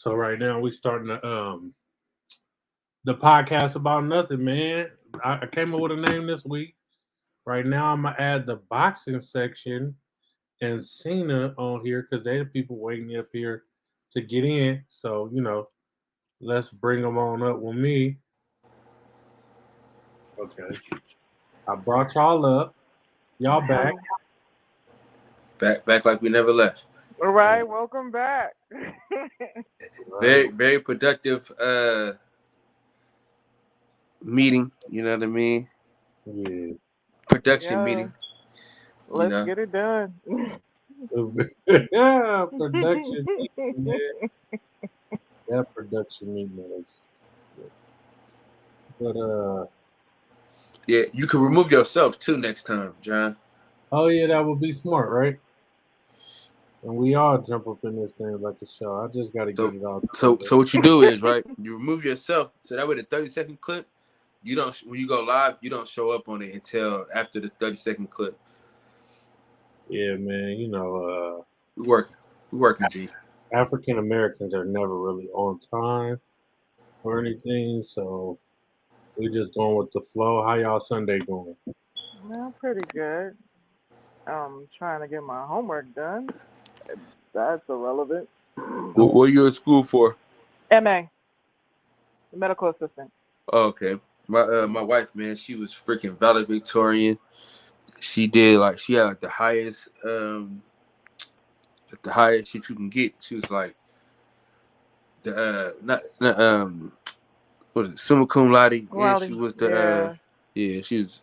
So right now we starting the podcast about nothing, man. I came up with a name this week. Right now I'm gonna add the boxing section and Cena on here because they're the people waiting up here to get in. So let's bring them on up with me. Okay, I brought y'all up. Y'all back. Back like we never left. All right, welcome back. Very, very productive meeting, you know what I mean? Yeah. Production Yeah, meeting, you let's know. get it done. Yeah, production meeting, man. That production meeting is. But Yeah, you can remove yourself too next time, John. oh yeah, that would be smart, right? And we all jump up in this thing like a show. I just got to get So it all so together. so what you do is, right, you remove yourself so that way the 30-second clip, you don't when you go live, you don't show up on it until after the 30-second clip. Yeah, man. We working. We working, G. African Americans are never really on time or anything, so we just going with the flow. How y'all Sunday going? Well, pretty good. Trying to get my homework done. That's irrelevant. What are you in school for? MA, medical assistant. Oh, okay. My wife, man, she was freaking valedictorian. She did like she had like the highest shit you can get. She was like the not what was it, summa cum laude, and she Quality. was the Yeah. yeah, she was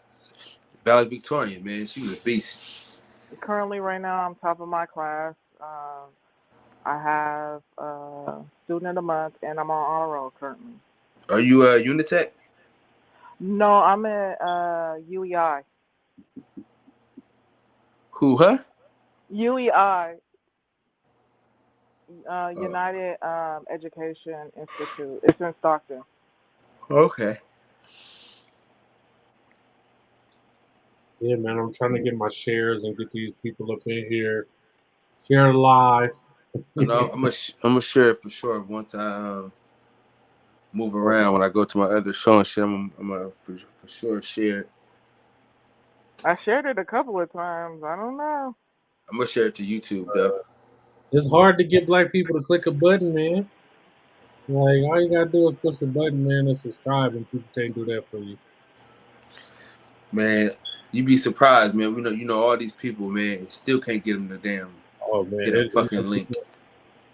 valedictorian, man. She was a beast. Currently, right now, I'm top of my class. I have student of the month, and I'm on honor roll currently. Are you Unitech? No, I'm at UEI. Who, huh? UEI, Oh, United Education Institute. It's in Stockton. okay. Yeah, man. I'm trying to get my shares and get these people up in here. Share live. I know I'm gonna share it for sure once I move around when I go to my other show and shit. I'm gonna for sure share it. I shared it a couple of times. I don't know. I'm gonna share it to YouTube though. It's hard to get black people to click a button, man. Like all you gotta do is push a button, man, and subscribe, and people can't do that for you. Man, you be surprised, man. We know you know all these people, man, and still can't get them to damn Oh man, hit a fucking link.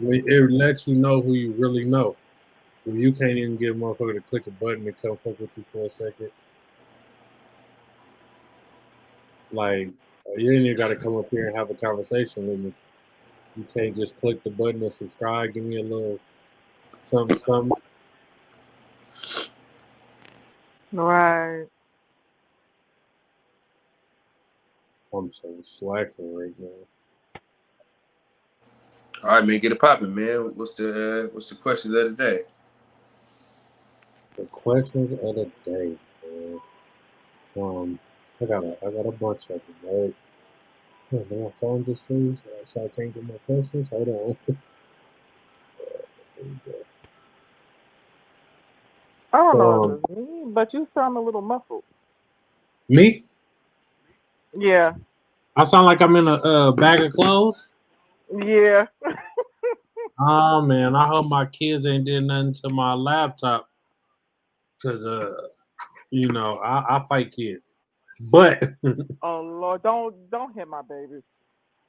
it lets you know who you really know. When you can't even get a motherfucker to click a button and come fuck with you for a second. Like you ain't even gotta come up here and have a conversation with me. You can't just click the button and subscribe. Give me a little something, something. Right. I'm so slacking right now. All right, man, get it popping, man. What's the question of the day? The questions of the day, man. I got a bunch of them, right? Oh, did my phone just freeze? So I can't get my questions. Hold on. There we go. I don't know So if it's me, but you sound a little muffled. me, Yeah. I sound like I'm in a bag of clothes. Yeah. Oh man, I hope my kids ain't did nothing to my laptop because I fight kids. But Oh Lord, don't hit my baby.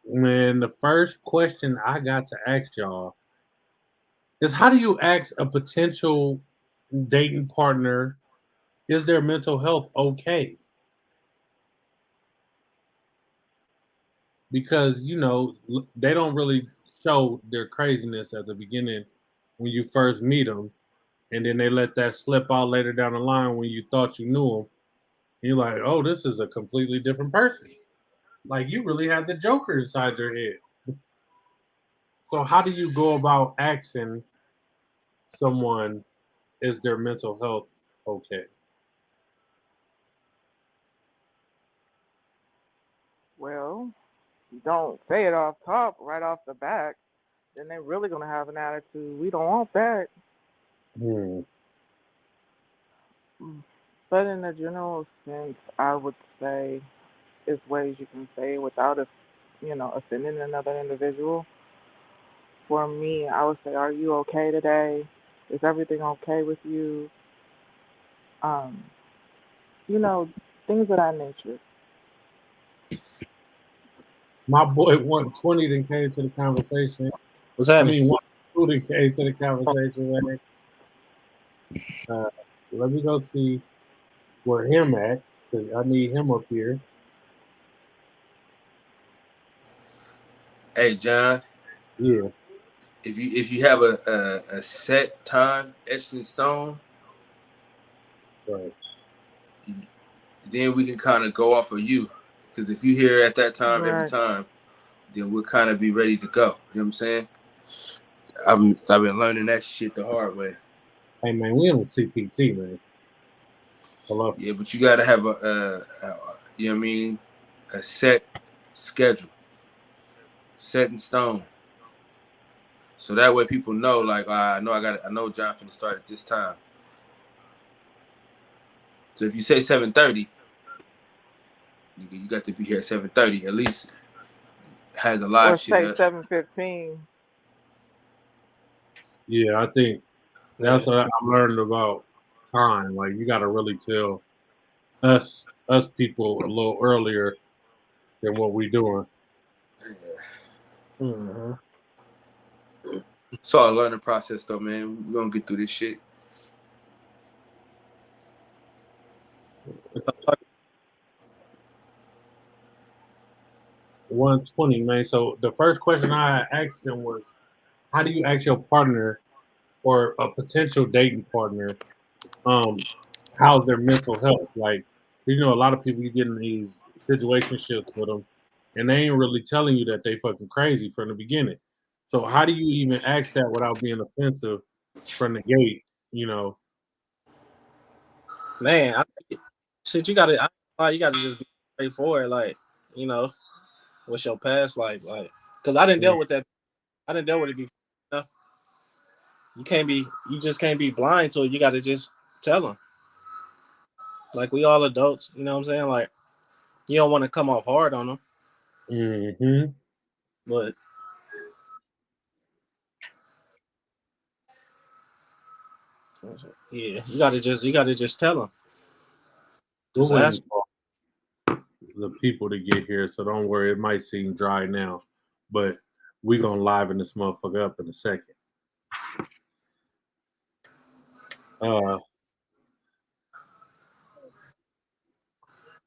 man, the first question I got to ask y'all is how do you ask a potential dating partner, is their mental health okay? Because they don't really show their craziness at the beginning when you first meet them, and then they let that slip out later down the line when you thought you knew them. You're like, oh, this is a completely different person. Like you really had the Joker inside your head. So how do you go about asking someone, is their mental health okay? Well, don't say it off top, right off the back. then they're really gonna have an attitude. We don't want that. Hmm. Mm. But in a general sense, I would say there's ways you can say it without, offending another individual. For me, I would say, "Are you okay today? Is everything okay with you?" Um, you know, things of that nature. My boy 120 then came to the conversation. What's I happening? mean, 120 came to the conversation, man. Uh, let me go see where him at because I need him up here. Hey, John, Yeah, if you have a set time etched in stone, right. then we can kind of go off of you. Because if you here at that time every Right. time, then we'll kind of be ready to go. You know what I'm saying? I've been learning that shit the hard way. Hey, man, we on CPT, man. Hello. Yeah, but you gotta have you know what I mean, a set schedule, set in stone. So that way people know, like, I know John finna start at this time. So if you say 7:30, you got to be here at 7:30. At least has a live Or shit say up. 7:15. Yeah, I think Yeah. that's what I learned about time. Like, you got to really tell us people a little earlier than what we doing. Mm-hmm. It's all a learning process, though, man. We're gonna get through this shit. Mm-hmm. 120, man. So the first question I asked them was, how do you ask your partner or a potential dating partner, how's their mental health? Like, a lot of people you get in these situationships with them, and they ain't really telling you that they fucking crazy from the beginning. So how do you even ask that without being offensive from the gate? You know, Man, shit, you gotta just be straightforward, like, you know, what's your past like, because I didn't deal with that. I didn't deal with it before. You know? You just can't be blind to it. You gotta just tell them. Like, we all adults, you know what I'm saying? Like, you don't want to come off hard on them, mm-hmm. but yeah, you gotta just tell them. We're Just waiting ask. for the people to get here, so don't worry. It might seem dry now, but we gonna liven this motherfucker up in a second.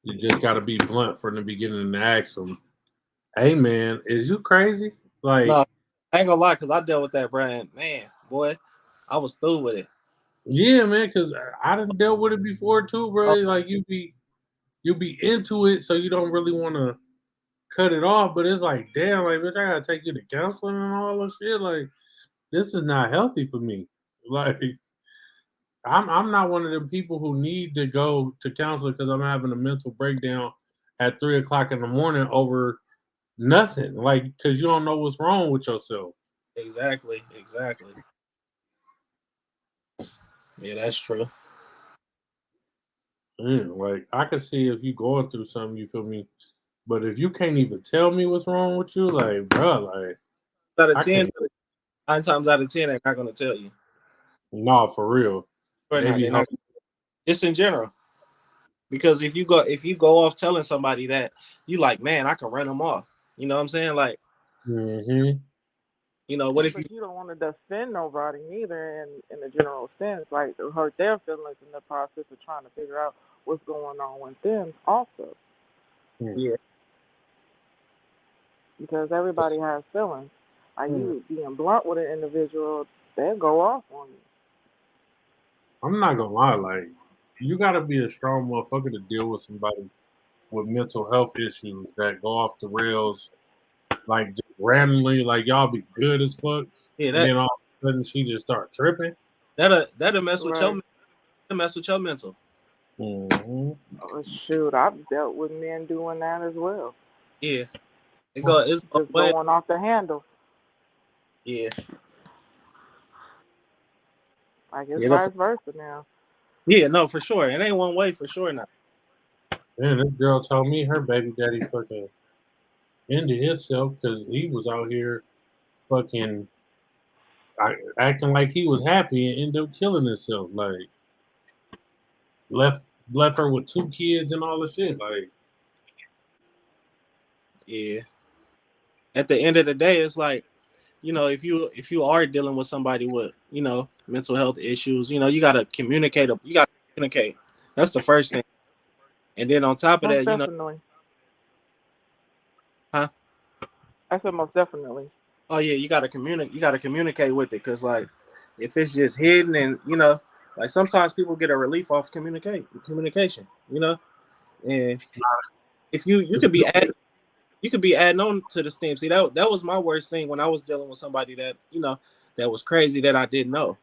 You just gotta be blunt from the beginning and ask them, "Hey, man, is you crazy?" Like, No, I ain't gonna lie, because I dealt with that brand. Man, boy, I was through with it. yeah, man, because I done dealt with it before too, bro. Oh, Like, you be into it, so you don't really want to cut it off. But it's like, damn, like, bitch, I gotta take you to counseling and all this shit. Like, this is not healthy for me. Like, I'm not one of them people who need to go to counseling because I'm having a mental breakdown at 3 o'clock in the morning over nothing. Like, because you don't know what's wrong with yourself. exactly. Yeah, that's true. Like, I can see if you going through something, you feel me. But if you can't even tell me what's wrong with you, like, bro, like, Out of I 10, can't. 9 times out of 10, they're not gonna tell you. No, for real. Or They not, be they're not. Just in general. Because if you go off telling somebody that, you like, man, I can run them off. You know what I'm saying? Like, mm-hmm. What if you? But you don't want to defend nobody neither in a general sense, like to hurt their feelings in the process of trying to figure out what's going on with them also. Yeah. Because everybody has feelings. Like Mm. you being blunt with an individual, they'll go off on you. I'm not gonna lie, like, you gotta be a strong motherfucker to deal with somebody with mental health issues that go off the rails, like, just randomly, like, y'all be good as fuck, Yeah, and then all of a sudden she just start tripping. that'll mess with Right. your mental. Mm-hmm. Oh, shoot, I've dealt with men doing that as well. Yeah. It's both Just ways. going off the handle. Yeah. Like it's Yeah, vice versa now. yeah, no, for sure. It ain't one way for sure now. Man, this girl told me her baby daddy fucking ended himself because he was out here fucking acting like he was happy and ended up killing himself. Like left her with 2 kids and all the shit. Like Yeah. At the end of the day, it's like, you know, if you are dealing with somebody with, you know, mental health issues, you know, you gotta communicate. You gotta communicate. That's the first thing. And then on top of Most that, you know, definitely. huh? I said most definitely. Oh yeah, you gotta communicate. You gotta communicate with it, because like, if it's just hidden, and you know, like sometimes people get a relief off communication. You know, and if you could be adding on to the steam. See, that was my worst thing when I was dealing with somebody that, you know, that was crazy that I didn't know.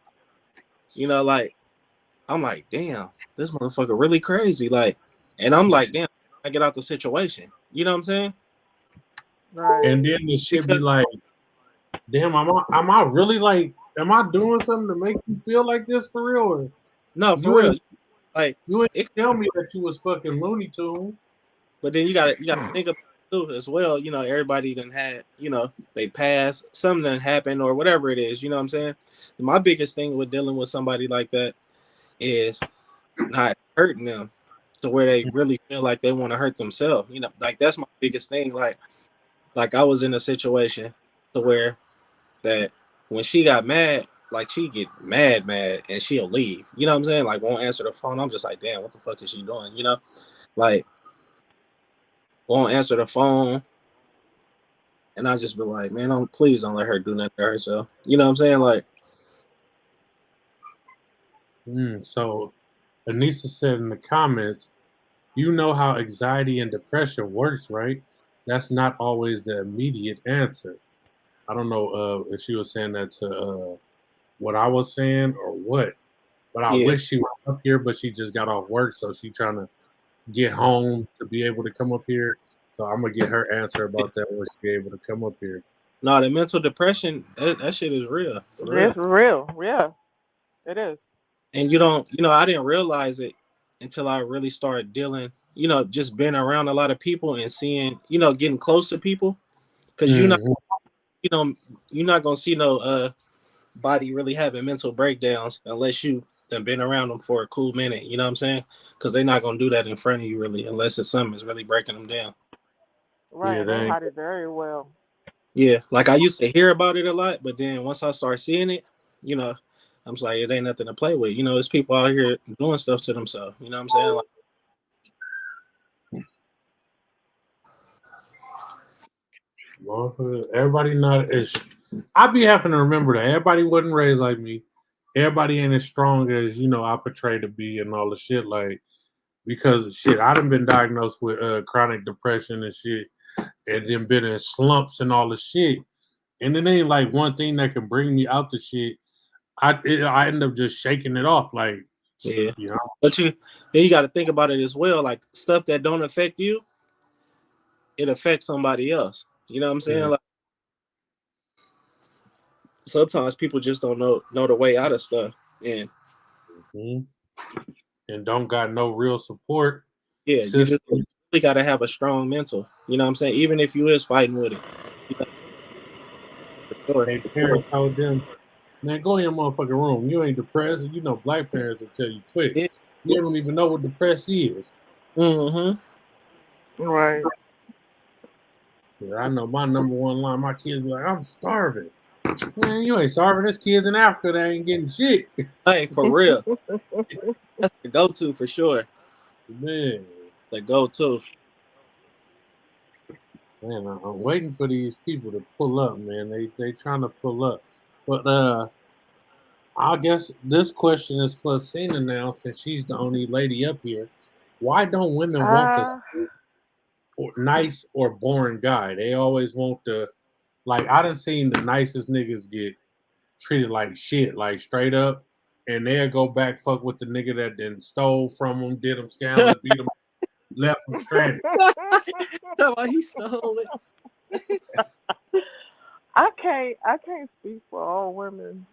You know, like I'm like, damn, this motherfucker really crazy. Like, and I'm like, damn, I get out the situation. You know what I'm saying? Right. and then the shit be Because like, damn, am I really like, am I doing something to make you feel like this for real? Or no, for you real, ain't like you ain't it. tell me that you was fucking Looney Tune. But then you gotta think about it too as well. You know, everybody done had, you know, they passed, something done happened or whatever it is. You know what I'm saying? My biggest thing with dealing with somebody like that is not hurting them to where they really feel like they want to hurt themselves. You know, like that's my biggest thing. Like I was in a situation to where that when she got mad, like she get mad, and she'll leave. You know what I'm saying? Like won't answer the phone. I'm just like, damn, what the fuck is she doing? You know, like won't answer the phone. And I just be like, man, please don't let her do nothing to herself. You know what I'm saying? Like, So Anissa said in the comments, you know how anxiety and depression works, right? That's not always the immediate answer. I don't know if she was saying that to what I was saying or what, but I yeah, wish she was up here, but she just got off work, so she trying to get home to be able to come up here. So I'm gonna get her answer about that when she able to come up here. no, the mental depression, that shit is real, for real. It's real. Yeah, it is. And you don't, you know, I didn't realize it until I really started dealing, you know, just being around a lot of people and seeing, you know, getting close to people. Because Mm-hmm. you know, you're not gonna see no body really having mental breakdowns unless you have been around them for a cool minute. You know what I'm saying? Because they're not gonna do that in front of you really, unless it's something that's really breaking them down. Right, Yeah, and they they hide it very well. Yeah, like I used to hear about it a lot, but then once I start seeing it, you know, I'm just like, it ain't nothing to play with. You know, there's people out here doing stuff to themselves. You know what I'm saying? Like, everybody not as I be having to remember that everybody wasn't raised like me. Everybody ain't as strong as I portray to be and all the shit like because shit I done been diagnosed with chronic depression and shit and then been in slumps and all the shit and it ain't like one thing that can bring me out the shit. I end up just shaking it off like yeah. you know. But you got to think about it as well. Like stuff that don't affect you, it affects somebody else. You know what I'm saying? Yeah. Like sometimes people just don't know the way out of stuff, and Mm-hmm. And don't got no real support yeah, you system. just really got to have a strong mental. You know what I'm saying? Even if you is fighting with it, you know, for sure. They parents told them, man, go in your motherfucking room. You ain't depressed. You know, black parents will tell you quick. Yeah. You don't even know what depressed is. Mm-hmm. Right. Yeah, I know my number one line. My kids be like, I'm starving. Man, you ain't starving. There's kids in Africa that ain't getting shit. Hey, for real, that's the go-to for sure. Man, The go-to. I'm waiting for these people to pull up, man. They trying to pull up. But I guess this question is for Cena now, since she's the only lady up here. Why don't women want the uh, nice or boring guy? They always want the I done seen the nicest niggas get treated like shit, like straight up, and they'll go back fuck with the nigga that then stole from them, did them scandalous, beat them, left them stranded. That's why he stole it. I can't can't speak for all women,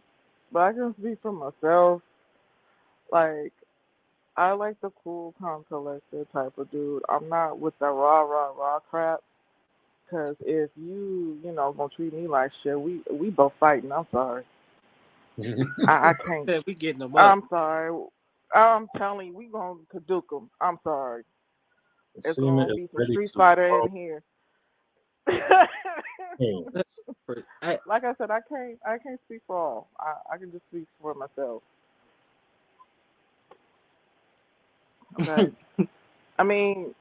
but I can speak for myself. Like I like the cool, calm, collected type of dude. I'm not with the rah rah rah crap. Cause if you gonna treat me like shit, we both fighting. I'm sorry. I can't. Said we getting them up. I'm sorry. I'm telling you, we gonna kaduke 'em. I'm sorry. It's Cena gonna is be some ready Street to Fighter in here. blow. I, Like I said, I can't speak for all. I can just speak for myself. Okay. I mean,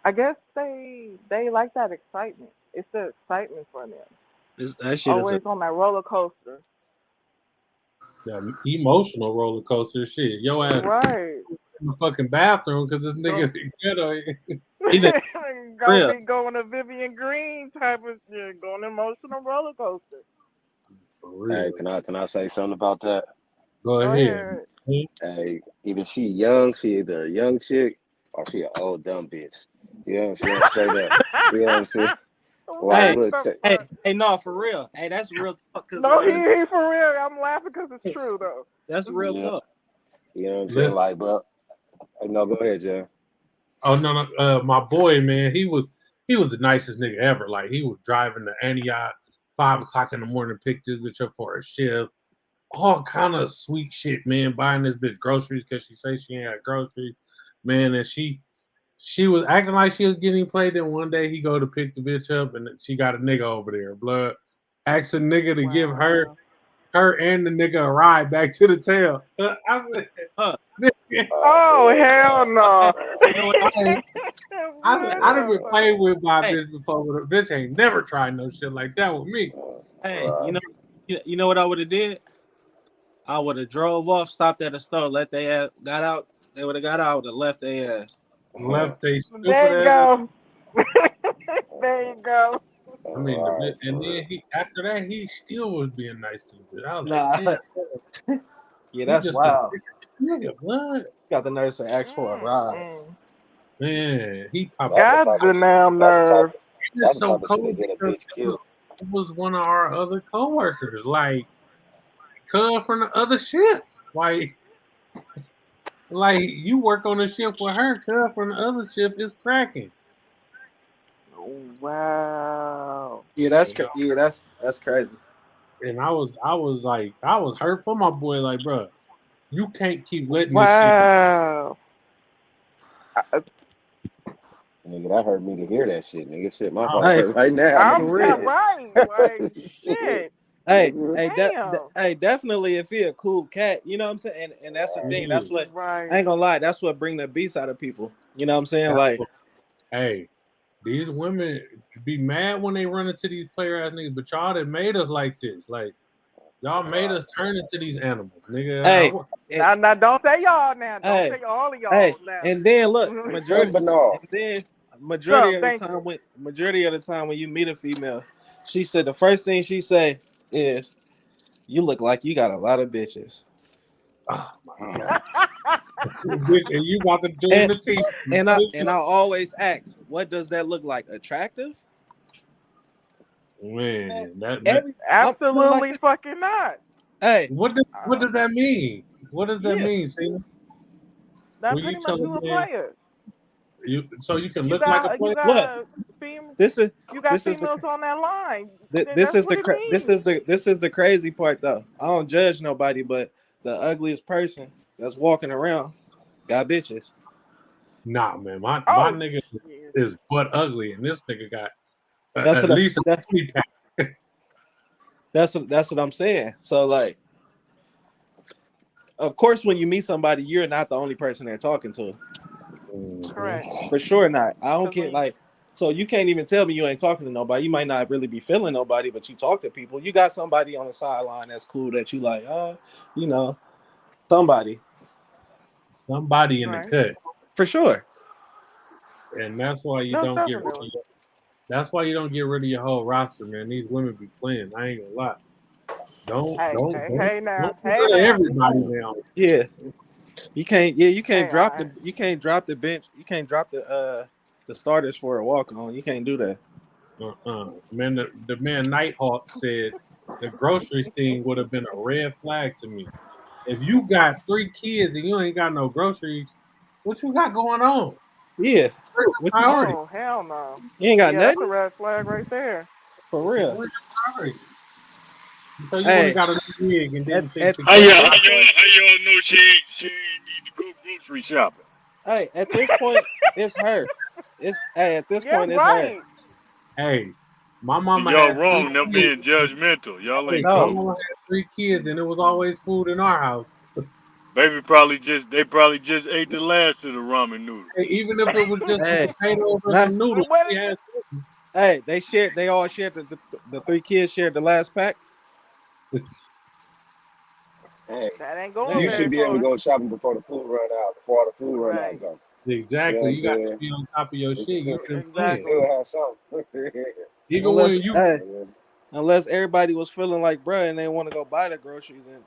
I guess they like that excitement. It's the excitement for them. that shit is Always on that roller coaster. That emotional roller coaster shit. Yo ass Right. in the fucking bathroom because this nigga ghetto. he done Gonna real. be going to Vivian Green type of shit, going emotional roller coaster. For Hey, real. can I say something about that? Go Go ahead. ahead. Hey, either she young, she either a young chick, or she an old dumb bitch. You know what I'm saying? Straight up. You know what I'm saying? Like, Hey, look, the say, hey, no, for real. Hey, that's real talk. Cause No, he for real. I'm laughing because it's true though. that's real yeah, talk. you know what I'm saying? Listen. Like, but no, go ahead, John. Oh no. My boy, man, he was the nicest nigga ever. Like he was driving to Antioch 5 o'clock in the morning, pick this bitch up for a shift. All kind of sweet shit, man. Buying this bitch groceries because she say she ain't had groceries, man. And she was acting like she was getting played. Then one day he go to pick the bitch up and she got a nigga over there. Blood asked a nigga to give her and the nigga a ride back to the tail. I said, Huh. Oh hell no! You know what? I done been played with by a Hey. bitch before, but a bitch ain't never tried no shit like that with me. Hey, you know what I would have did? I would have drove off, stopped at a store, let they ass got out. They would have got out, would have left their ass. Left they stupid There you ass. go. There you go. I mean, and then after that he still was being nice to me. I was Nah. like, damn, Yeah, you that's just wild. a nigga, what? Got the nurse to ask for a ride. Man, he popped. Got the damn nerve. It's so that's the type of shit cold that get a because bitch killed. it was one of our other coworkers, like come from the other shift, like you work on a shift with her, come from the other shift is cracking. Wow. Yeah, that's crazy. And I was hurt for my boy, like, bro, you can't keep letting this shit Wow. Nigga, that hurt me to hear that shit. Nigga, shit, my heart Hey, hurt right now. I'm Nigga, for real. shit. right. Like shit. Hey, definitely if he a cool cat, you know what I'm saying? And that's the thing. That's what Right. I ain't gonna lie, that's what bring the beast out of people. You know what I'm saying? That's Like, what- hey, these women be mad when they run into these player ass niggas, but y'all that made us like this. Like, y'all made us turn into these animals, nigga. hey, Now don't say y'all now. Don't Hey, say all of y'all hey, now. and then look, Simba, no. majority of Thank the time when you meet a female, she said the first thing she say is, "You look like you got a lot of bitches." Oh my god. Bitch, and you about to join And- the team. And I always ask, what does that look like? Attractive? Man, Absolutely fucking not. Hey, what does that mean? What does that Yeah. mean, see? That When pretty you much tell you a a man- player. So you can You look like a got player? females. this is You got this is females on that line. this That's is what it means. this is the crazy part though. I don't judge nobody, but the ugliest person that's walking around got bitches. Nah, man. My Oh, nigga shit. is butt ugly, and this nigga got That's at what least a 20-pack. that's what I'm saying. So like, of course, when you meet somebody, you're not the only person they're talking to. Correct. For sure not. I don't 'Cause care. when- Like, so you can't even tell me you ain't talking to nobody. You might not really be feeling nobody, but you talk to people. You got somebody on the sideline that's cool that you like, you know, somebody. Somebody in Right. the cuts. For sure. And that's why you No, don't get definitely. that's why you don't get rid of your whole roster, man. These women be playing. I ain't gonna lie. Don't Hey don't now. get rid of everybody now. Yeah. You can't Hey, drop the bench. You can't drop the starters for a walk on. You can't do that. Man, the man Nighthawk said the groceries thing would have been a red flag to me. If you got 3 kids and you ain't got no groceries, what you got going on? Yeah. Where's your What you got? priority? Oh, hell no. You ain't got Yeah, that's a nothing red flag right there. for real. Where's your priorities? So you went and Hey, got a new wig and didn't think at to How get y'all, this how groceries. y'all, point, how y'all know she ain't need to go grocery shopping? hey, at this point, it's her. At this Yeah, point, it's her. right. Hey, my See, mama y'all had three wrong. Them kids. being judgmental. Y'all Hey, ain't my No, cool. mama had 3 kids and it was always food in our house. They probably just ate the last of the ramen noodles. Hey, even if it was just some hey, potatoes or not some But noodles, what she is had. hey. They all shared the 3 kids shared the last pack. Hey, that ain't going you Hey, very should be able to far. go shopping before the food run out. Before all the food run out, Right. though. You know what Exactly. I'm You got to saying? be on top of your It shit. You still, been it playing. Exactly. still has something. Even unless when you hey, Yeah. unless everybody was feeling like bruh and they want to go buy the groceries and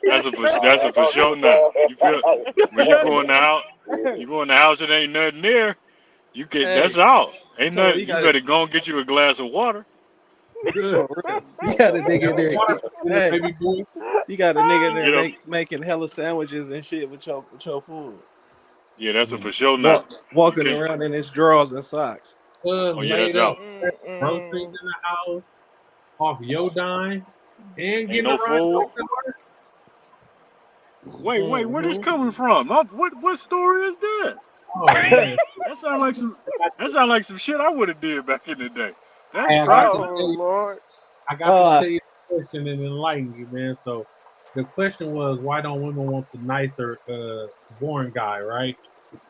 That's a for Don't do sure now. You feel that. when you go in the house, Yeah. you go in the house and ain't nothing there. You get hey, that's out. Ain't come on, nothing. You better go and get you a glass of water. good. for real. You got a nigga in That there. water in the Hey, baby boy. you got a nigga in And there get up. making hella sandwiches and shit with your food. Yeah, that's a for sure now. You Walking can. around in his drawers and socks. Oh yeah, Laid that's up, out. groceries Mm-mm. in the house, off your dime, and Ain't getting no around food. your car. Wait, where this Hmm coming from? What story is this? Oh man, That sound like some. That sound like some shit I would have did back in the day. That's hey, Oh crazy. Lord. I got to uh, tell you the question and enlighten you, man. So the question was, why don't women want the nicer, born guy, right?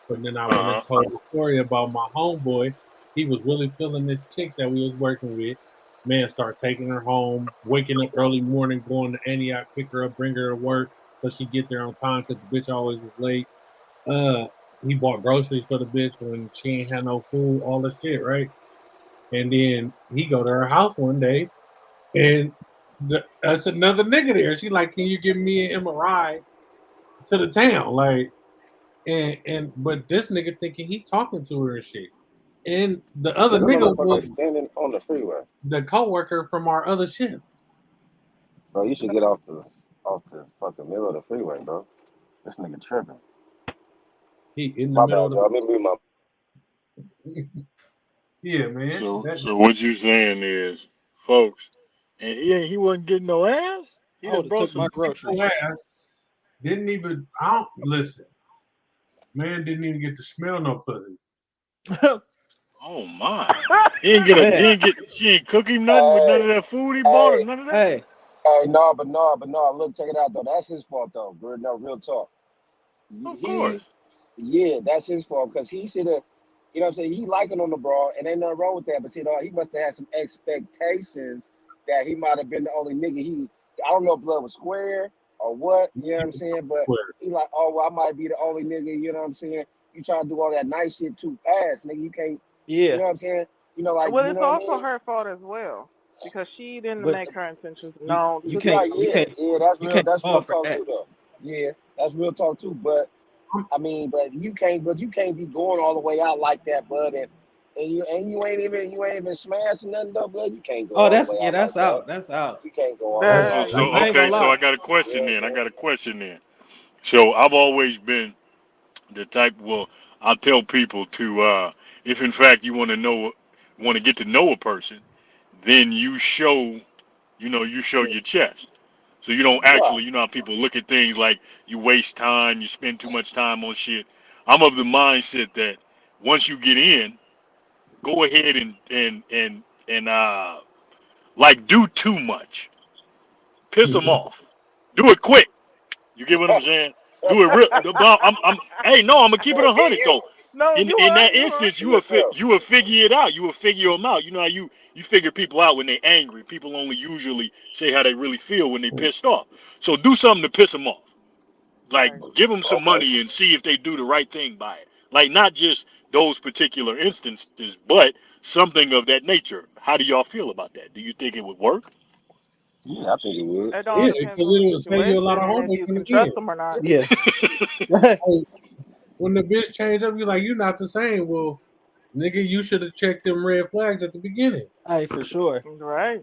So then I went and Uh huh. told the story about my homeboy. He was really feeling this chick that we was working with. Man, start taking her home, waking up early morning, going to Antioch, pick her up, bring her to work, so she get there on time because the bitch always is late. Uh, he bought groceries for the bitch when she ain't had no food, all the shit, right? And then he go to her house one day, and that's another nigga there. She like, can you give me and him a ride to the town? Like, and but this nigga thinking he talking to her and shit. And the other This nigga motherfucker was is standing on the freeway. the coworker from our other shift. Bro, you should get off the fucking middle of the freeway, bro. This nigga tripping. He in the My middle bad, of y'all. Let me move my the yeah, man. That So what you saying is, folks, and he wasn't getting no ass. He I done would have brought took my some. no groceries. ass didn't even. I don't listen. Man didn't even get to smell no pussy. Oh my. He ain't get a. He Man, ain't get. She ain't cook him nothing with none hey, of that food he bought or hey, none of that. hey, hey, no. Look, check it out though. That's his fault though, bro. No, real talk. Of He, course. yeah, that's his fault because he should have. You know what I'm saying? He liking on the bra, and ain't nothing wrong with that. But see, though, he must have had some expectations that he might have been the only nigga. I don't know if blood was square or what. You know what I'm saying? But he like, oh well, I might be the only nigga. You know what I'm saying? You trying to do all that nice shit too fast, nigga. You can't. You yeah, know what I'm saying? You know, like Well, you it's know what I also mean? her fault as well because she didn't but make her intentions you known you to the can't Right? you other. Yeah, can't yeah. That's you real. can't That's fall real for talk that. too, though. Yeah, that's real talk too. But I mean, but you can't. But you can't be going all the way out like that, bud. And you ain't even smashing nothing, though, blood. You can't go Oh, all the way out that's like that. out. That's out. You can't go all the way That's So out like so I that, ain't okay. gonna blood. So lie. I got a You know question what I'm then. I saying? got a question then. So I've always been the type. Well, I tell people to, if in fact you want to get to know a person, then you show, you show your chest. So you don't Right. actually, how people look at things like you waste time, you spend too much time on shit. I'm of the mindset that once you get in, go ahead and like do too much, piss them off, do it quick. You get what I'm saying? Do it real. Hey, no, I'm gonna keep it Say be 100 though. you. No, In that you are. instance, Be yourself. you will figure it out. You will figure them out. You know how you figure people out when they're angry. People only usually say how they really feel when they pissed off. So do something to piss them off. Like Right. give them some Okay. money and see if they do the right thing by it. Like not just those particular instances, but something of that nature. How do y'all feel about that? Do you think it would work? Yeah, I think it would. It all yeah, depends because on it the will save you a lot situation of and if heartache you in can the end. trust them or not. Yeah. Hey, when the bitch change up, you're like, you're not the same. Well, Nigga, you should have checked them red flags at the beginning. Hey, for sure. Right.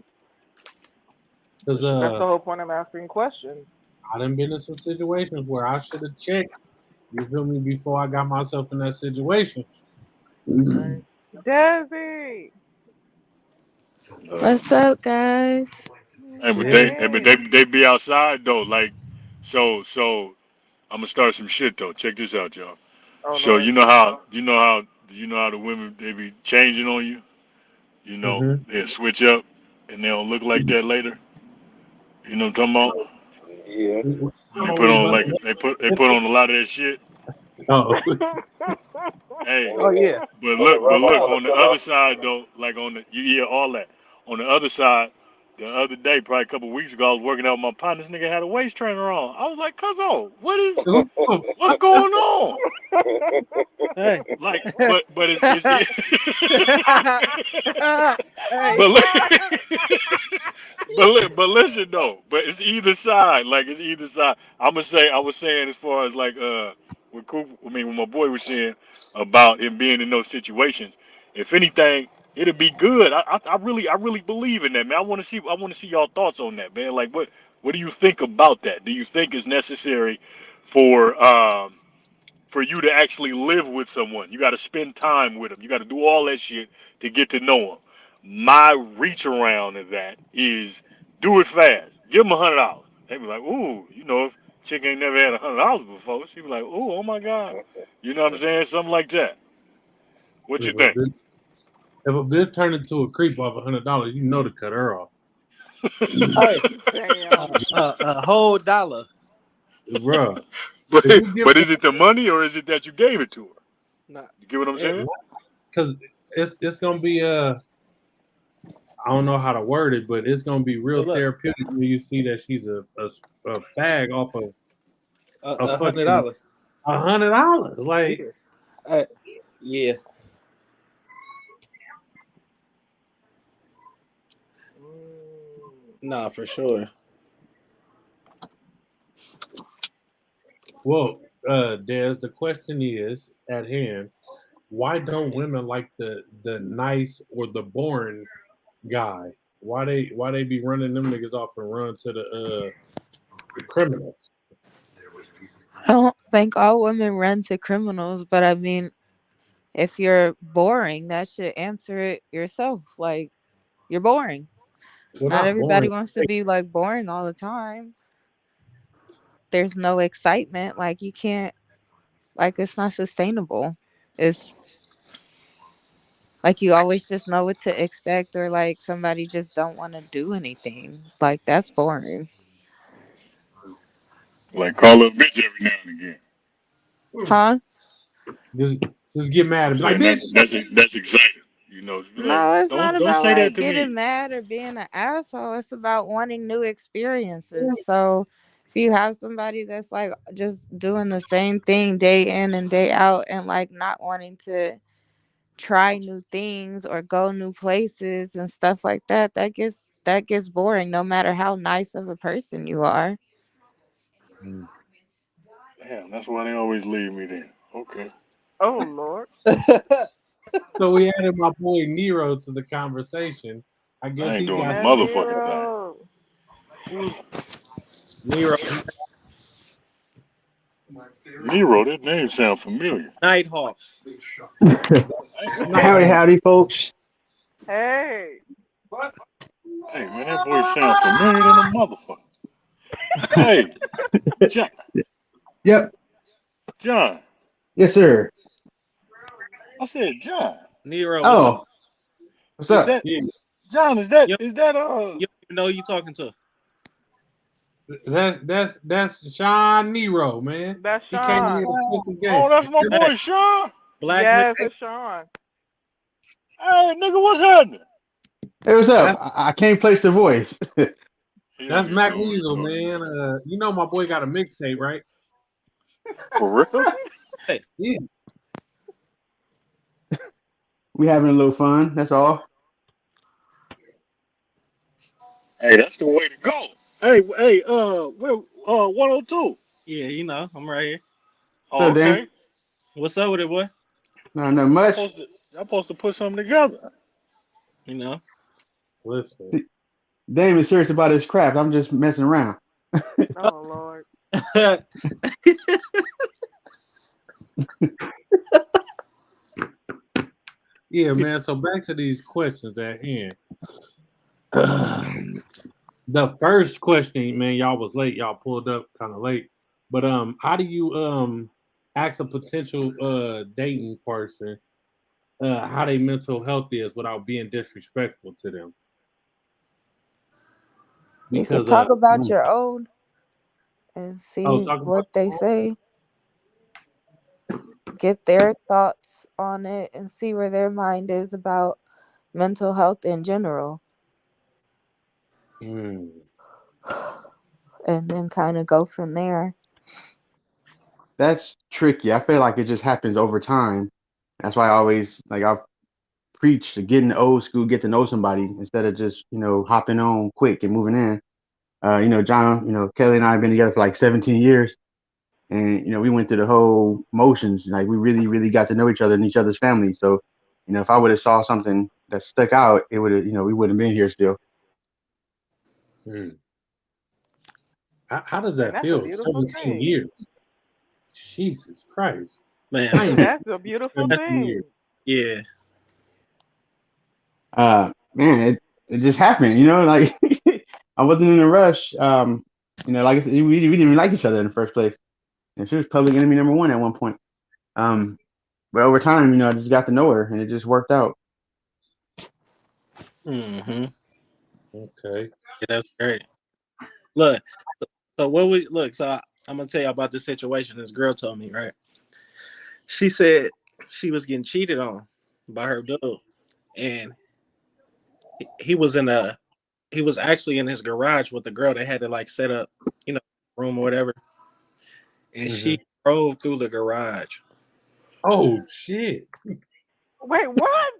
Because That's the whole point of asking questions. I done been in some situations where I should have checked, you feel me, before I got myself in that situation. Right. Desi. What's up, guys? Hey, but Hey. they be outside though. Like, so I'm gonna start some shit though. Check this out, y'all. Oh So Lord. you know how the women they be changing on you. You know, Mm-hmm. they switch up and they don't look like that later. You know what I'm talking about? Yeah. When they put on like they put on a lot of that shit. Oh, Hey, Oh yeah. but Oh, the look rubber on the come other off. side though, like on the you hear all that. On the other side, the other day, probably a couple weeks ago, I was working out with my partner. This nigga had a waist trainer on. I was like, "Cuzzo, what's going on?" Hey. Like, but it's Hey. but look, but listen though, but it's either side. Like it's either side. I was saying as far as like with Cooper, I mean, when my boy was saying about him being in those situations. If anything, it'll be good. I really believe in that, man. I want to see y'all thoughts on that, man. Like what do you think about that? Do you think it's necessary for you to actually live with someone? You got to spend time with them. You got to do all that shit to get to know them. My reach around of that is do it fast. Give them $100. They be like, ooh, you know, if chick ain't never had $100 before, she be like, ooh, oh my god, you know what I'm saying? Something like that. What you if a think? bitch, if a bitch turned into a creep off $100, you know to cut her off, Hey. Damn. A whole dollar. bruh. but If you give but is it the money or is it that you gave it to her? Nah. You get what I'm saying? because it's gonna be I don't know how to word it, but it's gonna be real But look, therapeutic when you see that she's a bag off of a fucking $100. $100. Like, Yeah. Nah, for sure. well, Des, the question is at hand: why don't women like the nice or the boring guy? Why they be running them niggas off and run to the criminals? I don't think all women run to criminals, but I mean, if you're boring, that should answer it yourself. Like, you're boring. Well, Not not everybody boring. wants to be like boring all the time. There's no excitement. Like, you can't, like, it's not sustainable. It's like you always just know what to expect, or like somebody just don't want to do anything. Like, that's boring. Like call her a bitch every now and again. Huh? Just get mad and I'm be like, saying bitch. that's exciting. You know, be like, No, it's not don't about say that like to getting me. mad or being an asshole. It's about wanting new experiences. So if you have somebody that's like just doing the same thing day in and day out and like not wanting to try new things or go new places and stuff like that, that gets boring no matter how nice of a person you are. Damn, that's why they always leave me then. Okay. Oh Lord. So we added my boy Nero to the conversation. I guess I ain't he doing a got And motherfucking thing. Nero. Nero. Nero, that name sound familiar. Nighthawk. Howdy, howdy, folks. Hey. Hey man, that boy sound familiar than a motherfucker. Hey, John. Yep. John. Yes, sir. I said John. Nero, what's up? Oh, what's Is up? that yeah, John? Is You that don't even know who you talking to. that's Sean Nero, man. That's He came in here Sean. to spit some game. Oh, that's my Hey, boy Sean. black man. Yes, it's Sean. Hey, nigga, what's happening? Hey, what's up? That's I can't place the voice. He don't that's even Mac know who he's Weasel, talking man. to. You know my boy got a mixtape, right? For real? Hey, Yeah. We having a little fun. That's all. Hey, that's the way to go. Hey, we're 102. yeah, you know, I'm right here. So, Oh, Dan, okay. What's up with it, boy? not much. Y'all supposed to put something together. You know. Listen, Dame is serious about his craft. I'm just messing around. Oh Lord. yeah, man. So back to these questions at hand. The first question, man, y'all was late. Y'all pulled up kind of late. But how do you ask a potential dating person how their mental health is without being disrespectful to them? You could Because talk about your own and see talk about what they say. Get their thoughts on it and see where their mind is about mental health in general. Hmm. And then kind of go from there. That's tricky. I feel like it just happens over time. That's why I always like I preach to get in the old school, get to know somebody instead of just hopping on quick and moving in. John, Kelly and I have been together for like 17 years, and we went through the whole motions. Like we really, really got to know each other and each other's families. So, if I would have saw something that stuck out, it would have, we wouldn't have been here still. Hmm. How does that That's a feel? beautiful 17 thing. years. Jesus Christ. Man. I ain't That's a beautiful 17 thing. years. Yeah. Man, it just happened. Like I wasn't in a rush. Like I said, we didn't even like each other in the first place, and she was public enemy number one at one point. But over time, I just got to know her, and it just worked out. Mm-hmm. Okay. Yeah, that's great. Look, so what we look. So I'm gonna tell you about this situation. This girl told me, right? She said she was getting cheated on by her dude, and he was actually in his garage with the girl. They had to like set up, room or whatever, and she drove through the garage. Oh shit. Wait, what?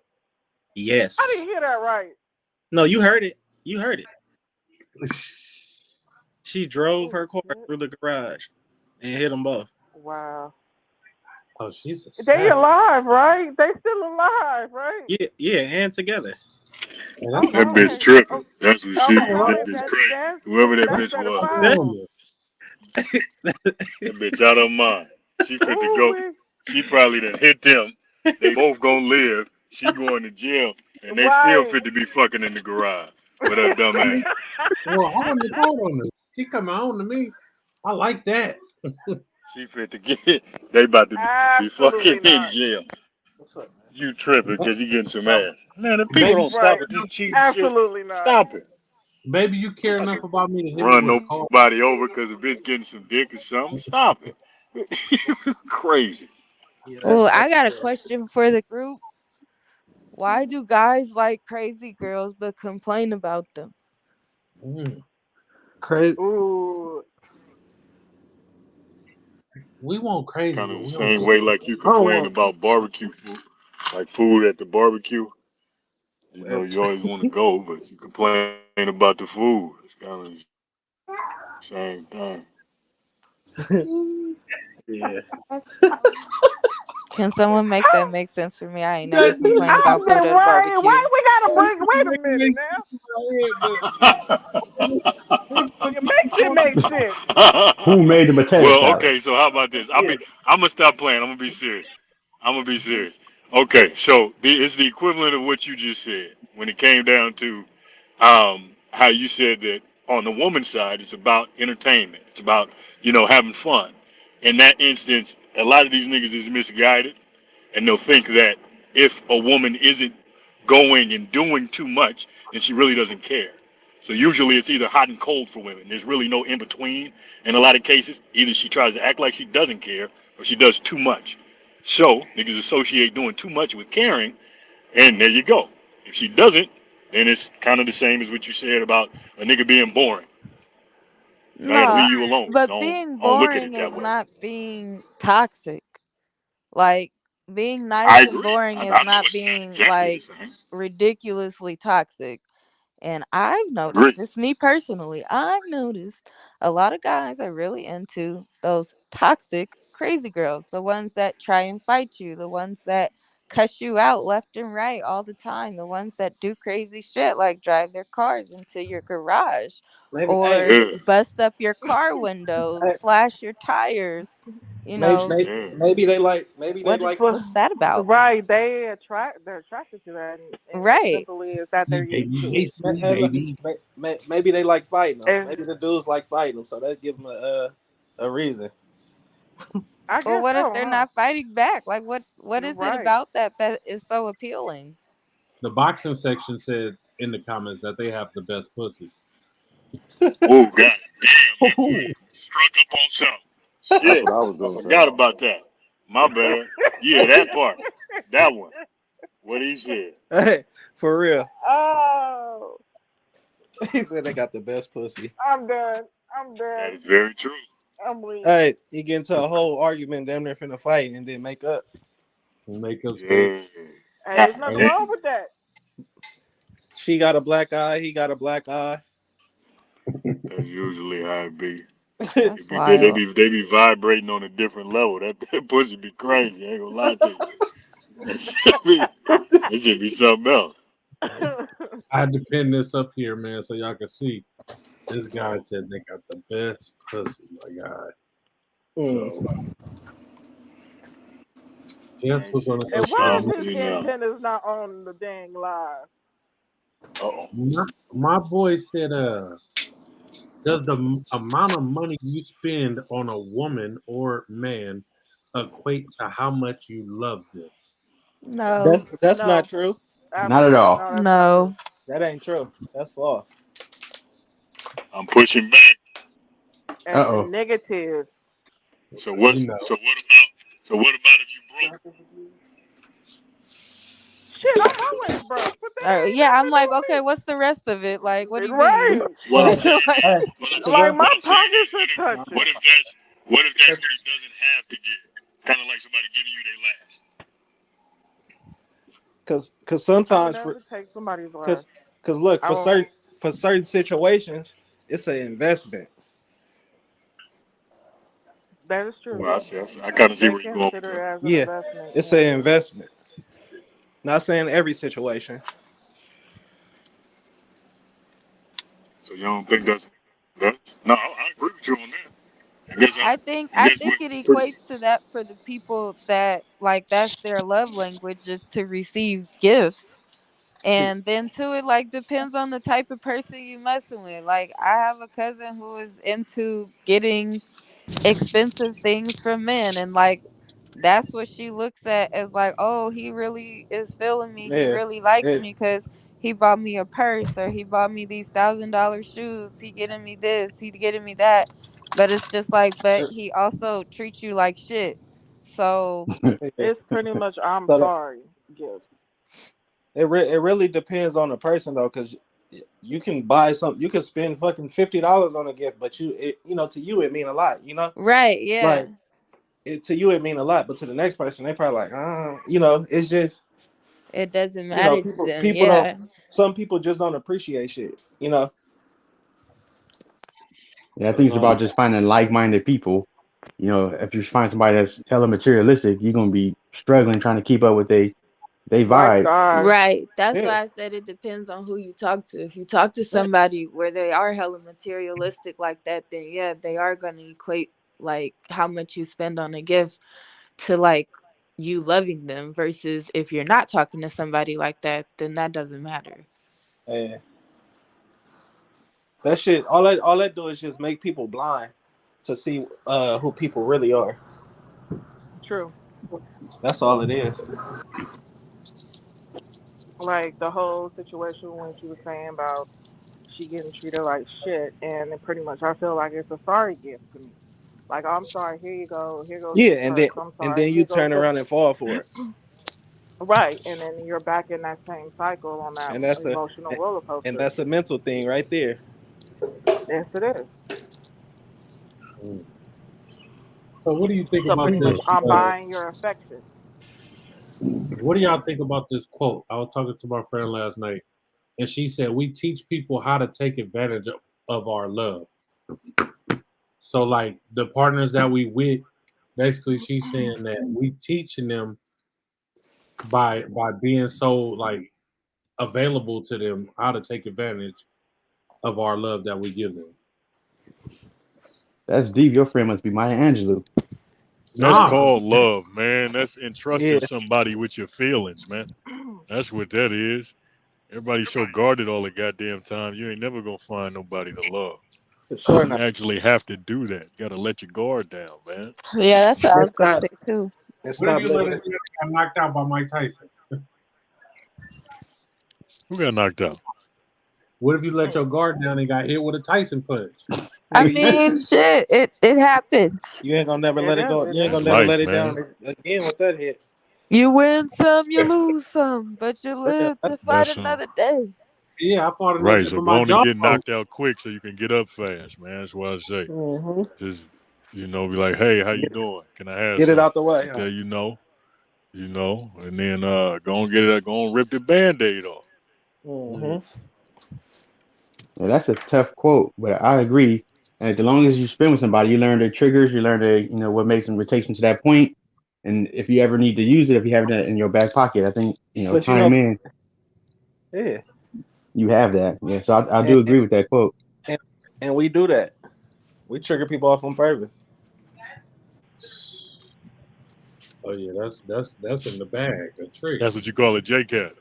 Yes. I didn't hear that right. No, you heard it. You heard it. She drove her car shit. through the garage and hit them both. Wow. Oh, she's a They savage. alive, right? They still alive, right? Yeah, and together. And That bitch tripping. That's what she. That bitch crazy. Whoever that bitch was. That bitch out of her mind. She fit to go. She probably done hit them. They both gonna live. She going to jail, and they still fit to be fucking in the garage with her dumb ass. Well, I wouldn't have told on her. She come on to me. I like that. She fit to get. They about to be fucking in jail. What's up, man? You tripping because you getting some ass. Man, if people don't stop at this cheating Absolutely shit, not. Stop it. Baby, you care enough about me to hit Run me with a car. nobody over because a bitch getting some dick or something. Stop it. Crazy. Oh, I got a question for the group. Why do guys like crazy girls but complain about them? Crazy. Ooh. We want crazy. Kind of the same way like you complain about barbecue food, like food at the barbecue. You always want to go, but you complain about the food. It's kind of the same thing. Yeah. Can someone make that make sense for me? I ain't never complained about food at a barbecue. Why we gotta bring? Wait a minute now. It makes it make sense. Who made the potato Well, salad? okay, so how about this? I'm gonna stop playing. I'm gonna be serious. Okay, so it's the equivalent of what you just said when it came down to how you said that on the woman's side it's about entertainment. It's about having fun. In that instance, a lot of these niggas is misguided, and they'll think that if a woman isn't going and doing too much, then she really doesn't care. So usually it's either hot and cold for women. There's really no in between. In a lot of cases, either she tries to act like she doesn't care or she does too much. So niggas associate doing too much with caring, and there you go. If she doesn't, then it's kind of the same as what you said about a nigga being boring. I gotta No, leave you alone. but being boring is not being toxic. Like being nice and boring is not being like ridiculously toxic. And I've noticed, just me personally, I've noticed a lot of guys are really into those toxic crazy girls, the ones that try and fight you, the ones that cuss you out left and right all the time. The ones that do crazy shit, like drive their cars into your garage Maybe, hey, or Yeah, bust up your car windows, hey, slash your tires. You maybe, know, maybe, yeah. maybe they like. what's that about? Right, they're attracted to that, and it Right. simply is that they're used Baby, to they it. sweet, Hey, look, baby. maybe they like fighting them. And Maybe the dudes like fighting them, so that give them a reason. I Or guess what if so, they're huh? not fighting back? Like what You're is it right. about that is so appealing? The boxing section said in the comments that they have the best pussy. Oh god damn, that boy Ooh. struck up on something. That's Shit, what I was I gonna forgot say. about that. My bad. Yeah, that part, that one. What he said. Hey, for real. Oh, He said they got the best pussy. I'm done. I'm That done. is very true. I'm weak. Hey, you get into a whole argument, damn near finna fight, and then make up. Makeup Yeah. sex. Hey, God there's nothing And wrong damn. with that. She got a black eye. He got a black eye. That's usually how it be. That's They wild. be vibrating on a different level. That pussy be crazy. I ain't gonna lie to you. That should be something else. I had to pin this up here, man, so y'all can see. This guy So, said they got the best pussy. My God. Mm. so Guess we're gonna go And to why the is Charles next. his in antennas not on the dang live? oh. My boy said, does the amount of money you spend on a woman or man equate to how much you love them? No. That's not No, true. Not at absolutely all. no. That's not true. No. That ain't true. That's false. I'm pushing back. Uh That's a oh. negative. So You what's know, so what about if you broke? Shit, I'm always broke. What that ain't Yeah, nothing I'm to do like, okay, with what's the rest of it? Like, what do me. you mean? Right. What I'm saying Like, is Hey, cause Like what my I'm saying is pockets are touching. what if that's cause, what he doesn't have to give? It's kind of like somebody giving you their last. cause I would sometimes never take somebody's cause last. cause look I won't. for certain situations, it's an investment. That is true. Well, I kind of see They where you're going with consider that. it as an Yeah, investment. it's an Yeah. investment. Not saying every situation. So you don't think that's no? I agree with you on that. I guess I think I I guess think what it pretty equates to that for the people that like that's their love language is to receive gifts. And then too, it like depends on the type of person you messing with. Like I have a cousin who is into getting expensive things from men, and like that's what she looks at as like, oh, he really is feeling me, he Yeah, really likes yeah, me because he bought me a purse or he bought me these $1,000 shoes, he getting me this, he getting me that. But it's just like, but he also treats you like shit. So yeah. It's pretty much I'm So sorry gift. it really depends on the person though, because you can buy something, you can spend fucking $50 on a gift, but to you it mean a lot. right, yeah. Like to you it mean a lot, but to the next person they probably like, it's just It doesn't matter to them, people don't. yeah. Some people just don't appreciate shit. Yeah, I think it's So about just finding like-minded people. You know, if you find somebody that's hella materialistic, you're gonna be struggling trying to keep up with they My vibe. God. Right. That's yeah, why I said it depends on who you talk to. If you talk to somebody where they are hella materialistic like that, then yeah, they are gonna equate like how much you spend on a gift to like you loving them versus if you're not talking to somebody like that, then that doesn't matter. yeah. That shit. All that do is just make people blind to see who people really are. True. That's all it is. Like the whole situation when she was saying about she getting treated like shit, and it pretty much I feel like it's a sorry gift to me. Like I'm sorry, here you go, here goes Yeah, this and then purse. I'm and sorry, then you here goes turn this. around and fall for it, Right, and then you're back in that same cycle on that and that's a emotional roller and coaster. that's a mental thing right there. Yes, it is. Mm. So what do you think So about pretty much, this? I'm buying your affection. What do y'all think about this quote? I was talking to my friend last night, and she said we teach people how to take advantage of our love. So like the partners that we with, basically she's saying that we teaching them by being so like available to them, how to take advantage of our love that we give them. That's deep. Your friend must be Maya Angelou. That's Nah, called love, man. That's entrusting Yeah. somebody with your feelings, man. That's what that is. Everybody so guarded all the goddamn time. You ain't never gonna find nobody to love. For sure You not. actually have to do that. You gotta let your guard down, man. Yeah, that's what I was It's gonna not. say too. It's what if not you let letting a it. nigga get knocked out by Mike Tyson? Who got knocked out? What if you let your guard down and got hit with a Tyson punch? I Nigga, mean, shit, it happens. you ain't gonna never It let it is. go. It You ain't is. gonna That's never life, let it man. down again with that hit. You win some, you lose some, but you Yeah, live to fight That's another day. Yeah, I fought a right. nigga So for go my on and jaw. get knocked out quick so you can get up fast, man. That's what I say. mm-hmm. Just be like, hey, how you doing? Can I have Get it some? out the way, huh? There you know, and then go and get it. Go and rip the band-aid off. Mm-hmm. Yeah, that's a tough quote, but I agree. And as long as you spend with somebody, you learn their triggers, you learn what makes them takes them to that point. And if you ever need to use it, if you have it in your back pocket, I think, But you know, time in, yeah, you have that. Yeah. So I and, do and agree with that quote. and and we do that. We trigger people off on purpose. Oh yeah, that's in the bag. A trick. That's what you call a J-Cat.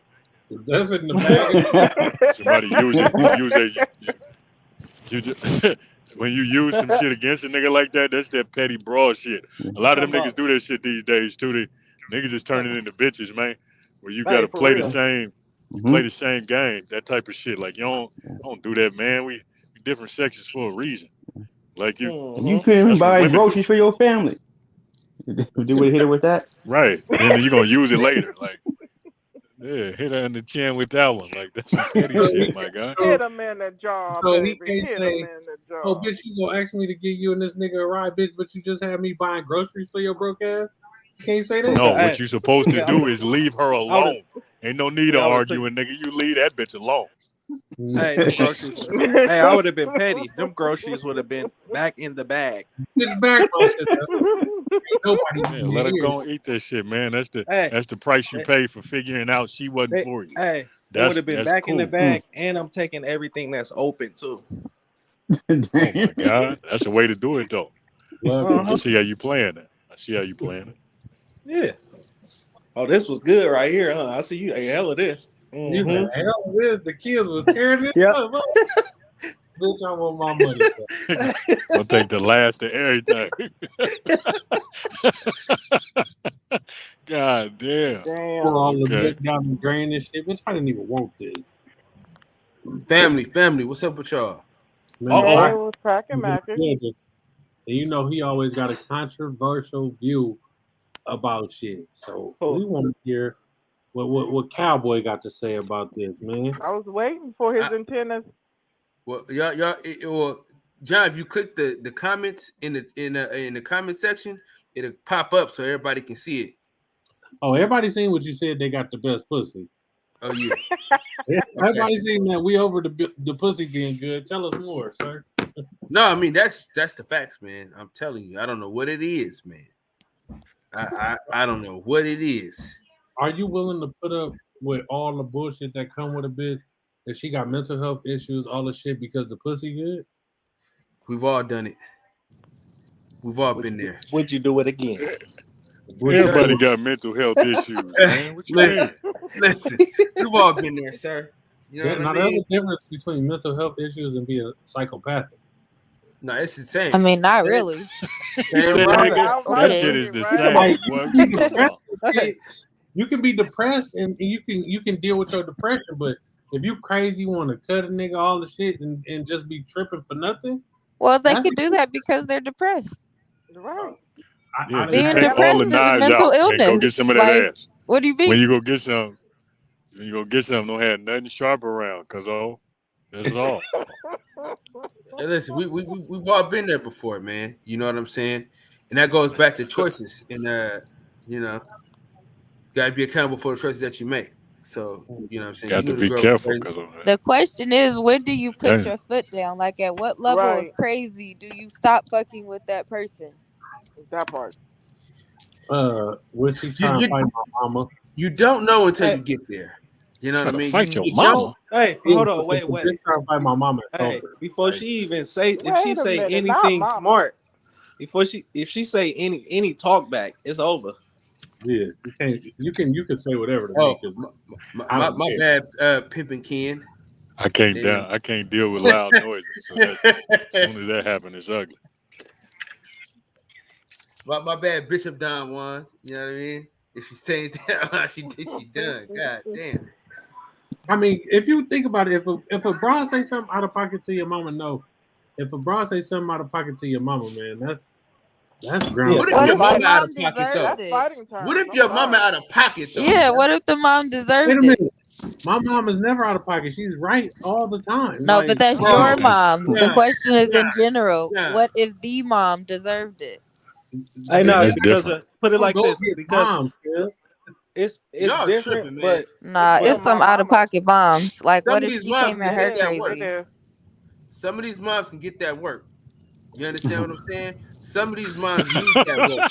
That's in the bag. Somebody use it. You just, when you use some shit against a nigga like that, that's that petty broad shit. A lot of Come them niggas on, do that shit these days too. They niggas is turning into bitches, man. Where you hey, gotta for play the real. same, you Hmm. play the same game, that type of shit. Like you don't do that, man. We different sections for a reason. Like you, You Mm-hmm. couldn't even that's what buy women do, groceries for your family. You would hit her with that. right? Then you're gonna use it later, like yeah, hit her in the chin with that one. Like that's some petty So shit, he, my guy. Hit so, him in the jaw, so he baby. can't Hit him say, in the "Oh, jaw. bitch, you gonna ask me to give you and this nigga a ride, bitch, but you just had me buying groceries for your broke ass." You can't say that. No, Hey, what you supposed to nigga, do is leave her I would have, alone. Ain't no need of I would have took. arguing, nigga. You leave that bitch alone. Hey, them groceries. Hey, I would have been petty. Them groceries would have been back in the bag. Bitch, back my shit up. Ain't nobody Yeah, in let her here. go and eat that shit, man. Hey, That's the price you they, pay for figuring out she wasn't they, for you. hey, it would have been That's back in the cool. bag, and I'm taking everything that's open too. Oh my God, that's the way to do it though. Love Uh that I huh. shit. see how you playing it. I see how you playing it. Yeah. Oh, this was good right here, huh? I see you. Hey, hell of this. You Mm-hmm. the hell with the kids was tearing this Yep. up. Bitch, I want my money back. Gonna take the last of everything. God damn. Pour all Damn. the Okay. milk down the drain and shit. Bitch, I didn't even want this. Family, what's up with y'all? Remember, Uh Hey, Black oh. what's cracking, was in Mackie? Georgia, and you know he always got a controversial view about shit. So we Cool. want to hear what Cowboy got to say about this, man. I was waiting for his I, antennas. well, well, John, if you click the comments in the comment section, it'll pop up so everybody can see it. Oh, everybody seen what you said. They got the best pussy. Oh yeah. Everybody seen that. We over the pussy being good. Tell us more, sir. No, I mean that's the facts, man. I'm telling you, I don't know what it is, man. I don't know what it is. Are you willing to put up with all the bullshit that come with a bitch? If she got mental health issues, all the shit because the pussy good? We've all done it. We've all been there. Would you do it again? Would you Everybody do got mental health issues, man. What you Listen, mean? listen. We've all been there, sir. You know it? what I Now, there's mean? a difference between mental health issues and being psychopathic. No, it's the same. I mean, not Same, really. He same said, right. nigga, I was about that to shit Okay. say, is the right? Like same. you What can you be talking depressed, about? and Hey, you can be depressed, and you can deal with your depression. But if you crazy, want to cut a nigga all the shit and just be tripping for nothing, Well, they that's can do that because they're depressed. Right. Yeah, I just Being They take gotta all have the depressed is a knives mental out and go get illness. some of that Like, ass. what do you When mean? you go get some, don't have nothing sharp around, cause that's all. Hey, listen, we've all been there before, man. You know what I'm saying? And that goes back to choices. And you know, gotta be accountable for the choices that you make. So, you know what I'm saying? You Got to knew the be girl was careful, crazy. cause The question is, when do you put damn. your foot down? Like, at what level of Right. crazy do you stop fucking with that person? That part. Would she You, try and you fight my mama? You don't know until Hey. you get there. You know what I Try to mean? fight your You mama. don't. Hey, hold on, wait. Just trying to fight my mama at Hey, Sulphur. before Like, she even say, if Wait she a say minute, not anything mama. smart, if she say any talk back, it's over. yeah, you can say whatever to Oh, me because I my don't my care. bad, pimping Ken. I can't Damn. I can't deal with loud noises. So that's, as soon as that happens, it's ugly. My bad, Bishop Don Juan. You know what I mean? If she say anything, she done. God damn. I mean, if you think about it, if a bra say something out of pocket to your mama, no. If a bra say something out of pocket to your mama, man, that's ground. What if What your if the mama out of mom pocket though? deserved That's it? fighting time. What if I'm your mama sorry. out of pocket though? Yeah, what if the mom Wait a deserved it? minute. My mom is never out of pocket. She's right all the time. No, Like, but that's Bro, your mom. The nah, question is nah, in general. nah. What if the mom deserved it? Hey, no, That's because different. put it like go this, get because moms, Phil. it's Y'all different, tripping, man. but Nah, Well, it's some my out of mama. pocket moms. Like, Some what of if these she moms came can at her get that It work. crazy? is. Some of these moms can get that work. You understand what I'm saying? Some of these moms need that work.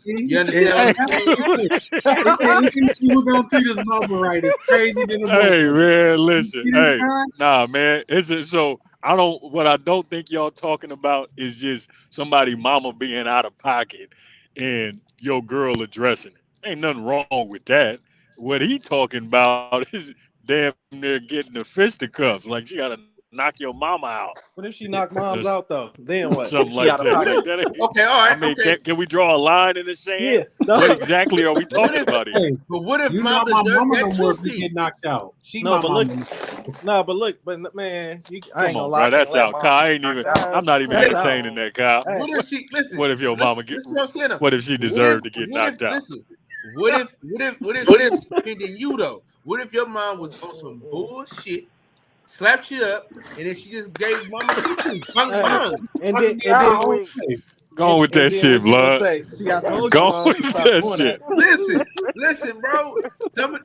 You understand what I'm saying? They say even if you were gonna treat his mama right, it's crazy than a Hey motherfucker. man, listen. You see this Hey, guy? nah, man. So what I don't think y'all talking about is just somebody mama being out of pocket and your girl addressing it. Ain't nothing wrong with that. What he talking about is damn near getting the fisticuffs. Like she gotta knock your mama out. what if she knock Or moms out though? Then what? something She like out of that. What pocket. if, That ain't, okay, all I right, mean, okay. can we draw a line in the sand? Yeah, no, What exactly are we What talking if, about here? Hey, but what if you mom not my deserved mama that no more two if you piece? get knocked out. She no, my but mama. look, but man, I Come ain't gonna on, lie, I bro. can't That's let out. moms Kyle, I get ain't even. knocked out. I'm not even That's entertaining out. that, Kyle. Hey, What if she listen? What if your mama get? Listen to what I'm saying. What if she deserved to get knocked out? Listen, what if she was defending you though? What if your mom was on some bullshit, slapped you up, and then she just gave mama two piece? Bang hey, bang. and then Y'all weak. Go on with that and then shit, what you gonna blood. say? See, I told you, Go on mom, with to stop that doing shit. that. Listen, bro.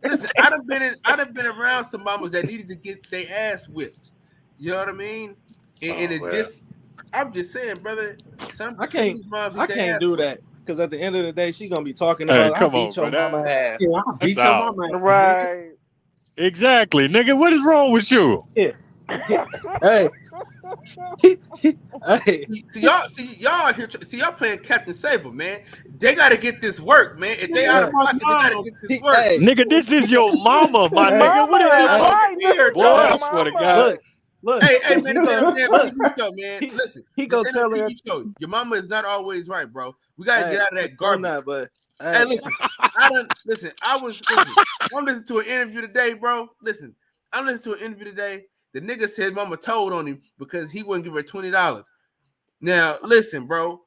Listen. I done been around some mamas that needed to get their ass whipped. You know what I mean? And Oh, it man. just, I'm just saying, brother. Some I of can't, these moms I need their can't ass do whipped. that because at the end of the day, she gonna be talking Hey, about I come on, beat your bro. mama ass. Yeah, I'll beat your out. mama. Right. Exactly, nigga. What is wrong with you? Yeah. Hey, hey, See y'all out here. See y'all playing Captain Saber, man. They gotta get this work, man. If they out of pocket, they gotta get this work. hey, Nigga, this is your mama, my Hey. nigga. What are you Mama, talking? right? This Weird, is Boy, your I swear to mama. God. look. Hey, man, he this ain't gonna, a damn look, TV show, man. Listen, he this gonna ain't a tell her. TV show. Your mama is not always right, bro. We gotta Hey, get out of that on garbage. that, but Hey, hey, listen, I'm listening to an interview today, bro. Listen, I'm listening to an interview today. The nigga said mama told on him because he wouldn't give her $20. Now, listen, bro,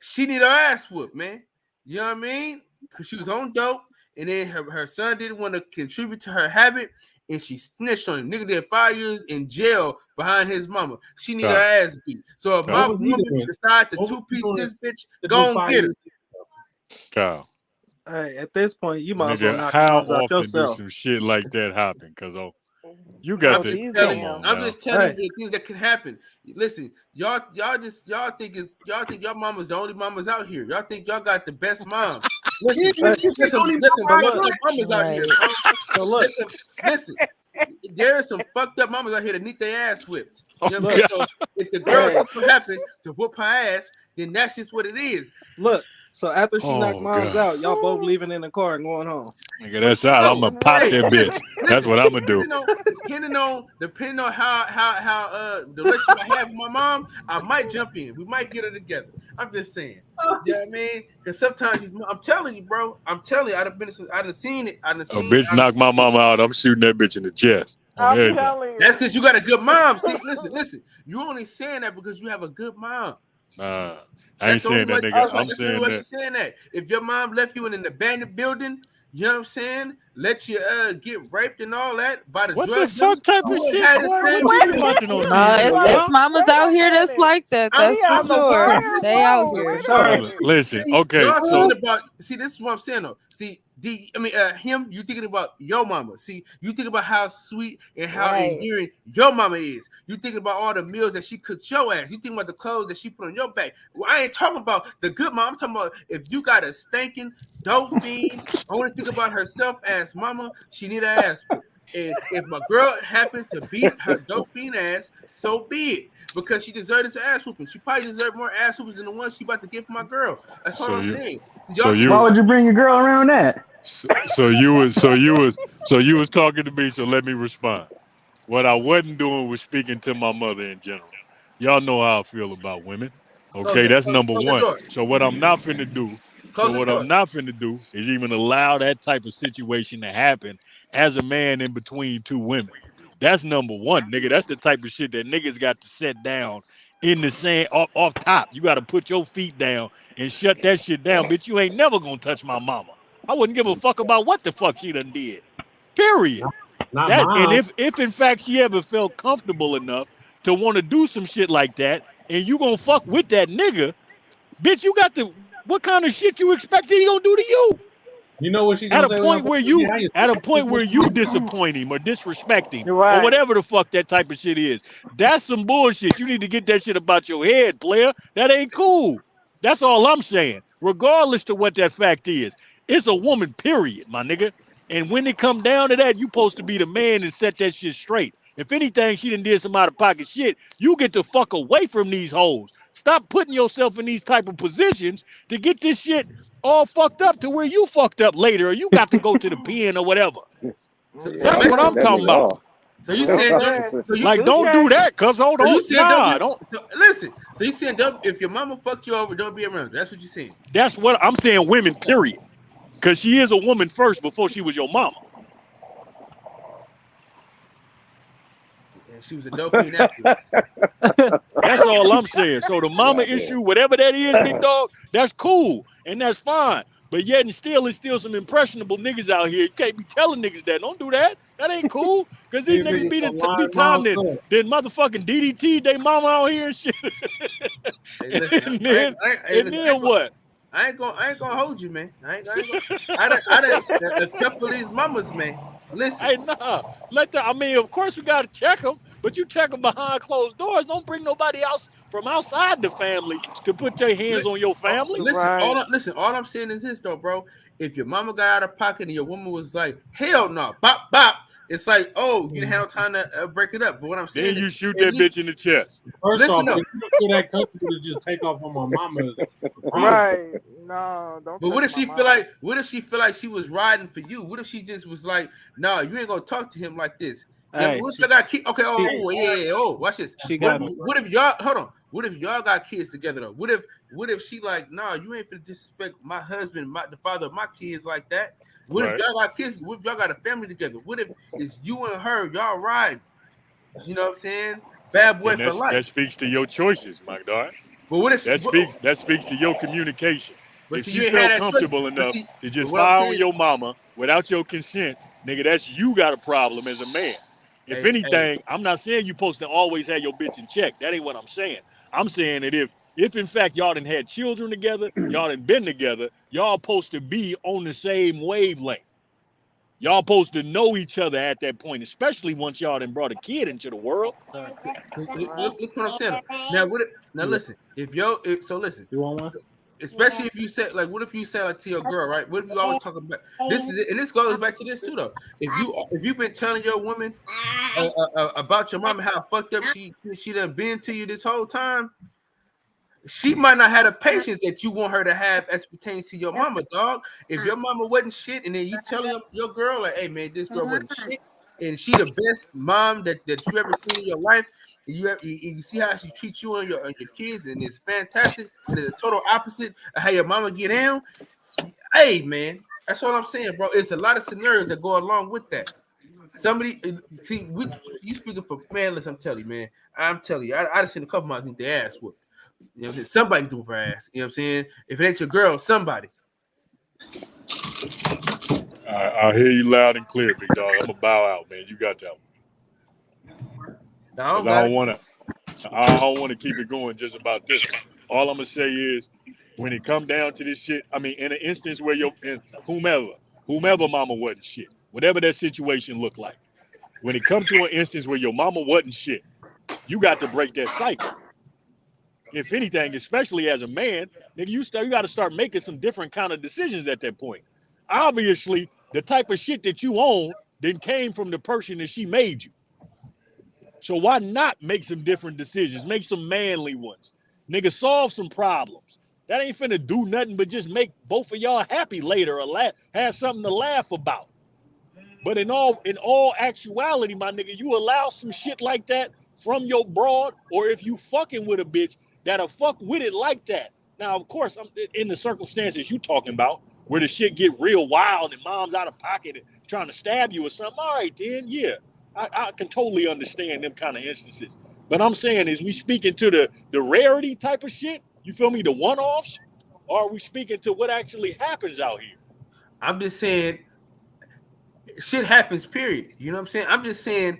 she need her ass whooped, man. You know what I mean? Because she was on dope, and then her son didn't want to contribute to her habit, and she snitched on him. Nigga did 5 years in jail behind his mama. She need her ass beat. So if my What was he woman doing? decide to What was he two-piece doing this bitch, to go do and 5 get her. years? Kyle, hey, at this point, you might as well nigga, knock how moms out often do yourself. some shit like that happen? Cause you got I'm to just These telling come you. on damn. I'm now. just telling Hey. you the things that can happen. Listen, y'all think your mama's the only mamas out here. Y'all think y'all got the best moms. Listen, Yeah, listen, but look at mamas out here, bro. So look, Listen. There are some fucked up mamas out here that need their ass whipped. You know what I'm Look. saying? So if the girl Hey. just so happen to whoop her ass, then that's just what it is. look. So after she knocked Oh, moms God. out, y'all both leaving in the car and going home. Nigga, that's out. I'm gonna pop Hey, that bitch. That's what I'm gonna do. Depending on how the relationship I have with my mom, I might jump in. We might get her together. I'm just saying. You know what I mean? Because sometimes I'm telling you, bro. I'm telling you, I'd have seen it. A bitch knock my mama out. I'm shooting that bitch in the chest. I'm telling you. That's because you got a good mom. See, listen. You only saying that because you have a good mom. Nah, I ain't saying that, nigga. I'm saying that. Saying that. If your mom left you in an abandoned building, you know what I'm saying? Let you get raped and all that by the What drug the fuck type of shit, boy? What you watching on No, TV, it's mamas out here that's like that. That's I'm for sure. They out here. Listen, okay. Y'all So talking about? See, this is what I'm saying though. See, him. You thinking about your mama. See, you think about how sweet and how Right. endearing your mama is. You thinking about all the meals that she cooked your ass. You think about the clothes that she put on your back. Well, I ain't talking about the good mom. I'm talking about if you got a stinking dope fiend, only think about herself as mama, she need an ass whoop. And if my girl happened to beat her dope fiend ass, so be it. Because she deserved this ass whooping. She probably deserved more ass whoopings than the one she about to get for my girl. That's all So I'm you, saying. So so y'all think you, Why would you bring your girl around that? so you was talking to me. So let me respond. What I wasn't doing was speaking to my mother in general. Y'all know how I feel about women. Okay, that's number close the one. door. So what I'm not finna do, Close the door. is even allow that type of situation to happen as a man in between two women. That's number one, nigga. That's the type of shit that niggas got to set down in the sand off top. You got to put your feet down and shut that shit down, bitch. You ain't never gonna touch my mama. I wouldn't give a fuck about what the fuck she done did. Period. Not That and mine. if in fact she ever felt comfortable enough to want to do some shit like that, and you gonna fuck with that nigga, bitch, you got the what kind of shit you expect he gonna do to you? You know what she At gonna a say when I point fuck where with you? you How you at a fuck this point where you woman? disappoint him or disrespect him or Right. whatever the fuck that type of shit is. That's some bullshit. You need to get that shit about your head, player. That ain't cool. That's all I'm saying. Regardless to what that fact is. It's a woman, period, my nigga. And when it come down to that, you supposed to be the man and set that shit straight. If anything, she done did some out of pocket shit. You get the fuck away from these hoes. Stop putting yourself in these type of positions to get this shit all fucked up to where you fucked up later or you got to go to the pen or whatever. So Yeah, That's what cut I'm that talking nigga about. off. So you Well saying said. so you Like, don't do that, cuz so you don't, saying don't nah, be don't. so, listen. So you saying don't if your mama fucked you over, don't be around her. That's what you're saying. That's what I'm saying, women, period. Because she is a woman first before she was your mama. And she was a dope fiend afterwards. That's all I'm saying. So the mama Goddamn. issue, whatever that is, big dog, that's cool. And that's fine. But yet and still, it's still some impressionable niggas out here. You can't be telling niggas that. Don't do that. That ain't cool. Because these These niggas niggas be some be lying time that motherfuckers. motherfucking DDT they mama out here and shit. Hey, listen, and then what? I ain't gonna hold you, man. I done a couple of these mamas, man. Listen, Hey, nah. I mean, of course we gotta check them, but you check them behind closed doors. Don't bring nobody else from outside the family to put their hands on your family. Right. All I'm saying is this though, bro. If your mama got out of pocket and your woman was like, hell no, bop bop, it's like, oh, you didn't have no time to break it up. But what I'm saying Then you is, shoot at that least, bitch in the chest. First listen off, up. if you don't feel that comfortable to just take off on my mama, is wrong. Right. No, don't. But what touch if my she mom. feel like? What if she feel like she was riding for you? What if she just was like, "No, you ain't gonna talk to him like this." Yeah, Hey, what if y'all got kids? Okay, she- yeah. Oh, watch this. she got me. What if y'all? Hold on. What if y'all got kids together though? What if she like, "No, you ain't finna disrespect my husband, the father of my kids like that." What if Right. y'all got kids? What if y'all got a family together? What if it's you and her, y'all riding? You know what I'm saying? Bad boy And for life. that speaks to your choices, my dog. But what if? That speaks to your communication. But If see, she you ain't had felt that choice. comfortable But enough see, to but just what I'm fire on saying, your mama without your consent, nigga, that's you got a problem as a man. If hey, anything, I'm not saying you supposed to always have your bitch in check. That ain't what I'm saying. I'm saying that if in fact y'all done had children together, y'all done been together, y'all supposed to be on the same wavelength. Y'all supposed to know each other at that point, especially once y'all done brought a kid into the world. Right. Look what I'm saying. Now, now Yeah. listen. So listen. You want one? Especially if you say like, what if you say like to your girl, right? What if you always talk about this? And this goes back to this too, though. If you've been telling your woman about your mama how fucked up she done been to you this whole time, she might not have the patience that you want her to have as pertains to your mama, dog. If your mama wasn't shit, and then you telling your girl like, hey man, this girl wasn't shit, and she the best mom that you ever seen in your life. You see how she treats you and your kids, and it's fantastic. And it's a total opposite of how your mama get down. Hey man, that's what I'm saying, bro. It's a lot of scenarios that go along with that. Somebody see, you speaking for man. Listen, I'm telling you, I just seen a couple months need their ass whooped. You know what I'm saying? Somebody do her ass. You know what I'm saying? If it ain't your girl, somebody. I hear you loud and clear, big dog. I'm gonna bow out, man. You got that one. No, I Because don't got it. I don't wanna keep it going just about this. All I'm gonna say is when it come down to this shit, I mean, in an instance where whomever mama wasn't shit, whatever that situation looked like. When it comes to an instance where your mama wasn't shit, you got to break that cycle. If anything, especially as a man, nigga, you got to start making some different kind of decisions at that point. Obviously, the type of shit that you own then came from the person that she made you. So why not make some different decisions? Make some manly ones. Nigga, solve some problems. That ain't finna do nothing but just make both of y'all happy later or have something to laugh about. But in all actuality, my nigga, you allow some shit like that from your broad, or if you fucking with a bitch that'll fuck with it like that. Now, of course, I'm in the circumstances you talking about, where the shit get real wild and mom's out of pocket and trying to stab you or something. All right, then, yeah, I can totally understand them kind of instances. But I'm saying, is we speaking to the rarity type of shit? You feel me? The one-offs? Or are we speaking to what actually happens out here? I'm just saying, shit happens, period. You know what I'm saying? I'm just saying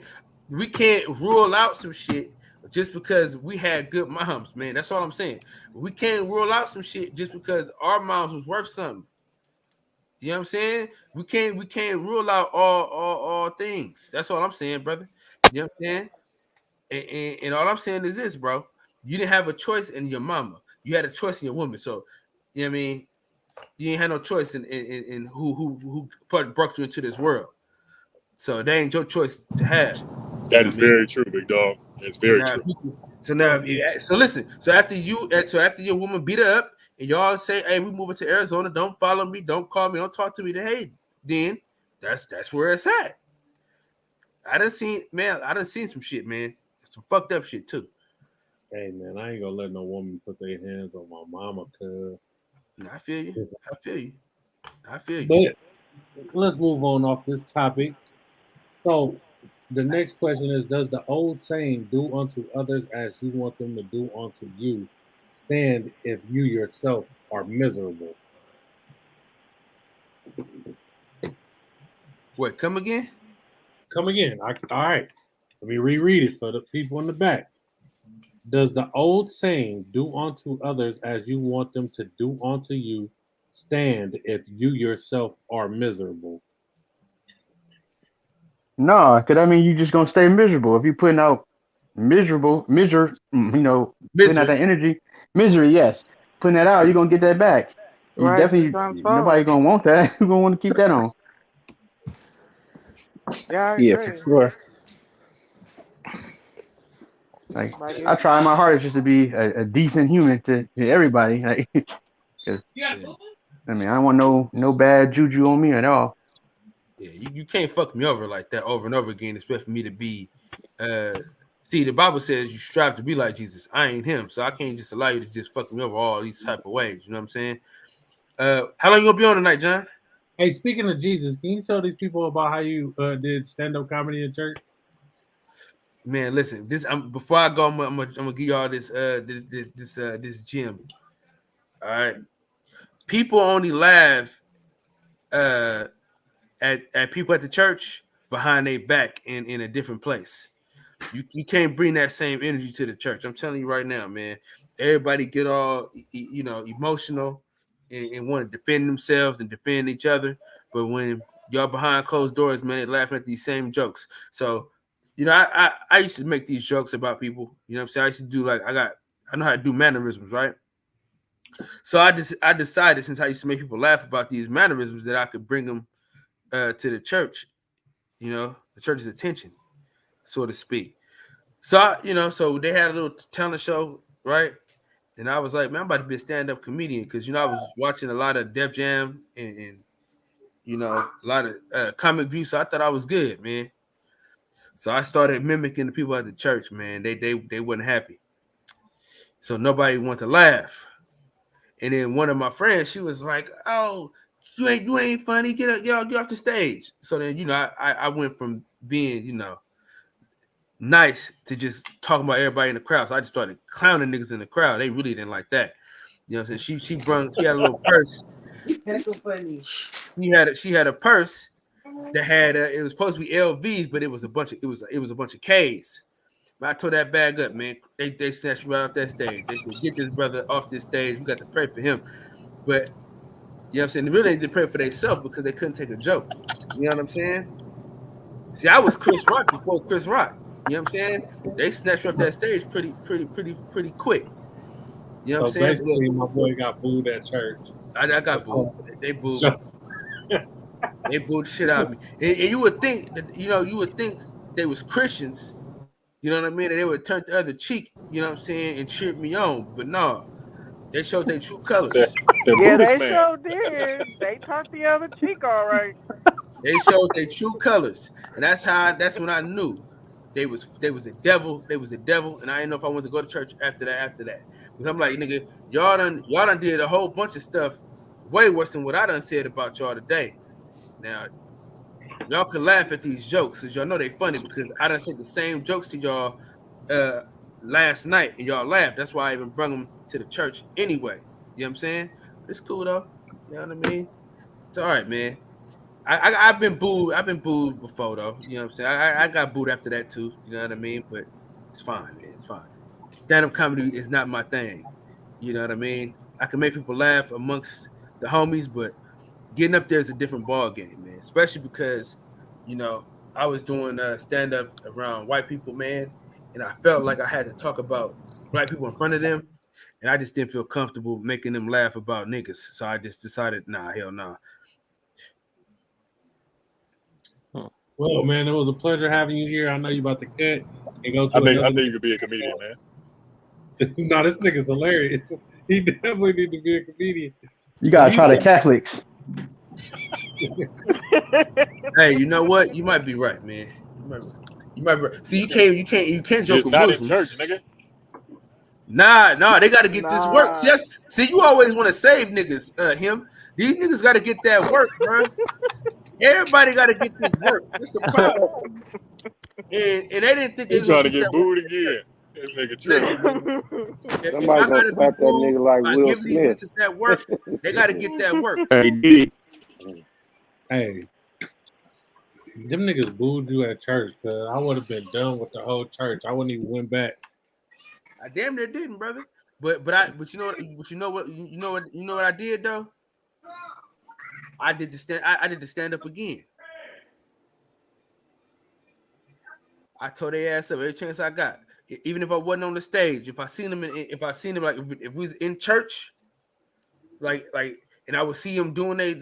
we can't rule out some shit just because we had good moms, man. That's all I'm saying. We can't rule out some shit just because our moms was worth something. You know what I'm saying? We can't rule out all things. That's all I'm saying, brother. You know what I'm saying? And all I'm saying is this, bro. You didn't have a choice in your mama. You had a choice in your woman. So, you know what I mean? You ain't had no choice in who brought you into this world. So that ain't your choice to have. That is very true, big dog. It's very true. So listen. So after your woman beat her up, and y'all say, "Hey, we moving to Arizona. Don't follow me. Don't call me. Don't talk to me." Then that's where it's at. I done seen some shit, man. Some fucked up shit too. Hey man, I ain't gonna let no woman put their hands on my mama, cuz. I feel you. But let's move on off this topic. So the next question is, does the old saying, do unto others as you want them to do unto you, stand if you yourself are miserable? Wait, come again? Come again. All right. Let me reread it for the people in the back. Does the old saying, do unto others as you want them to do unto you, stand if you yourself are miserable? No, because I mean, you just gonna stay miserable if you're putting out putting out that energy, misery. Yes, putting that out, you're gonna get that back. You Right, definitely nobody gonna want that. You're gonna want to keep that on. Yeah, I Yeah, agree. for sure. Like I try my hardest just to be a decent human to everybody. Like, 'cause, I mean, I don't want no bad juju on me at all. Yeah, you can't fuck me over like that over and over again, especially for me to be. See, the Bible says you strive to be like Jesus. I ain't him, so I can't just allow you to just fuck me over all these type of ways. You know what I'm saying? How long you gonna be on tonight, John? Hey, speaking of Jesus, can you tell these people about how you did stand-up comedy in church? Man, listen. Before I go, I'm gonna give y'all this gem. All right, people only laugh at people at the church behind their back in a different place. You can't bring that same energy to the church. I'm telling you right now, man. Everybody get all emotional and want to defend themselves and defend each other, but when y'all behind closed doors, man, they're laughing at these same jokes. So, I used to make these jokes about people. You know what I'm saying? I used to do I know how to do mannerisms, right? So I decided, since I used to make people laugh about these mannerisms, that I could bring them to the church. The church's attention, so to speak. So so they had a little talent show, right? And I was like, man, I'm about to be a stand-up comedian because I was watching a lot of Def Jam and a lot of Comic View, so I thought I was good, man. So I started mimicking the people at the church, man. They weren't happy, so nobody wanted to laugh. And then one of my friends, she was like, "Oh, you ain't funny. Get off the stage." So then I went from being nice to just talking about everybody in the crowd. So I just started clowning niggas in the crowd. They really didn't like that. You know what I'm saying? She had a little purse. That's so funny. She had a purse that had it was supposed to be LVs, but it was a bunch of K's. But I tore that bag up, man. They snatched me right off that stage. They said, "Get this brother off this stage. We got to pray for him." But You know what I'm saying? They really need to pray for themselves because they couldn't take a joke. You know what I'm saying? See, I was Chris Rock before Chris Rock. You know what I'm saying? They snatched up that stage pretty quick. You know what I'm So saying? basically, my boy got booed at church. I got booed. They booed. They booed the shit out of me. And you would think that, you would think they was Christians. You know what I mean? And they would turn the other cheek. You know what I'm saying? And cheer me on. But no, they showed their true colors. Yeah, they sure did. They turned the other cheek, all right. They showed their true colors, and that's when I knew they was the devil. They was the devil, and I didn't know if I wanted to go to church after that. Because I'm like, nigga, y'all done did a whole bunch of stuff way worse than what I done said about y'all today. Now, y'all can laugh at these jokes because y'all know they funny because I done said the same jokes to y'all last night and y'all laughed. That's why I even brought them to the church anyway. You know what I'm saying? But it's cool though. You know what I mean? It's all right, man. I've been booed. I've been booed before though. You know what I'm saying? I got booed after that too. You know what I mean? But it's fine, man. It's fine. Stand-up comedy is not my thing. You know what I mean? I can make people laugh amongst the homies, but getting up there is a different ball game, man. Especially because, I was doing stand-up around white people, man, and I felt like I had to talk about black people in front of them, and I just didn't feel comfortable making them laugh about niggas. So I just decided, nah, hell nah. Well, man, it was a pleasure having you here. I know you about to cut and go to I think you could be a comedian, man. No, this nigga's hilarious. He definitely need to be a comedian. You gotta try the Catholics. Hey, you know what? You might be right, man. You might be right. See, you can't joke It's with not Muslims. in church, nigga. Nah, they got to get this work. See, you always want to save niggas. Him. These niggas got to get that work, bro. Everybody got to get this work. That's the problem. And they didn't think they was trying to get booed again. This nigga tripping. Somebody gonna slap that nigga like Will giving Smith. these niggas that work, they got to get that work. Hey, them niggas booed you at church, cause I would have been done with the whole church. I wouldn't even went back. I damn near didn't, brother. But you know what I did though? I did the stand up again. I told their ass up every chance I got. Even if I wasn't on the stage, if I seen them like if we was in church, like and I would see them doing they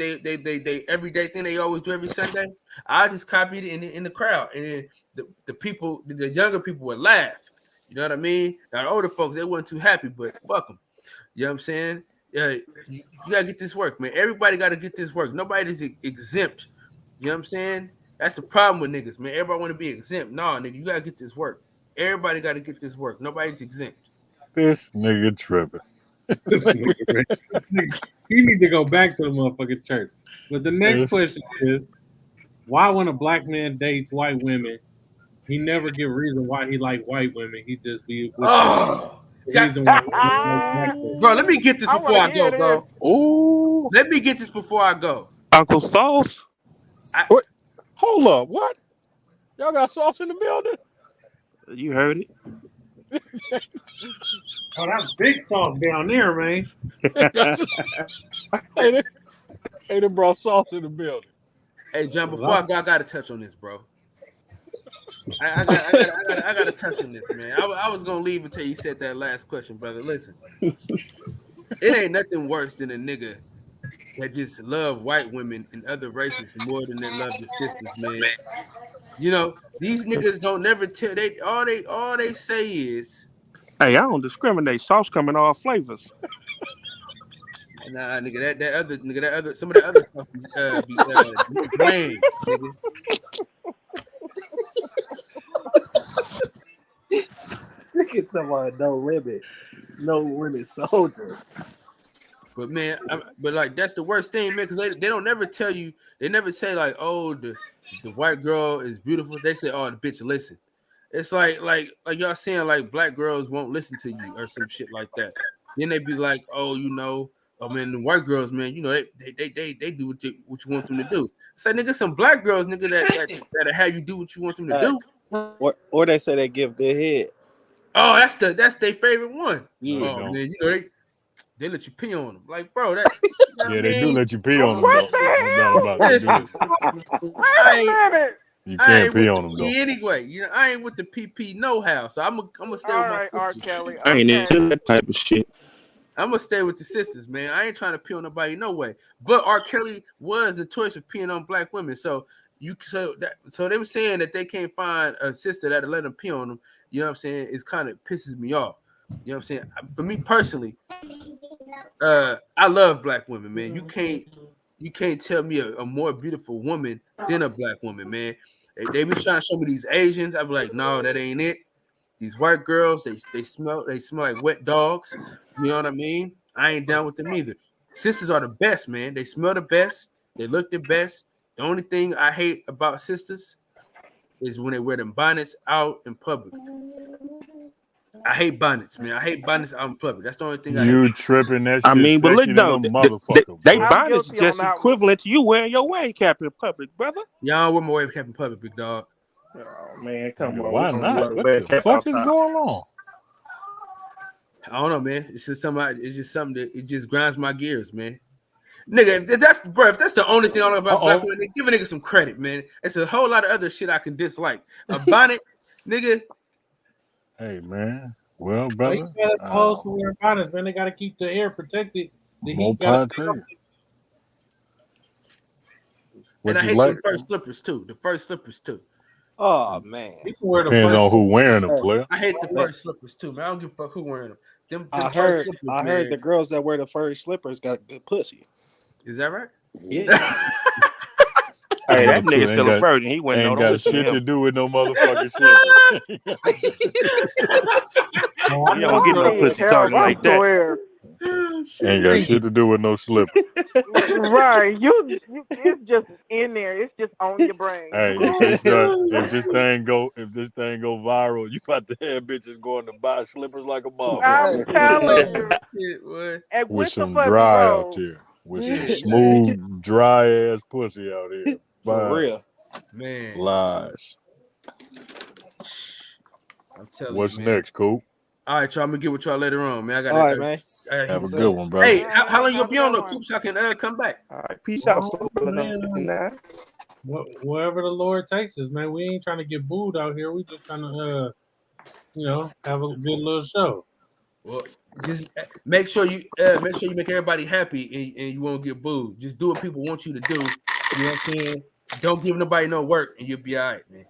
everyday thing they always do every Sunday, I just copied it in the crowd, and then the people, the younger people would laugh. You know what I mean? Now the older folks, they weren't too happy, but fuck them. You know what I'm saying? You gotta get this work, man. Everybody gotta get this work. Nobody's exempt. You know what I'm saying? That's the problem with niggas, man. Everybody want to be exempt. Nah, nigga, you gotta get this work. Everybody gotta get this work. Nobody's exempt. This nigga tripping. He need to go back to the motherfucking church. But the next question is, why when a black man dates white women, he never give reason why he like white women. He just be with reason why. Bro, let me get this before I go, bro. Ooh. Let me get this before I go. Uncle Sauce? What? Hold up, what? Y'all got sauce in the building? You heard it. Oh, that's big sauce down there, man. Hey, they brought sauce in the building. Hey, John, before I go, I gotta touch on this, bro. I gotta touch on this, man. I was gonna leave until you said that last question, brother. Listen, it ain't nothing worse than a nigga that just love white women and other races more than they love your sisters, man. You know, these niggas don't never tell. All they say is, "Hey, I don't discriminate. Sauce come in all flavors." Nah, nigga, that other some of the other stuff be bland, nigga. Nigga talking about no limit soldier. But man, but like that's the worst thing, man, because they don't never tell you. They never say like, oh, the white girl is beautiful. They say, oh, the bitch listen. It's like y'all saying like black girls won't listen to you or some shit like that. Then they be like, oh, you know, oh man, the white girls, man, you know, they do what you want them to do. It's like nigga, some black girls, nigga, that have you do what you want them to do. Or they say they give good head. Oh, that's their favorite one. Yeah. Oh man, you know They let you pee on them. Like, bro, that you know Yeah, what I they do mean? let you pee on them What though. the No doubt hell? about it. They do. Listen, Wait I a ain't minute. You I can't ain't pee with on the them though. pee anyway. You know, I ain't with the PP no how. So I'm gonna stay with All my right, R. sisters. Kelly. I ain't Okay. into that type of shit. I'm gonna stay with the sisters, man. I ain't trying to pee on nobody, no way. But R. Kelly was the choice of peeing on black women. So so they were saying that they can't find a sister that'll let them pee on them. You know what I'm saying? It's kind of pisses me off. You know what I'm saying? For me personally, I love black women, man. You can't tell me a more beautiful woman than a black woman, man. They be trying to show me these Asians. I be like, no, that ain't it. These white girls, they smell like wet dogs. You know what I mean? I ain't down with them either. Sisters are the best, man. They smell the best. They look the best. The only thing I hate about sisters is when they wear them bonnets out in public. I hate bonnets, man. I hate bonnets out in public. That's the only thing I hate. You tripping? That I shit mean, but look sexy than a though, motherfucker, they boy. I'm bondage guilty on just that one. equivalent to you wearing your wave cap in public, brother. Y'all wear my wave cap in public, big dog. Oh man, come Nigga, on, we why don't not? wear the What wave the cap fuck is outside. going on? I don't know, man. It's just something that it just grinds my gears, man. Nigga, if that's the only thing I know about black Uh-oh. women, give a nigga some credit, man. It's a whole lot of other shit I can dislike. A bonnet, nigga. Hey, man. Well, Well, you brother, gotta supposed to wear bonnets, man. They gotta keep the air protected. The more heat gotta power stay to up. you. And What I you hate like? them first slippers too. The first slippers too. Oh man, You can wear the Depends first. on who wearing them, Hey, player. I hate the man, first slippers too, man. I don't give a fuck who wearing them. Them I first heard slippers, I heard man. the girls that wear the furry slippers got good pussy. Is that right? Yeah. That Hey, that mother nigga ain't still a got virgin. He wouldn't know to listen to shit to him. do with no motherfucking slippers. Oh, I You know don't get no I'm girls. being pussy talking terrible. I like that. swear. Oh, Ain't shit. got shit to do with no slippers. Right. It's just in there. It's just on your brain. Hey, if this thing go viral, you about to have bitches going to buy slippers like a I'm Hey, motherfucker. telling you. Shit, boy. And With with the some fuzzy dry out road. here. With some Yeah, smooth, dry ass pussy out here. For Bye. real. man. Lies. I'm telling What's you, man. next, Coop? All right, y'all. I'm gonna get with y'all later on, man. All right, man. I gotta Have hit a this good up. one, brother. Hey, All how long right. you Have gonna a be on good the one. Coop so I can come back? All right, peace out, Oh, folks. man. Wherever the Lord takes us, man. We ain't trying to get booed out here. We just trying to, have a good little show. Well, just make sure you make everybody happy and you won't get booed. Just do what people want you to do. You know what I'm saying? Don't give nobody no work and you'll be all right, man.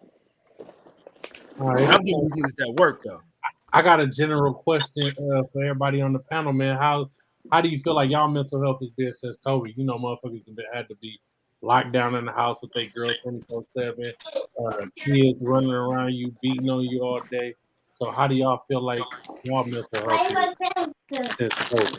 All And right. I'm giving these niggas that work though. I got a general question for everybody on the panel, man. How do you feel like y'all mental health has been since COVID? You know, motherfuckers had to be locked down in the house with their girls 24/7, kids running around you, beating on you all day. So how do y'all feel like y'all mental health is since COVID?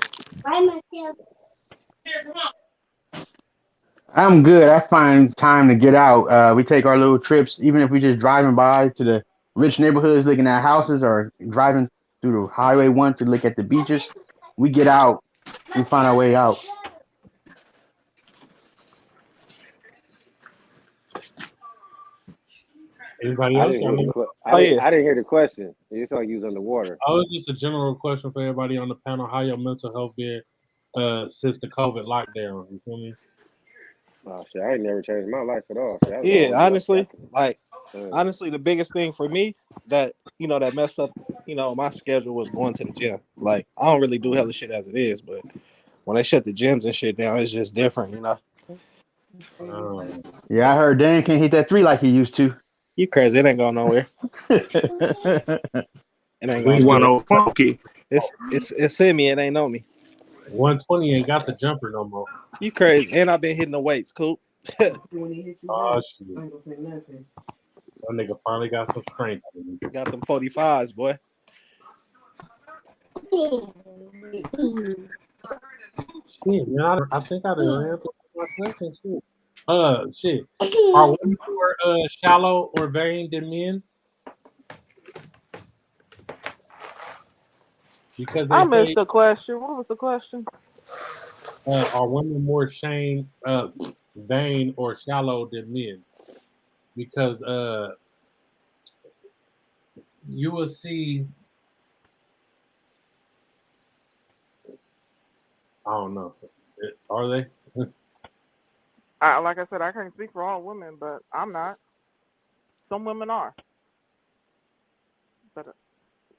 I'm good. I find time to get out. We take our little trips, even if we just driving by to the rich neighborhoods, looking at houses, or driving through the Highway 1 to look at the beaches. We get out. We find our way out. Anybody I else? didn't hear the Oh yeah. I didn't hear the question. You sound like you was underwater. Oh, it's just a general question for everybody on the panel. How your mental health been since the COVID lockdown? You feel me? Oh shit, I ain't never changed my life at all. Shit, I was Yeah, always up honestly, after. like honestly, the biggest thing for me that that messed up, my schedule was going to the gym. Like I don't really do hella shit as it is, but when they shut the gyms and shit down, it's just different. Um, Yeah, I heard Dan can't hit that three like he used to. You crazy? It ain't going nowhere. It ain't gonna we do get it. Oh, funky. It's in me. It ain't on me. 120 ain't got the jumper no more. You crazy? And I've been hitting the weights, Coop. Oh shit! That nigga finally got some strength. Got them 45s, boy. Shit, man, I think I done ran through my questions. Shit. Are women more shallow or vain than men? Because I they missed say the question. What was the question? are women more vain or shallow than men? Because you will see I don't know. Are they? Like I said, I can't speak for all women, but I'm not. Some women are, but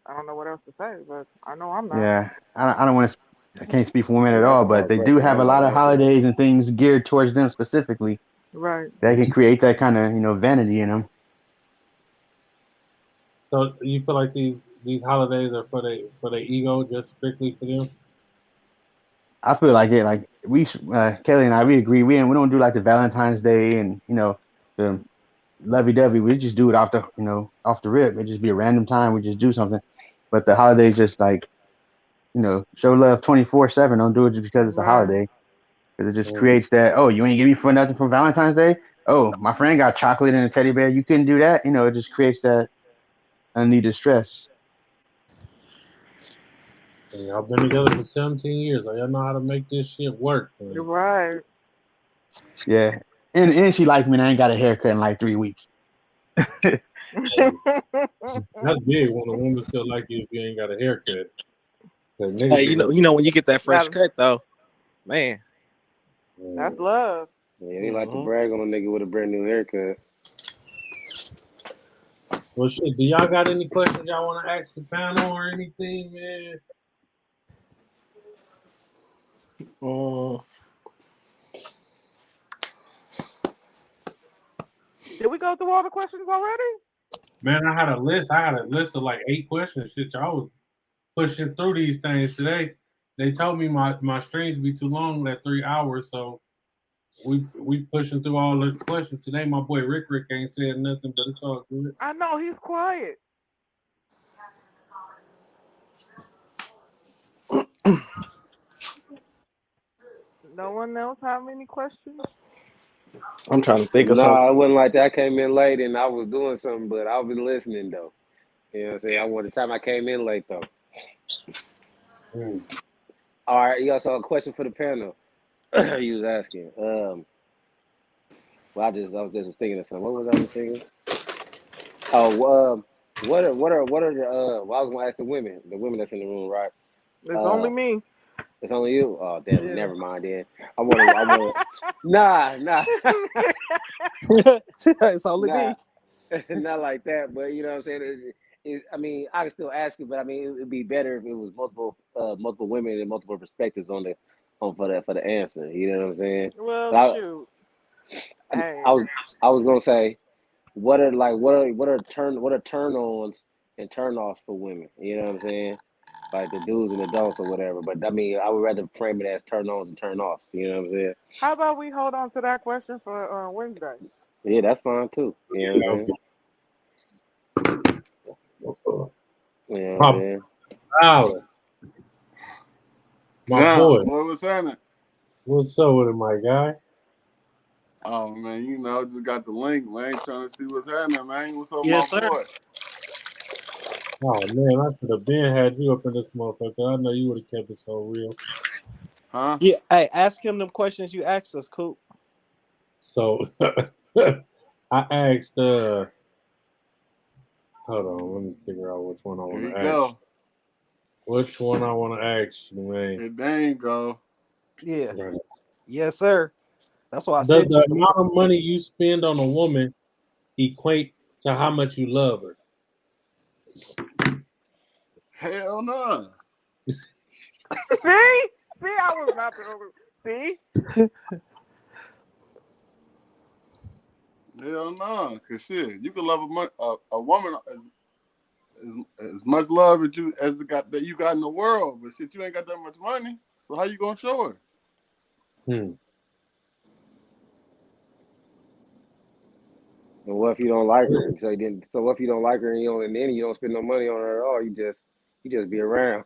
I don't know what else to say. But I know I'm not. Yeah, I don't want to. I can't speak for women Yeah, at that's all, a but hard they do question. I have a don't lot know of the answer to that. holidays and things geared towards them specifically. Right. That can create that kind of vanity in them. So you feel like these holidays are for their ego, just strictly for them? I feel like it. Like Kelly and I, we agree. We don't do like the Valentine's Day and the lovey-dovey. We just do it off the rip. It just be a random time. We just do something. But the holidays just like show love 24/7. Don't do it just because it's a Right. holiday. Because it just Mm. creates that. Oh, you ain't give me for nothing for Valentine's Day. Oh, my friend got chocolate and a teddy bear. You couldn't do that. It just creates that unneeded stress. And y'all been together for 17 years, so y'all know how to make this shit work. You're Man. right. Yeah. And she likes me and I ain't got a haircut in like 3 weeks. That's big when a woman still like you if you ain't got a haircut. Hey, when you get that fresh cut though, man. That's love. Yeah, they like to brag on a nigga with a brand new haircut. Well, shit, do y'all got any questions y'all want to ask the panel or anything, man? Did we go through all the questions already? Man, I had a list of like 8 questions. Shit, y'all was pushing through these things today. They told me my streams be too long, that 3 hours, so we pushing through all the questions today. My boy Rick ain't said nothing, but it's all good. I know he's quiet. No one else have any questions? I'm trying to think of Nah, something. it wasn't like that. I came in late and I was doing something, but I was listening though. You know what I'm saying? The time I came in late though. All right, you also a question for the panel. You was asking. Well, I was just thinking of something. What was I thinking? Oh, what are the well, I was gonna ask the women that's in the room, right? It's only me. It's only you? Oh damn, Yeah. never mind then. I wanna nah. It's only me. Not like that, but you know what I'm saying? I mean, I can still ask you, but I mean, it'd be better if it was multiple women and multiple perspectives for the answer. You know what I'm saying? Well, shoot. Hey. I was gonna say, what are turn-ons and turn-offs for women? You know what I'm saying? Like the do's and the don'ts or whatever. But I mean, I would rather frame it as turn-ons and turn-offs. You know what I'm saying? How about we hold on to that question for Wednesday? Yeah, that's fine too. You know what I'm saying? Yeah, man. My boy. What was happening? What's up with it, my guy? Oh man, just got the link, man. Trying to see what's happening, man. What's up, Yes, my sir. boy? Oh man, I could have been had you up in this motherfucker. I know you would have kept it so real. Huh? Yeah. Hey, ask him them questions you asked us, Coop. So I asked hold on, let me figure out which one I want to ask. Go. Which one I want to ask you, man? There you go. Yeah. Right. Yes, sir. That's why I Does said the amount of money you spend on a woman equate to how much you love her? Hell no. See, I was not the only. See. Hell no, cause shit, you can love a woman as much love as you got in the world, but shit, you ain't got that much money. So how you gonna show her? And what if you don't like her? So what if you don't like her and you don't spend no money on her at all? You just be around.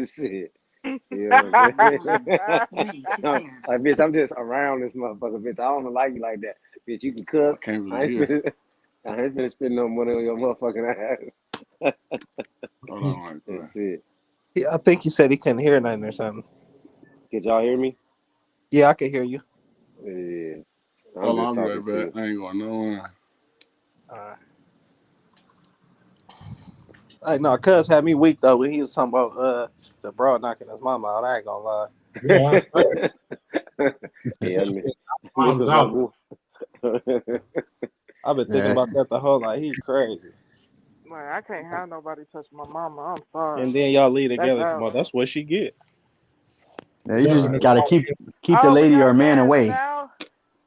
Shit. You know what I'm saying? Like, bitch, I'm just around this motherfucker, bitch. I don't like you like that. Bitch, you can cook. I can't really I ain't finna spend no money on your motherfucking ass. Hold on, right there. That's it. Yeah, I think he said he couldn't hear nothing or something. Could y'all hear me? Yeah, I can hear you. Yeah. Hold on, I'll be right back. I ain't going nowhere. I know, cuz had me weak though when he was talking about the bro knocking his mama out. I ain't gonna lie. Yeah, Yeah, I mean, mom's niggas out. like, I've been thinking Yeah. about that the whole night. He crazy. Man, I can't have nobody touch my mama. I'm sorry. And then y'all leave That's together out. tomorrow. That's what she get. Yeah, you just Definitely. gotta keep the Oh, lady or man now, away.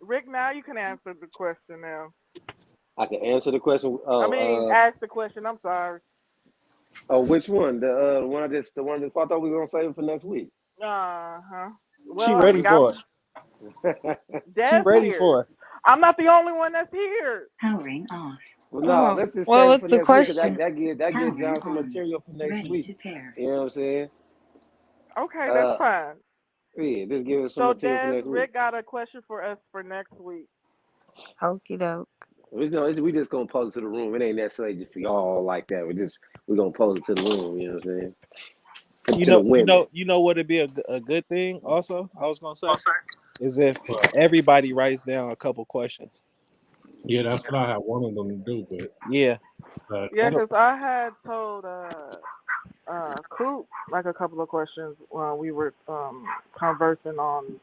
Rick, now you can answer the question now. I can answer the question. I mean, ask the question. I'm sorry. Which one? The one I just thought we were gonna save it for next week. Well, She ready we got for it. She Dad's ready here. for it. I'm not the only one that's here. Powering off. Well, no, let's just What save it was for the next week because question? that get Powering John some on. material for next Ready week. to pair. You know what I'm saying? Okay, that's fine. Yeah, just give us some So, material for Des, next week. Rick got a question for us for next week. Okie doke. We just gonna pose it to the room. It ain't necessarily just for y'all like that. We gonna pose it to the room. You know what I'm saying? You know what would be a good thing also, I was gonna say, is if everybody writes down a couple questions. Yeah, that's what I had wanted them to do, but Yeah. Yeah, because I had told Coop like a couple of questions when we were conversing on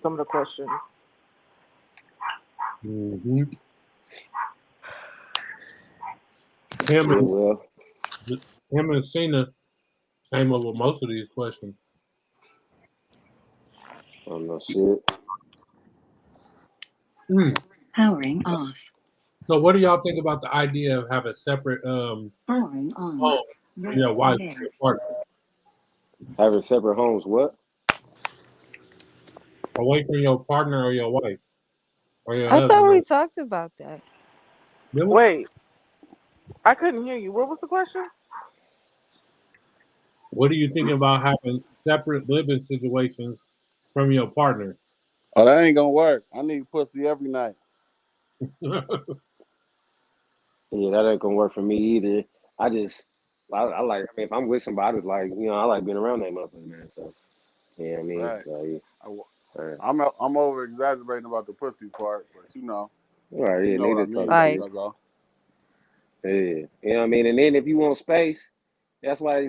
some of the questions. mm-hmm. Him and Cena came up with most of these questions. Oh no shit. Powering off. So what do y'all think about the idea of having separate Powering on. homes for your wife and your partner? Having separate homes, what? Away from your partner or your wife or your I husband. thought we talked about that. Really? Wait, I couldn't hear you. What was the question? What do you think about having separate living situations from your partner? Oh, that ain't gonna work. I need pussy every night. Yeah, that ain't gonna work for me either. I like. I mean, if I'm with somebody, I just like, I like being around that motherfucker, man. So, yeah, I mean, Right. so, yeah. I'm over exaggerating about the pussy part, but All right, yeah, you know what I niggas mean. Like, talking. Yeah, you know what I mean. And then if you want space, that's why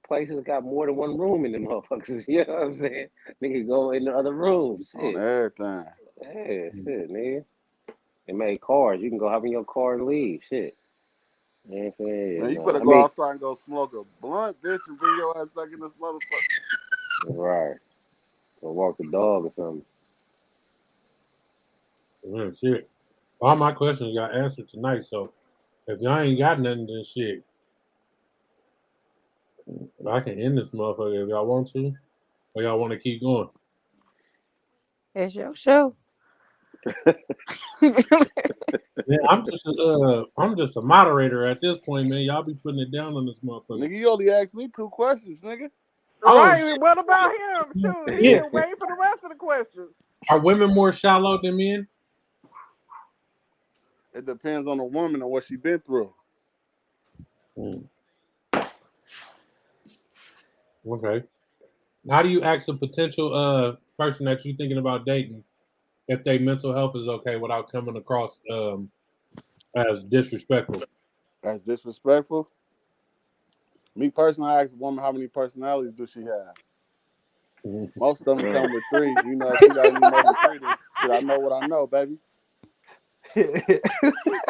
places got more than one room in them motherfuckers. You know what I'm saying? Nigga go in the other rooms. On Shit. everything. Yeah, shit, nigga. They made cars. You can go hop in your car and leave. Shit. You know what I'm saying? Man, you No, better I go mean, outside and go smoke a blunt, bitch, and bring your ass back in this motherfucker. right. Go walk the dog or something. Yeah, shit. All my questions got answered tonight, so if y'all ain't got nothing, then shit. I can end this motherfucker if y'all want to, or y'all want to keep going. it's your show. Yeah, I'm just a moderator at this point, man. Y'all be putting it down on this motherfucker. Nigga, you only asked me 2 questions, nigga. Oh, Right. shit. What about him? Shoot, he Yeah. been waiting for the rest of the questions. Are women more shallow than men? It depends on the woman and what she been through. Okay. How do you ask a potential person that you're thinking about dating if their mental health is okay without coming across as disrespectful? That's disrespectful. Me personally, I ask a woman how many personalities does she have. Most of them come with 3. You know, if she got any more than 3, then shit, I know what I know, baby. The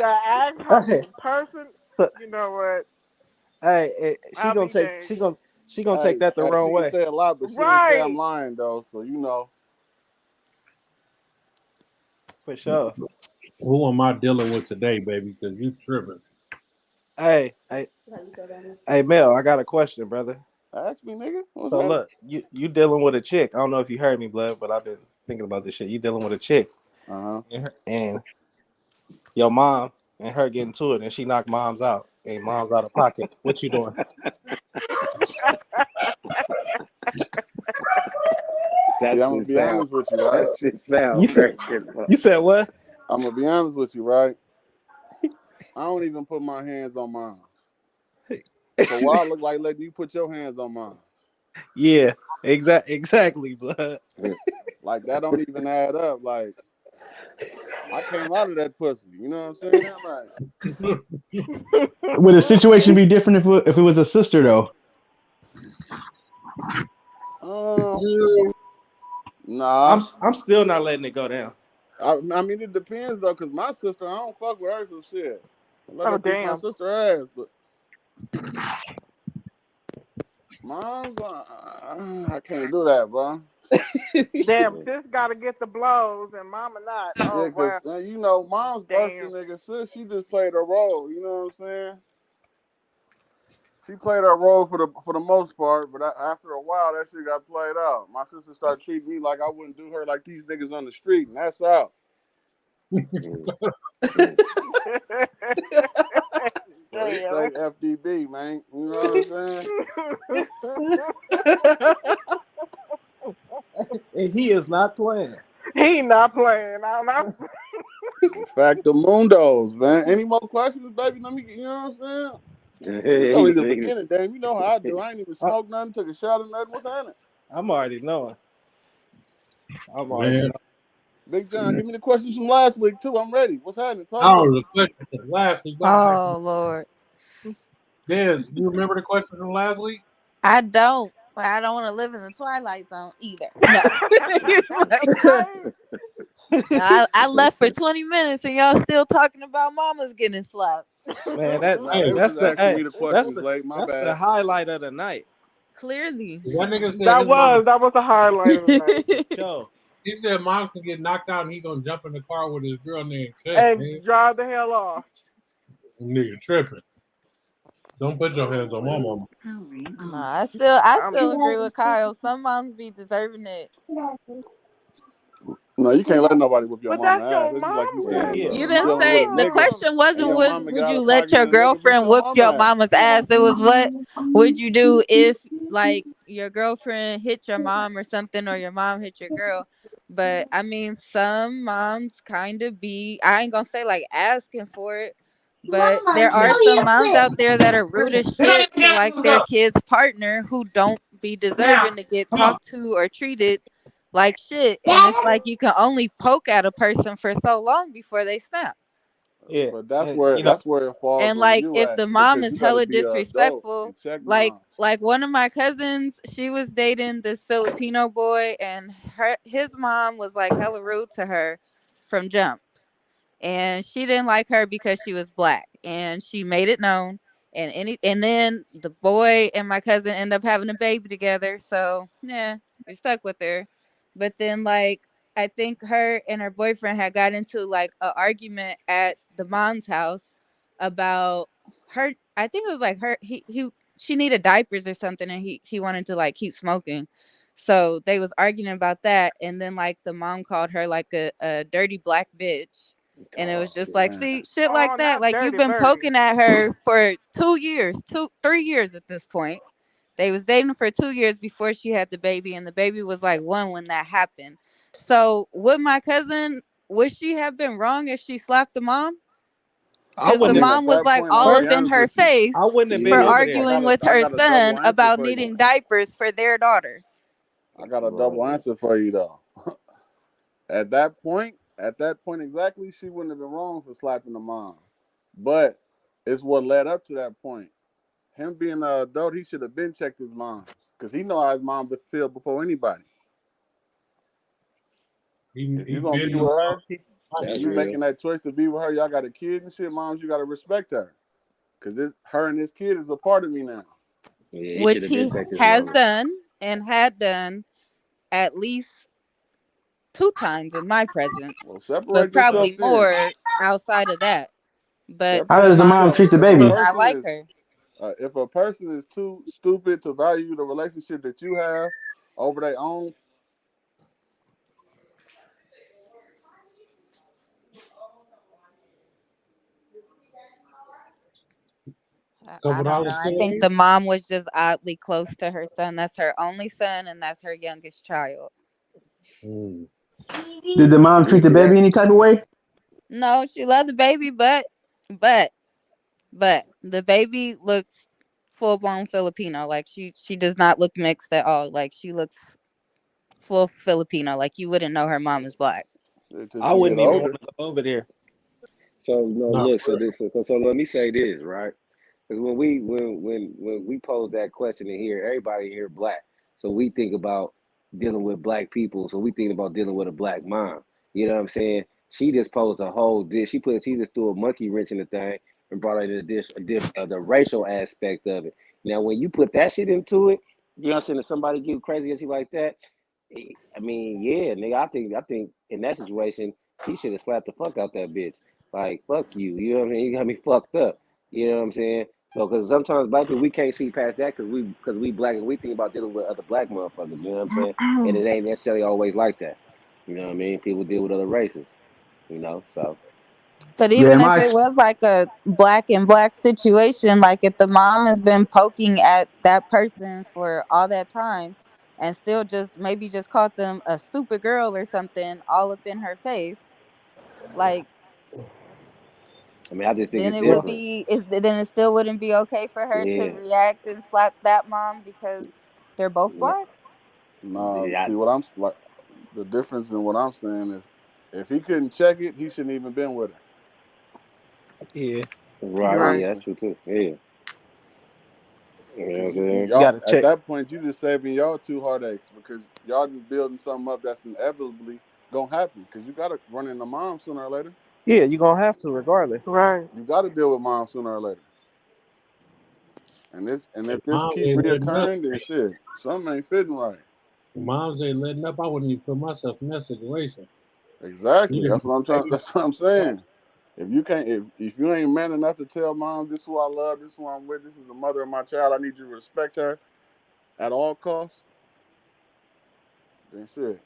ask how person, you know what? Hey, she I'll gonna be take dang. she gonna take that the wrong she can way. say a lot, but she ain't say I'm lying though. So you know. For sure. Who am I dealing with today, baby? Because you tripping. Hey, Mel, I got a question, brother. Ask me, nigga. What's So that? look, you dealing with a chick. I don't know if you heard me, blood, but I've been thinking about this shit. You dealing with a chick, and your mom and her getting to it, and she knocked mom's out, and mom's out of pocket. What you doing? That I'm gonna be honest with you, right? That shit sounds very good. You said what? I'm gonna be honest with you, right? I don't even put my hands on mine. So why I look like letting you put your hands on mine? Yeah, exactly, blood. Like that don't even add up. Like I came out of that pussy. You know what I'm saying? Like, Would the situation be different if it was a sister though? nah. I'm still not letting it go down. I mean, it depends though, cause my sister, I don't fuck with her some shit. I let Oh her beat my damn. sister ass, but mom's, I can't do that, bro. Damn, sis gotta get the blows and mama not. Oh Yeah, cause wow. you know, mom's birthday, Damn. nigga. Sis, she just played her role. You know what I'm saying? She played her role for the most part, but after a while, that shit got played out. My sister started treating me like I wouldn't do her like these niggas on the street, and that's out. So it's Damn. like FDB, man. You know what I'm saying? And he is not playing. He not playing. I'm not. Factamundos, man. Any more questions, baby? Let me get, you know what I'm saying? It's only the beginning, damn. You know how I do. I ain't even smoked nothing, took a shot or nothing. What's happening? I'm already knowing. Man. Big John, give me the questions from last week too. I'm ready. What's happening? Talk Oh, to the me. questions from last week. Oh Lord. Des, you remember the questions from last week? I don't. But I don't want to live in the Twilight Zone either. No. I left for 20 minutes and y'all still talking about mamas getting slapped. Man, Nah, they was that's just asking me the that's questions the late. My that's bad. the highlight of the night. Clearly. That nigga said that was the highlight of the night. Yo. He said moms can get knocked out and he gonna jump in the car with his girl named Cut, And man. drive the hell off. Nigga tripping. Don't put your hands on my mama. Nah, I still agree with Kyle. Some moms be deserving it. No, you can't let nobody whip your But mama that's ass. your This is like you saying You you didn't dealing say with a the nigga, question wasn't and your mama would got you a let pocket your and a nigga beat girlfriend your whoop mama your ass. mama's ass. It was what would you do if like your girlfriend hit your mom or something, or your mom hit your girl? But I mean, some moms kind of be, I ain't gonna say like asking for it, but there are some moms out there that are rude as shit to like their kid's partner who don't be deserving to get talked to or treated like shit. And it's like you can only poke at a person for so long before they snap. Yeah. But that's And, where you know, it falls And on like you if at, the mom because is you got to hella be an adult disrespectful, and check like mom. one of my cousins, she was dating this Filipino boy, and his mom was like hella rude to her from jump. And she didn't like her because she was black, and she made it known. And then the boy and my cousin end up having a baby together. So yeah, we stuck with her. But then like I think her and her boyfriend had got into like an argument at the mom's house about her. I think it was like her. She needed diapers or something, and he wanted to like keep smoking. So they was arguing about that, and then like the mom called her like a dirty black bitch. And it was just like, see, shit like that. Not Like you've dirty been birdie. poking at her for 3 years at this point. They was dating for 2 years before she had the baby, and the baby was like 1 when that happened. So would she have been wrong if she slapped the mom? I Because the I mean, wouldn't at mom was that like point, all I'll up be in honest her with you. face I wouldn't have for been over arguing with I her got a double son answer about for you. needing diapers for their daughter. I got a double answer for you though. At that point exactly, she wouldn't have been wrong for slapping the mom. But it's what led up to that point. Him being an adult, he should have been checked his mom, because he know how his mom feel before anybody. If you're gonna be with her, and you making that choice to be with her, y'all got a kid and shit, moms, you gotta respect her, because her and this kid is a part of me now. Which he has done and had done at least 2 times in my presence, Well, separate but probably yourself then. more outside of that. But How the does the mom mom treat the just baby? did not like her. If a person is too stupid to value the relationship that you have over their own, I don't know. I think the mom was just oddly close to her son. That's her only son, and that's her youngest child. Did the mom treat the baby any type of way? No, she loved the baby, but the baby looks full blown Filipino. Like she does not look mixed at all. Like she looks full Filipino. Like you wouldn't know her mom is black. Until I she get wouldn't even older. want to go over there. So no, No, look. for So let me say this, right? Because when we pose that question in here, everybody here black. So we think about dealing with black people. So we think about dealing with a black mom. You know what I'm saying? She just posed a whole dish. She just threw a monkey wrench in the thing and brought in the racial aspect of it. Now, when you put that shit into it, you know what I'm saying? If somebody get crazy at you like that, I mean, yeah, nigga. I think in that situation, he should have slapped the fuck out that bitch. Like, fuck you. You know what I mean? You got me fucked up. You know what I'm saying? So, because sometimes black people, we can't see past that because we black and we think about dealing with other black motherfuckers. You know what I'm saying? And it ain't necessarily always like that. You know what I mean? People deal with other races. You know, so But Yeah, even if it was like a black and black situation, like if the mom has been poking at that person for all that time and still just maybe just called them a stupid girl or something all up in her face, like I mean, I just think then it's it would different. be then it still wouldn't be okay for her to Yeah. react and slap that mom because they're both No, black. No, yeah, see what I'm like. The difference in what I'm saying is, if he couldn't check it, he shouldn't even been with her. Yeah, right. Right. Yeah, that's true too. Yeah. You know what I'm Because saying? you y'all got to at check. that point, you just saving y'all two heartaches because y'all just building something up that's inevitably gonna happen. Because you gotta run into mom sooner or later. Yeah, you're gonna have to regardless. Right. You gotta deal with mom sooner or later. And if this moms keep ain't letting up. reoccurring, then shit, something ain't fitting right. Moms ain't letting up. I wouldn't even put myself in that situation. Exactly. You That's can what I'm trying. That's what I'm saying. If you can't, if you ain't man enough to tell mom, this is who I love, this is who I'm with, this is the mother of my child, I need you to respect her at all costs, then shit,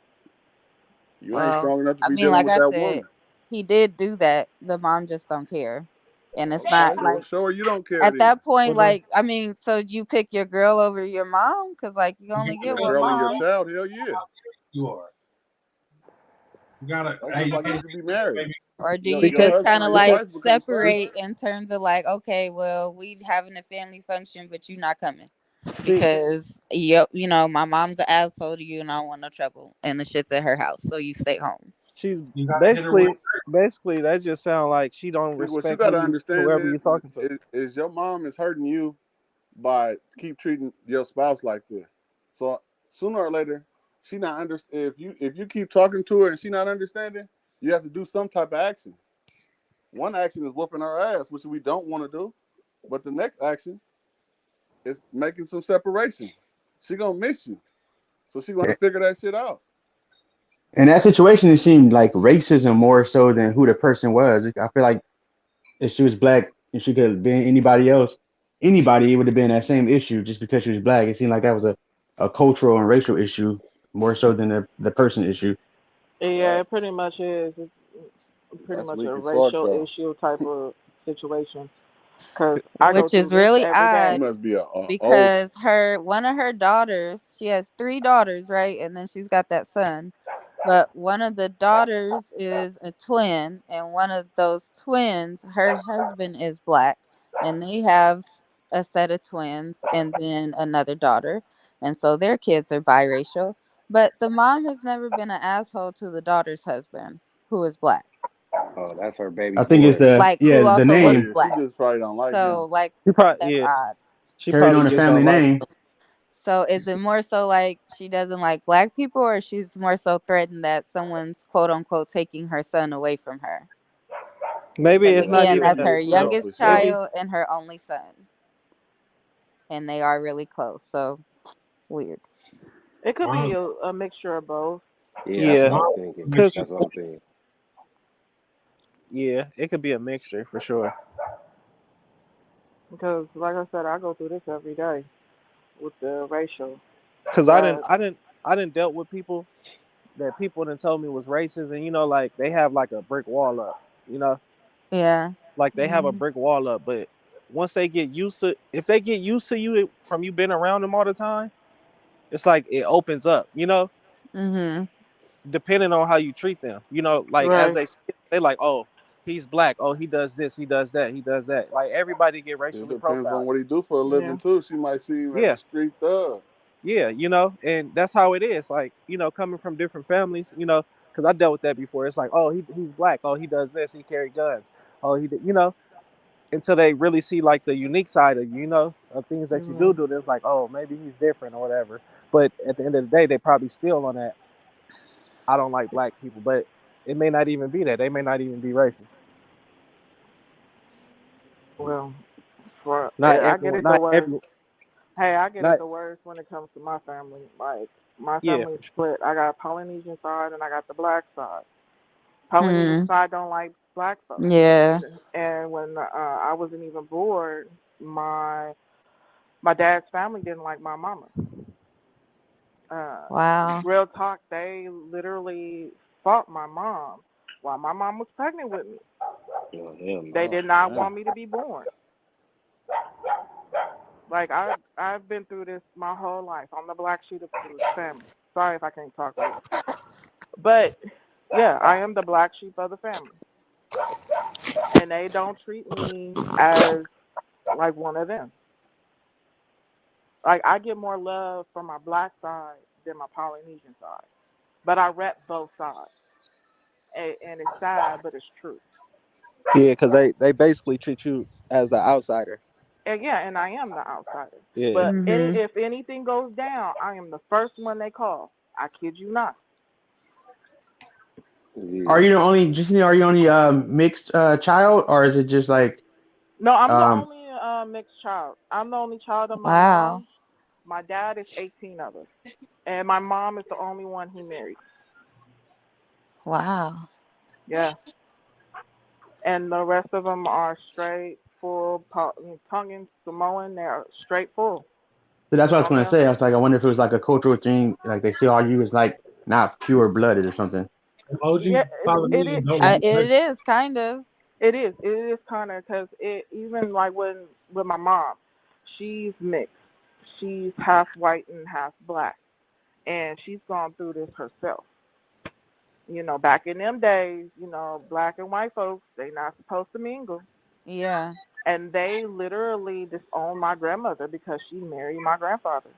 you ain't Well, strong enough to I be mean, dealing like with I that said, woman. he did do that. The mom just don't care. And it's Okay, not well, like show her you don't care at then. that point, well, then like, I mean, so you pick your girl over your mom because, like, you only Your get one girl and your mom, child, hell yeah. you are. You gotta. That's Hey, just you like you can't could be say that, married. baby. or do you Your because just husband kind or of your like wife becomes first. separate in terms of like, okay, well, we having a family function, but you not coming see, because you know, my mom's an asshole to you, and I don't want no trouble, and the shit's at her house, so you stay home. she's You gotta hit her with. basically that just sounds like she don't See, what you respect got to understand whoever you're talking to. is your mom is hurting you by keep treating your spouse like this. So sooner or later, she not under. If you keep talking to her and she not understanding, you have to do some type of action. One action is whooping her ass, which we don't want to do, but the next action is making some separation. She gonna miss you, so she gonna figure that shit out. in that situation, it seemed like racism more so than who the person was. I feel like if she was black and she could have been anybody else, anybody, it would have been that same issue just because she was black. It seemed like that was a cultural and racial issue more so than the person issue. Yeah, That it pretty much is. It's pretty that's much a weak as fuck racial though. issue type of situation. Cause I go Which through is this really every She day. odd must be a old. because one of her daughters, she has 3 daughters, right? And then she's got that son. But one of the daughters is a twin, and one of those twins, her husband is black, and they have a set of twins and then another daughter. And so their kids are biracial. But the mom has never been an asshole to the daughter's husband, who is black. Oh, that's her baby I think it's boy. the Like who the also Oh looks name yeah, she black. just probably don't like him. So like She probably that's odd. she carrying probably on the just family don't like. name. So is it more so like she doesn't like black people, or she's more so threatened that someone's quote unquote taking her son away from her? Maybe Because it's not again, That even that's could be that. her a You know, couple for youngest sure. maybe child and her only son, and they are really close. So weird. It could be Moms, a mixture of both. Yeah, that's yeah, what I'm moms thinking. make because you That's what I'm thinking. yeah, it could be a mixture for sure. Because like I said, I go through this every day with the racial. Because But I didn't dealt with people that people didn't told me was racist, and you know, like they have like a brick wall up. You know, Yeah. like they have a Mhm. brick wall up, but once they get used to, if they get used to you from you being around them all the time, it's like it opens up. You know, Mhm. depending on how you treat them. You know, like as right. they see it, they like, oh, he's black. Oh, he does this. He does that. He does that. Like everybody get It racially depends on profiled. what he do for a Yeah. living too. She might see him as Yeah, a street thug. yeah. You know, and that's how it is. Like you know, coming from different families, you know, because I dealt with that before. It's like, oh, he's black. Oh, he does this. He carry guns. Oh, until they really see like the unique side of of things that you do. It's like, oh, maybe he's different or whatever. But at the end of the day, they probably still on that. I don't like black people, but it may not even be that. They may not even be racist. Well, Not I get everyone. it the Not worst. everyone. Hey, I get Not it the worst when it comes to my family. Like my yeah. family's For sure. split. I got Polynesian side and I got the black side. Polynesian Hmm. side don't like black folks. Yeah. And when I wasn't even born, my dad's family didn't like my mama. Uh, Wow. Real talk, they literally fought my mom while my mom was pregnant with me. Oh, hell They no. did not Yeah. want me to be born. Like I've been through this my whole life. I'm the black sheep of the family. Sorry if I can't talk right. But yeah, I am the black sheep of the family. And they don't treat me as like one of them. Like I get more love from my black side than my Polynesian side. But I rep both sides. And it's sad, but it's true. Yeah, because they basically treat you as an outsider. And yeah, and I am the outsider. Yeah. But Hmm. if anything goes down, I am the first one they call. I kid you not. Are Yeah. you the only, are you only mixed child, or is it just like No, I'm the um? only mixed child. I'm the only child of my Wow. mom. My dad is 18 of us, and my mom is the only one he married. Wow. Yeah, and the rest of them are straight, full, Tongan, Samoan. They're straight full. So that's what I was Don't gonna know. say. I was like, I wonder if it was like a cultural thing, like they see all you as like not pure blooded or something. Yeah, OG it Polynesian don't like It black. is kind of. it is. It is kind of because it even like when with my mom, she's mixed. She's half white and half black, and she's gone through this herself. Back in them days, black and white folks, they not supposed to mingle. Yeah. And they literally disowned my grandmother because she married my grandfather.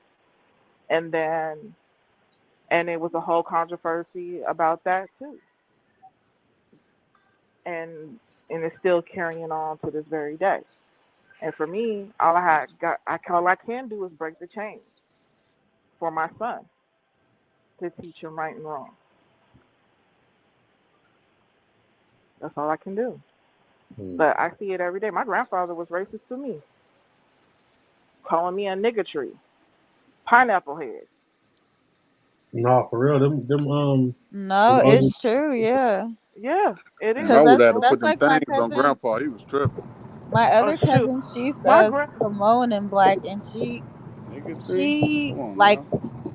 And then, and it was a whole controversy about that too. And it's still carrying on to this very day. And for me, all I can do is break the chain for my son to teach him right and wrong. That's all I can do. But I see it every day. My grandfather was racist to me, calling me a nigger tree, pineapple head. No, for real. No, Them OG it's true. Yeah. Yeah, it And is. I Cause would that's have to put that's them like my things on cousin. Grandpa. He was tripping. My Oh other shoot, cousin, she's my grand. Samoan and black, and she Nigga tree. she Come on like, now.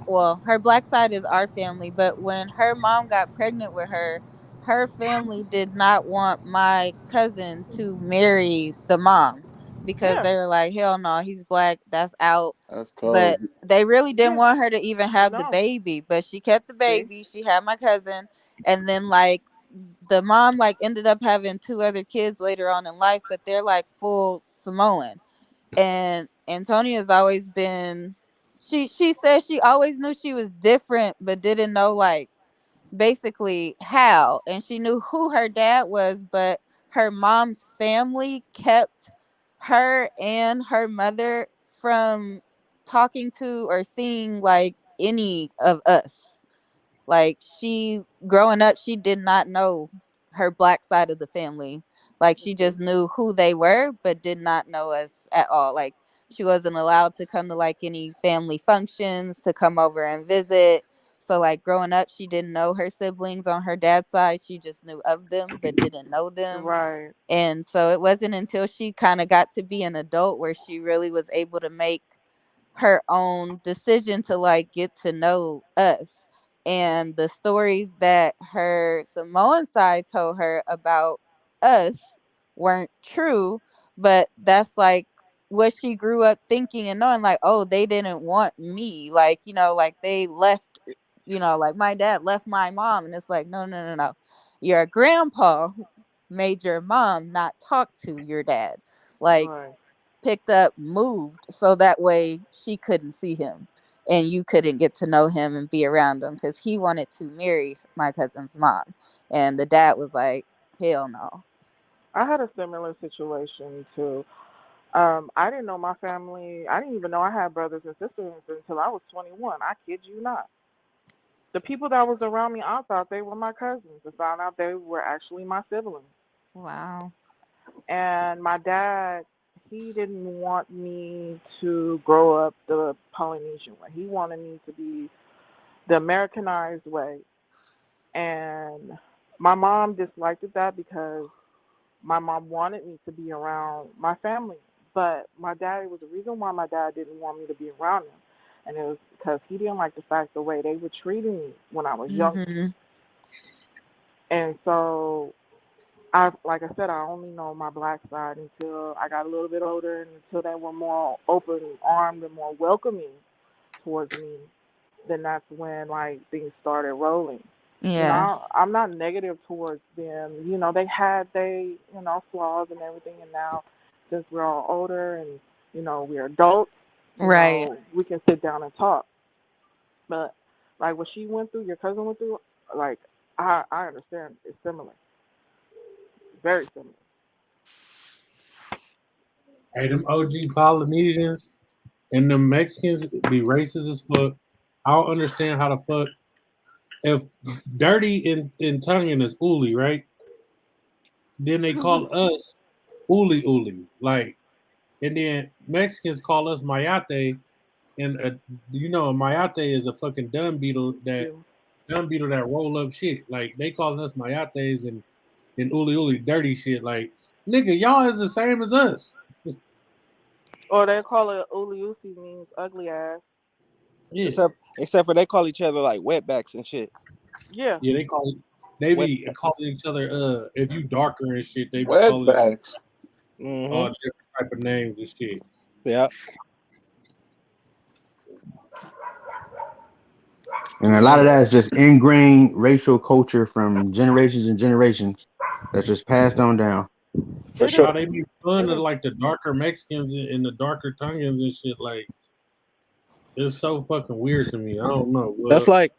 well, her black side is our family, but when her mom got pregnant with her, her family did not want my cousin to marry the mom because Yeah, they were like, hell no, he's black, that's out. That's cold. But they really didn't yeah. want her to even have the No, baby, but she kept the see, baby. She had my cousin, and then like the mom like ended up having two other kids later on in life, but they're like full Samoan. And Antonia's always been, she said she always knew she was different but didn't know like basically how, and she knew who her dad was, but her mom's family kept her and her mother from talking to or seeing like any of us. Like she growing up, she did not know her black side of the family. Like she see, just knew who they were, but did not know us at all. Like she wasn't allowed to come to like any family functions, to come over and visit. So like growing up, she didn't know her siblings on her dad's side. She just knew of them, but didn't know them. right. And so it wasn't until she kind of got to be an adult where she really was able to make her own decision to like get to know us. And the stories that her Samoan side told her about us weren't true, but that's like what she grew up thinking and knowing, like, oh, they didn't want me, like, like they left, like my dad left my mom. And it's like, no, no, no, no, your grandpa made your mom not talk to your dad, like Right. picked up, moved so that way she couldn't see him. and you couldn't get to know him and be around him because he wanted to marry my cousin's mom, and the dad was like, hell no. I had a similar situation too. I didn't know my family. I didn't even know I had brothers and sisters until I was 21. I kid you not. The people that was around me, I thought they were my cousins. I found out they were actually my siblings. Wow. And my dad, he didn't want me to grow up the Polynesian way. He wanted me to be the Americanized way. And my mom disliked that because my mom wanted me to be around my family. But my dad, it was the reason why my dad didn't want me to be around them. And it was because he didn't like the fact the way they were treating me when I was younger. Mm-hmm. And so like I said, I only know my black side until I got a little bit older and until they were more open armed and more welcoming towards me. Then that's when like things started rolling. Yeah. I'm not negative towards them. They had flaws and everything, and now since we're all older and we're adults, Right. we can sit down and talk. But like what she went through, your cousin went through, like I understand. It's similar, very similar. Hey, them OG Polynesians and them Mexicans be racist as fuck. I don't understand how the fuck if dirty in Tongan is uli, right? Then they call us uli uli, like, and then Mexicans call us mayate, and a mayate is a fucking dung beetle that roll up shit. Like they calling us mayates and uli uli dirty shit. Like nigga, y'all is the same as us. Or they call it Uliusi, means ugly ass. Yeah. Except for they call each other like wetbacks and shit. Yeah. Yeah, they be calling each other if you darker and shit, they be calling Wetbacks. all different type of names and shit. Yeah. And a lot of that is just ingrained racial culture from generations and generations that's just passed on down. For sure. How they be fun of like the darker Mexicans and the darker Tongans and shit. Like it's so fucking weird to me. I don't know. That's like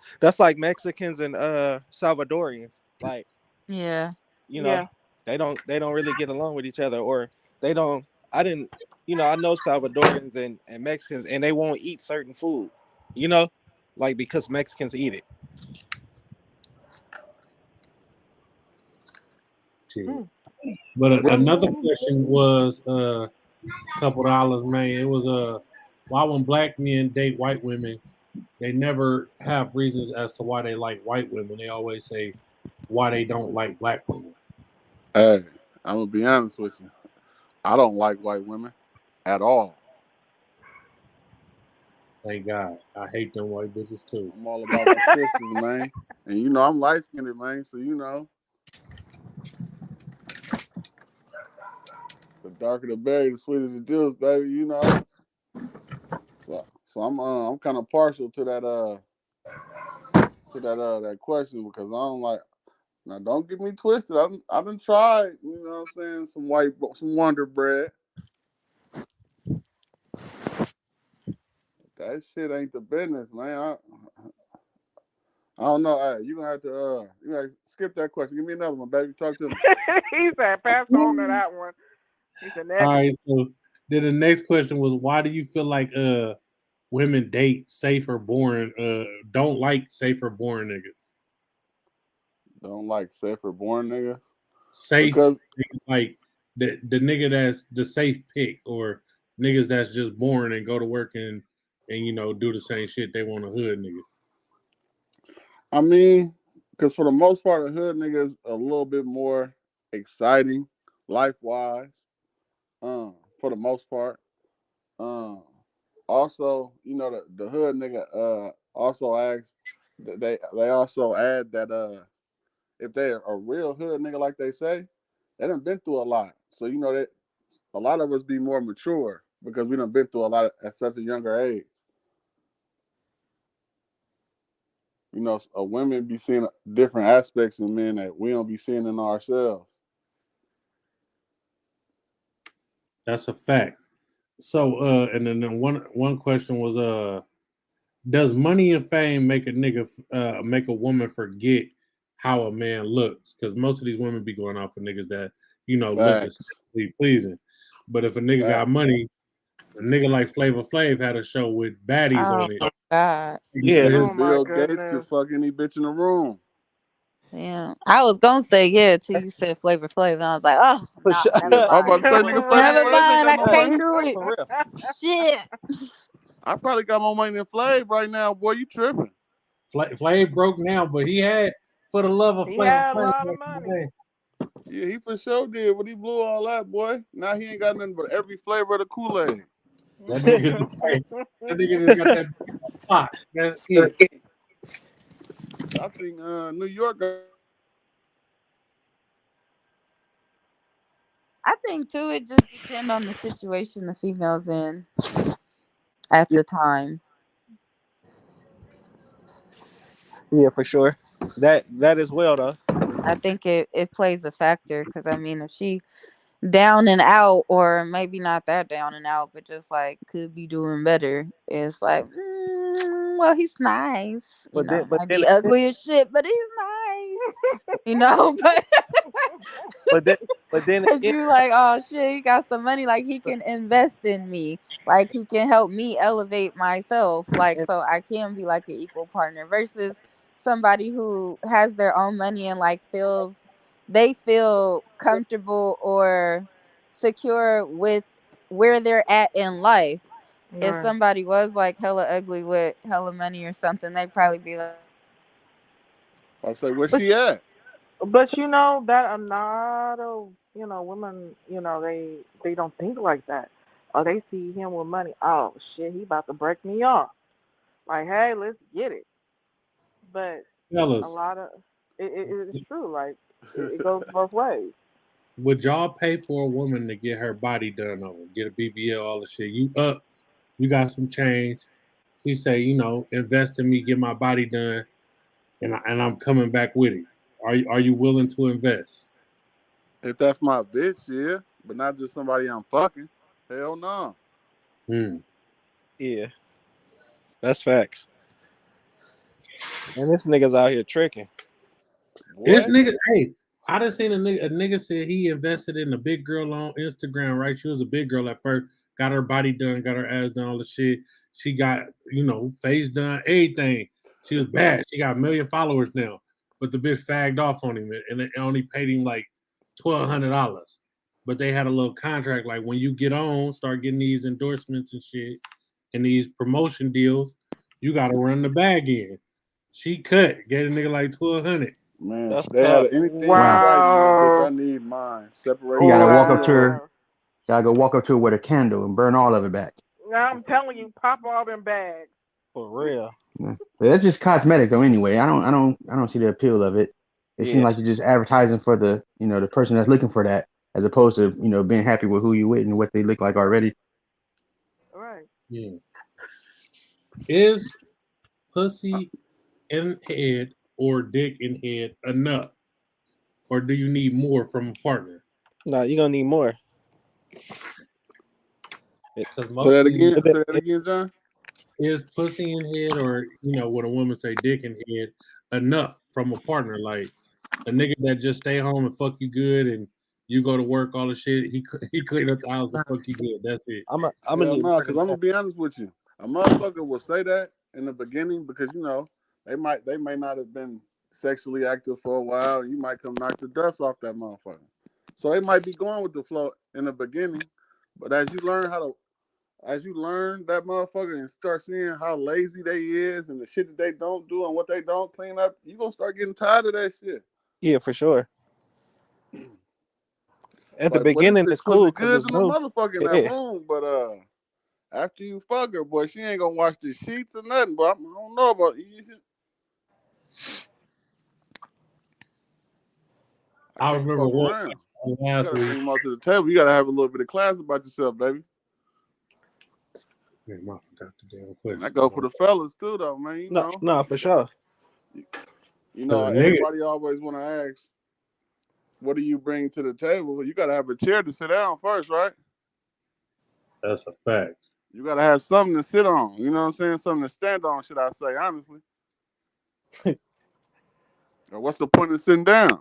Mexicans and Salvadorians. Like Yeah. they don't really get along with each other, or they don't. I know Salvadorians and Mexicans, and they won't eat certain food. Like because Mexicans eat it. But another question was a couple dollars, man. It was why when black men date white women, they never have reasons as to why they like white women. They always say why they don't like black women. Hey, I'm gonna be honest with you. I don't like white women at all. Thank God. I hate them white bitches too. I'm all about the sisters, man. And I'm light skinned, man. So the darker the berry, the sweeter the juice, baby. So I'm kind of partial to that question because I don't like. Now don't get me twisted. I've been tried. You know what I'm saying? Some Wonder Bread. That shit ain't the business, man. I don't know. Hey, you gonna have to skip that question. Give me another one, baby. Talk to me. He said, pass on to that one. He said, next. All right, so then the next question was why do you feel like women date safer born don't like safer born niggas? Don't like safer born niggas? Safe like the nigga that's the safe pick or niggas that's just born and go to work and do the same shit they want a hood nigga. I mean, because for the most part, a hood nigga is a little bit more exciting, life-wise. For the most part. Also, the hood nigga also asks they also add that if they're a real hood nigga like they say, they done been through a lot. So that a lot of us be more mature because we done been through a lot at such a younger age. Women be seeing different aspects in men that we don't be seeing in ourselves. That's a fact. So and then one question was Does money and fame make make a woman forget how a man looks? Because most of these women be going off for niggas that look Facts. aesthetically pleasing. But if a nigga got Facts. money, a nigga like Flavor Flav had a show with baddies Oh on it. my God. Yeah. Niggas, Oh my Bill Gates could goodness. fuck any bitch in the room. Yeah. I was gonna say yeah till you said Flavor Flav, and I was like, oh For no, sure. never Yeah, I was mind. about to say, nigga, Flavor Never Flav ain't mind. got I no money. can't do it. For real. Shit. I probably got more money than Flav right now, boy. You tripping? Flav broke now, but he had for the love of He Flavor had a Flav. lot of back in the money. day. Yeah, he for sure did. But he blew all that, boy. Now he ain't got nothing but every flavor of the Kool-Aid. That nigga just got that pot. That's it. I think New York got I think too, it just depends on the situation the female's in at the time. Yeah, for sure. That as well though. I think it plays a factor because I mean, if she down and out, or maybe not that down and out, but just like could be doing better, it's like, well, he's nice. But then, Might be ugly as shit, but he's nice. but then Cause again, you like, oh shit, he got some money, like he can invest in me, like he can help me elevate myself, like so I can be like an equal partner versus somebody who has their own money and like they feel comfortable or secure with where they're at in life. If Right. somebody was like hella ugly with hella money or something, they'd probably be like, I say, where But she at? but you know that a lot of women they don't think like that. Or they see him with money. Oh shit, he about to break me off. Like hey, let's get it. But a Fellas, lot of it's true. Like it goes both ways. would y'all pay for a woman to get her body done over, get a BBL, all the shit? You got some change. She say, invest in me, get my body done, and I'm coming back with it. Are you willing to invest? If that's my bitch, yeah. But not just somebody I'm fucking. Hell no. yeah, that's facts. And this nigga's out here tricking. This What? nigga, hey, I done seen a nigga said he invested in a big girl on Instagram, right? She was a big girl at first, got her body done, got her ass done, all the shit. She got, face done, everything. She was bad. She got 1 million followers now. But the bitch fagged off on him and it only paid him like $1,200. But they had a little contract, like when you get on, start getting these endorsements and shit and these promotion deals, you gotta run the bag in. She cut, gave the nigga like $1,200. Man, That's they tough. had anything Wow. you like, man, bitch. Wow. I need mine. Separate You the gotta money, walk up to bitch. her. Wow. Gotta go walk up to her with a candle and burn all of it back. Now I'm telling you, pop all them bags. For real. Yeah. But that's just cosmetic though. Anyway, I don't see the appeal of it. It seems Yeah. like you're just advertising for the the person that's looking for that, as opposed to being happy with who you with and what they look like already. Right. Yeah. Is pussy in head or dick in head enough? Or do you need more from a partner? No, you're gonna need more. Because Say that again. It- Say that it- again, John. is pussy in head or, when a woman say dick in head enough from a partner? Like a nigga that just stay home and fuck you good and you go to work, all the shit, he clean up the house and fuck you good. That's it. I'm gonna Hell need no, more because than I'm gonna that. be honest with you. A motherfucker will say that in the beginning because they may not have been sexually active for a while, and you might come knock the dust off that motherfucker. So they might be going with the flow in the beginning, but as you learn that motherfucker and start seeing how lazy they is and the shit that they don't do and what they don't clean up, you gonna start getting tired of that shit. Yeah, for sure. At the Like, boy, this beginning, bitch it's cool pussy because good it's in the new. motherfucker in that Yeah. room, but after you fuck her, boy, she ain't gonna wash the sheets or nothing. But I don't know about you. I Can't remember fuck what around. You last gotta week. bring them out to the table. You gotta have a little bit of class about yourself, baby. Man, I forgot the damn And question. I go for the fellas too, though, man. You know, No, for sure. Everybody always want to ask, what do you bring to the table? You gotta have a chair to sit down first, right? That's a fact. You gotta have something to sit on. You know what I'm saying? Something to stand on, should I say, honestly. Or what's the point of sitting down?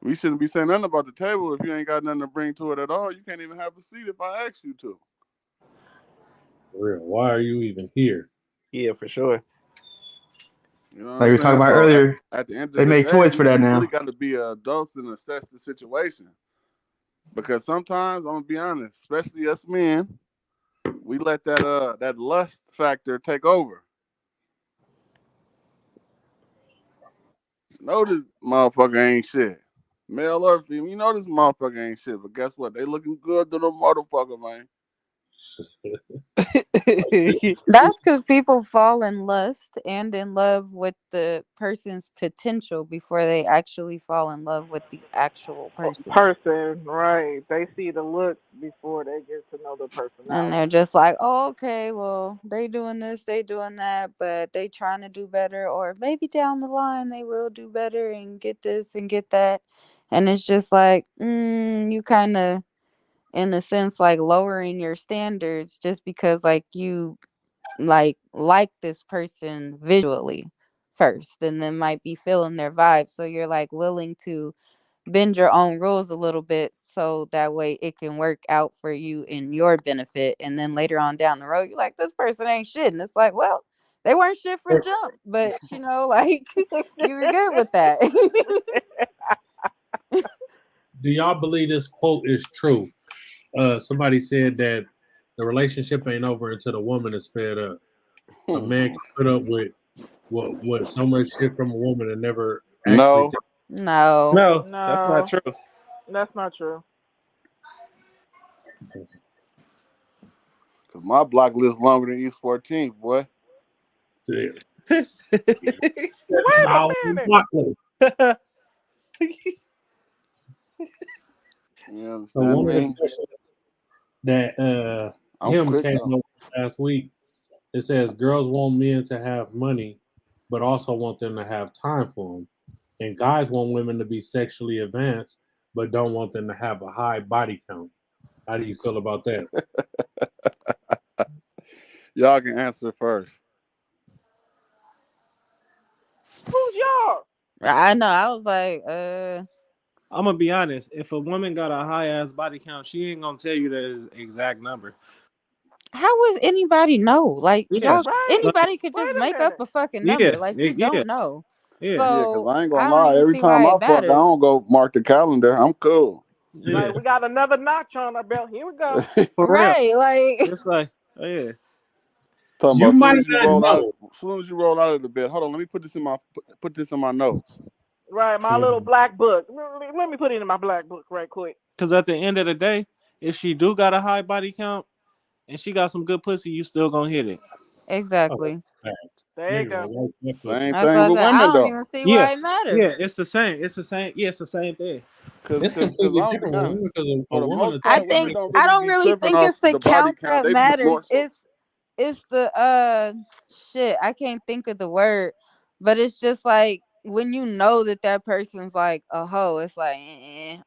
We shouldn't be saying nothing about the table if you ain't got nothing to bring to it at all. You can't even have a seat if I ask you to. For real. Why are you even here? Yeah, for sure. You know what Like we I'm were talking saying? about So earlier, at the end of they the make day, toys for that we now. really got to be adults and assess the situation. Because sometimes, I'm gonna be honest, especially us men, we let that lust factor take over. Know this motherfucker ain't shit. Male or female, you know this motherfucker ain't shit. But guess what? They looking good to the motherfucker, man. That's because people fall in lust and in love with the person's potential before they actually fall in love with the actual person. Right. They see the looks before they get to know the And they're personality. just like, oh, okay, well, they doing this, they doing that, but they trying to do better, or maybe down the line they will do better and get this and get that. And it's just like, you kind of, in a sense, like lowering your standards just because like you like this person visually first, and then might be feeling their vibe. So you're like willing to bend your own rules a little bit so that way it can work out for you in your benefit. And then later on down the road, you're like, this person ain't shit. And it's like, well, they weren't shit from jump, but like you were good with that. Do y'all believe this quote is true? Somebody said that the relationship ain't over until the woman is fed up. A man can put up with what so much shit from a woman and never actually. No. No. No, that's not No, true. that's not true. Cause my block lives longer than East 14th, boy. Yeah. Wait a minute. You understand So one of the me? questions that I'm him quick came though. up with last week, it says girls want men to have money, but also want them to have time for them, and guys want women to be sexually advanced, but don't want them to have a high body count. How do you feel about that? Y'all can answer first. Who's y'all? I know. I was like, I'm gonna be honest. If a woman got a high ass body count, she ain't gonna tell you the exact number. how would anybody know? Like, Yeah, y'all, Right. like, anybody could Wait just a make up minute. a fucking yeah, number. Like, you yeah, don't know. yeah, Yeah, cause So I ain't I gonna don't lie. even Every see time why I it fuck, I matters. don't go mark the calendar. I'm cool. yeah. Like we got another notch on our belt. Here we go. For real. Right. Like, It's like, oh yeah. Talking You about might not know. soon as you roll out of the bed. Hold on, let me put this in my notes. Right, my little black book. Let me put it in my black book right quick. Because at the end of the day, if she do got a high body count and she got some good pussy, you still gonna hit it. exactly. There you go. Same That's thing what I with said. I women don't though. even see Yeah, why it matters. yeah, it's the same. It's the same. Yeah, it's the same thing. It's Cause completely I'm different be with honest. women because For a the woman most will I part, take women think don't I really don't be really tripping think off it's the the body count count. that They be matters. more so. It's the shit. I can't think of the word, but it's just like when you know that person's like a hoe. It's like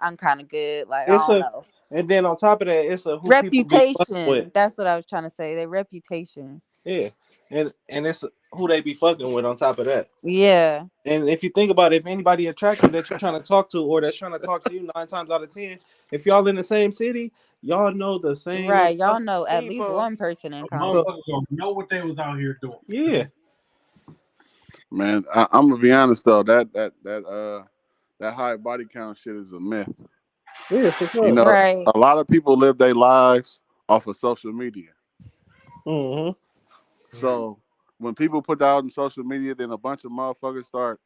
I'm kind of good. Like I It's don't a, know. and then on top of that, it's a who people be fucking with. Reputation. That's what I was trying to say. Their reputation. Yeah, and it's who they be fucking with on top of that. Yeah. And if you think about it, if anybody attractive that you're trying to talk to or that's trying to talk to you 9 times out of 10, if y'all in the same city, y'all know the same Right. Y'all motherfucker. know at least People. one person in A common. motherfucker gonna know what they was out here doing. Yeah. Man, I'm gonna be honest though. That high body count shit is a myth. Yeah, for sure. You know, Right. a lot of people live their lives off of social media. Mm-hmm. So when people put that out on social media, then a bunch of motherfuckers start,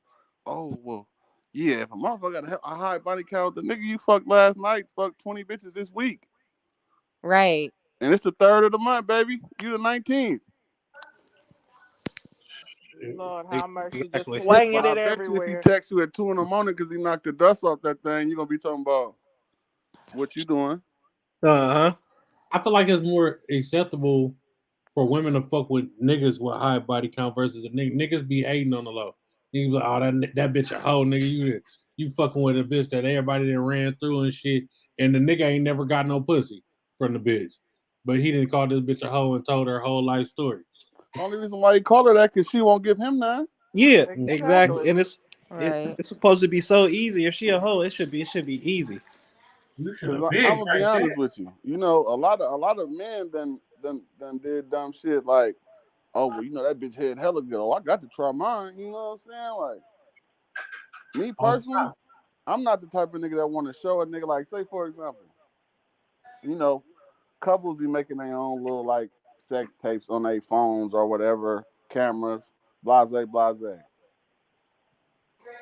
oh well, yeah, if a motherfucker got a high body count, the nigga you fucked last night fucked 20 bitches this week. Right. And it's the 3rd of the month, baby. You the 19th. Lord, how much you just Exactly. swinging But I it bet you if he everywhere. texts you at 2 in the morning because he knocked the dust off that thing, you're gonna be talking about what you doing. Uh-huh. I feel like it's more acceptable for women to fuck with niggas with high body count versus a nigga. Niggas be hating on the low. Niggas be like, oh, that bitch a hoe, nigga. You fucking with a bitch that everybody that ran through and shit, and the nigga ain't never got no pussy from the bitch. but he didn't call this bitch a hoe and told her whole life story. Only reason why he called her that because she won't give him none. Yeah, Exactly. exactly. And Right. it's supposed to be so easy. If she a hoe, it should be easy. You should Because have I'm been gonna be right honest there. with you. You know, a lot of men done did dumb shit like, oh well, you know that bitch head hella good. Oh, I got to try mine. You know what I'm saying? Like me Off personally, top. I'm not the type of nigga that want to show a nigga like, say for example, you know, couples be making their own little like sex tapes on their phones or whatever, cameras, blase, blase.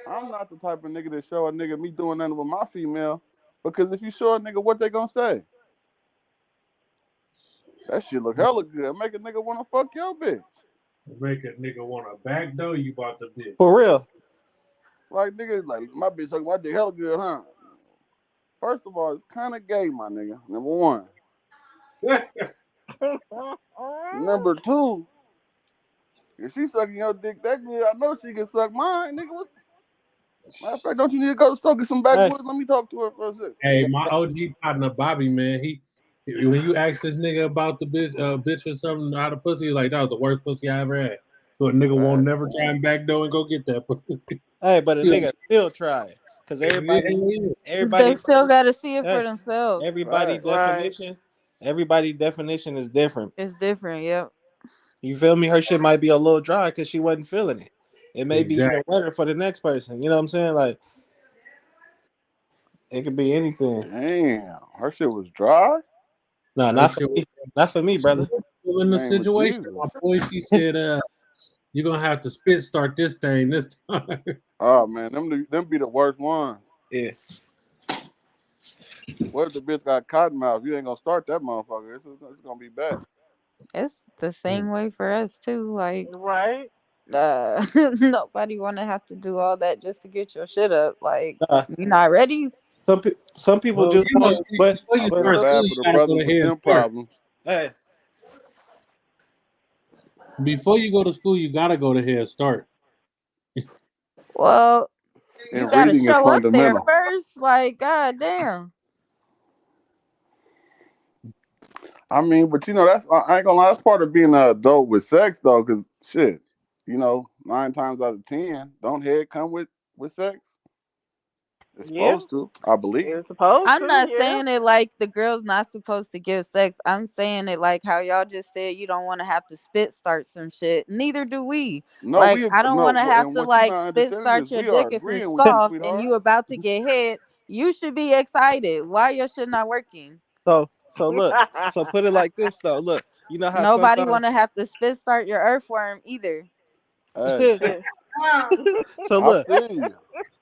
I'm not the type of nigga that show a nigga me doing nothing with my female, because if you show a nigga what they gonna say, that shit look hella good. Make a nigga wanna fuck your bitch. Make a nigga want to backdoor you about the bitch. For real. Like nigga, like my bitch suck my dick hella good, huh? First of all, it's kind of gay, my nigga. Number one. Number two, if she sucking your dick that good, I know she can suck mine, nigga. What? Matter of fact, don't you need to go to store get some backwoods? Let me talk to her for a second. Hey, my OG partner Bobby, man, when you ask this nigga about the bitch or something, how the pussy, like that was the worst pussy I ever had. So a nigga won't never try and backdoor and go get that pussy. Hey, but a nigga still try it. Cause everybody They still got to see it for hey, themselves. everybody Right. definition is different. It's different. Yep. You feel me? Her shit might be a little dry because she wasn't feeling it. It may be Exactly. even wetter for the next person. You know what I'm saying? Like it could be anything. Damn, her shit was dry. No, not for me. Not for me, brother. In the Name of situation, Jesus. my boy, she said, "You're gonna have to spit start this thing this time." Oh man, them be the worst ones. Yeah. What if the bitch got cotton mouth? You ain't gonna start that motherfucker. It's gonna be bad. It's the same way for us too. Like, Right. nobody want to have to do all that just to get your shit up. Like, Nah, you not ready? some people Well, just you know, want, but before you I start feel school, bad you for the gotta go brothers to with head them start. problems. hey, Before you go to school, you gotta go to head start. Well, you And gotta reading is show up there fundamental. first. Like, goddamn. I mean, but you know, I ain't gonna lie, that's part of being an adult with sex though, because shit, you know, 9 times out of 10, don't head come with sex? It's Yeah. supposed to, I believe. It's supposed I'm to. not Yeah. saying it like the girl's not supposed to give sex. I'm saying it like how y'all just said you don't want to have to spit start some shit. Neither do we. No, Like, I don't want to have and to what you're like not spit understanding start is your we are dick if it's agreeing with you, soft and sweetheart. you about to get hit. You should be excited. Why your shit not working? so look, so put it like this though. Look, you know how Nobody want sometimes to have to spit start your earthworm either. Hey, so I look, feel you.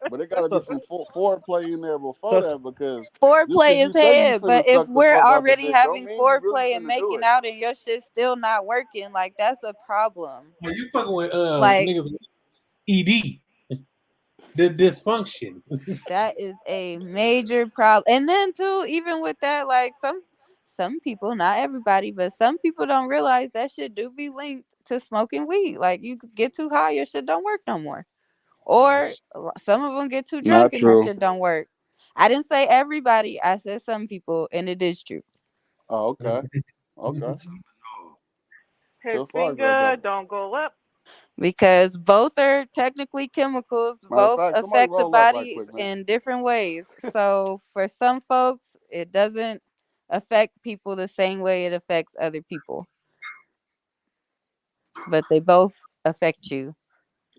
But it gotta be so some foreplay in there before so that, because just Foreplay because is you say you head, finna but if suck the we're fuck out the already bitch, don't having mean you really foreplay and finna do making it. out and your shit's still not working, like that's a problem. Well, you fucking with Like, niggas with ED, the dysfunction. that is a major problem. And then too, even with that, like some people, not everybody, but some people don't realize that shit do be linked to smoking weed. Like, you get too high, your shit don't work no more. Or some of them get too drunk Not and that true. shit don't work. I didn't say everybody. I said some people, and it is true. Oh, okay. Okay. His Feel sorry for that finger brother. don't go up. Because both are technically chemicals, Matter of both fact, somebody affect the roll up right bodies quick, man. in different ways. So for some folks, it doesn't affect people the same way it affects other people. But they both affect you.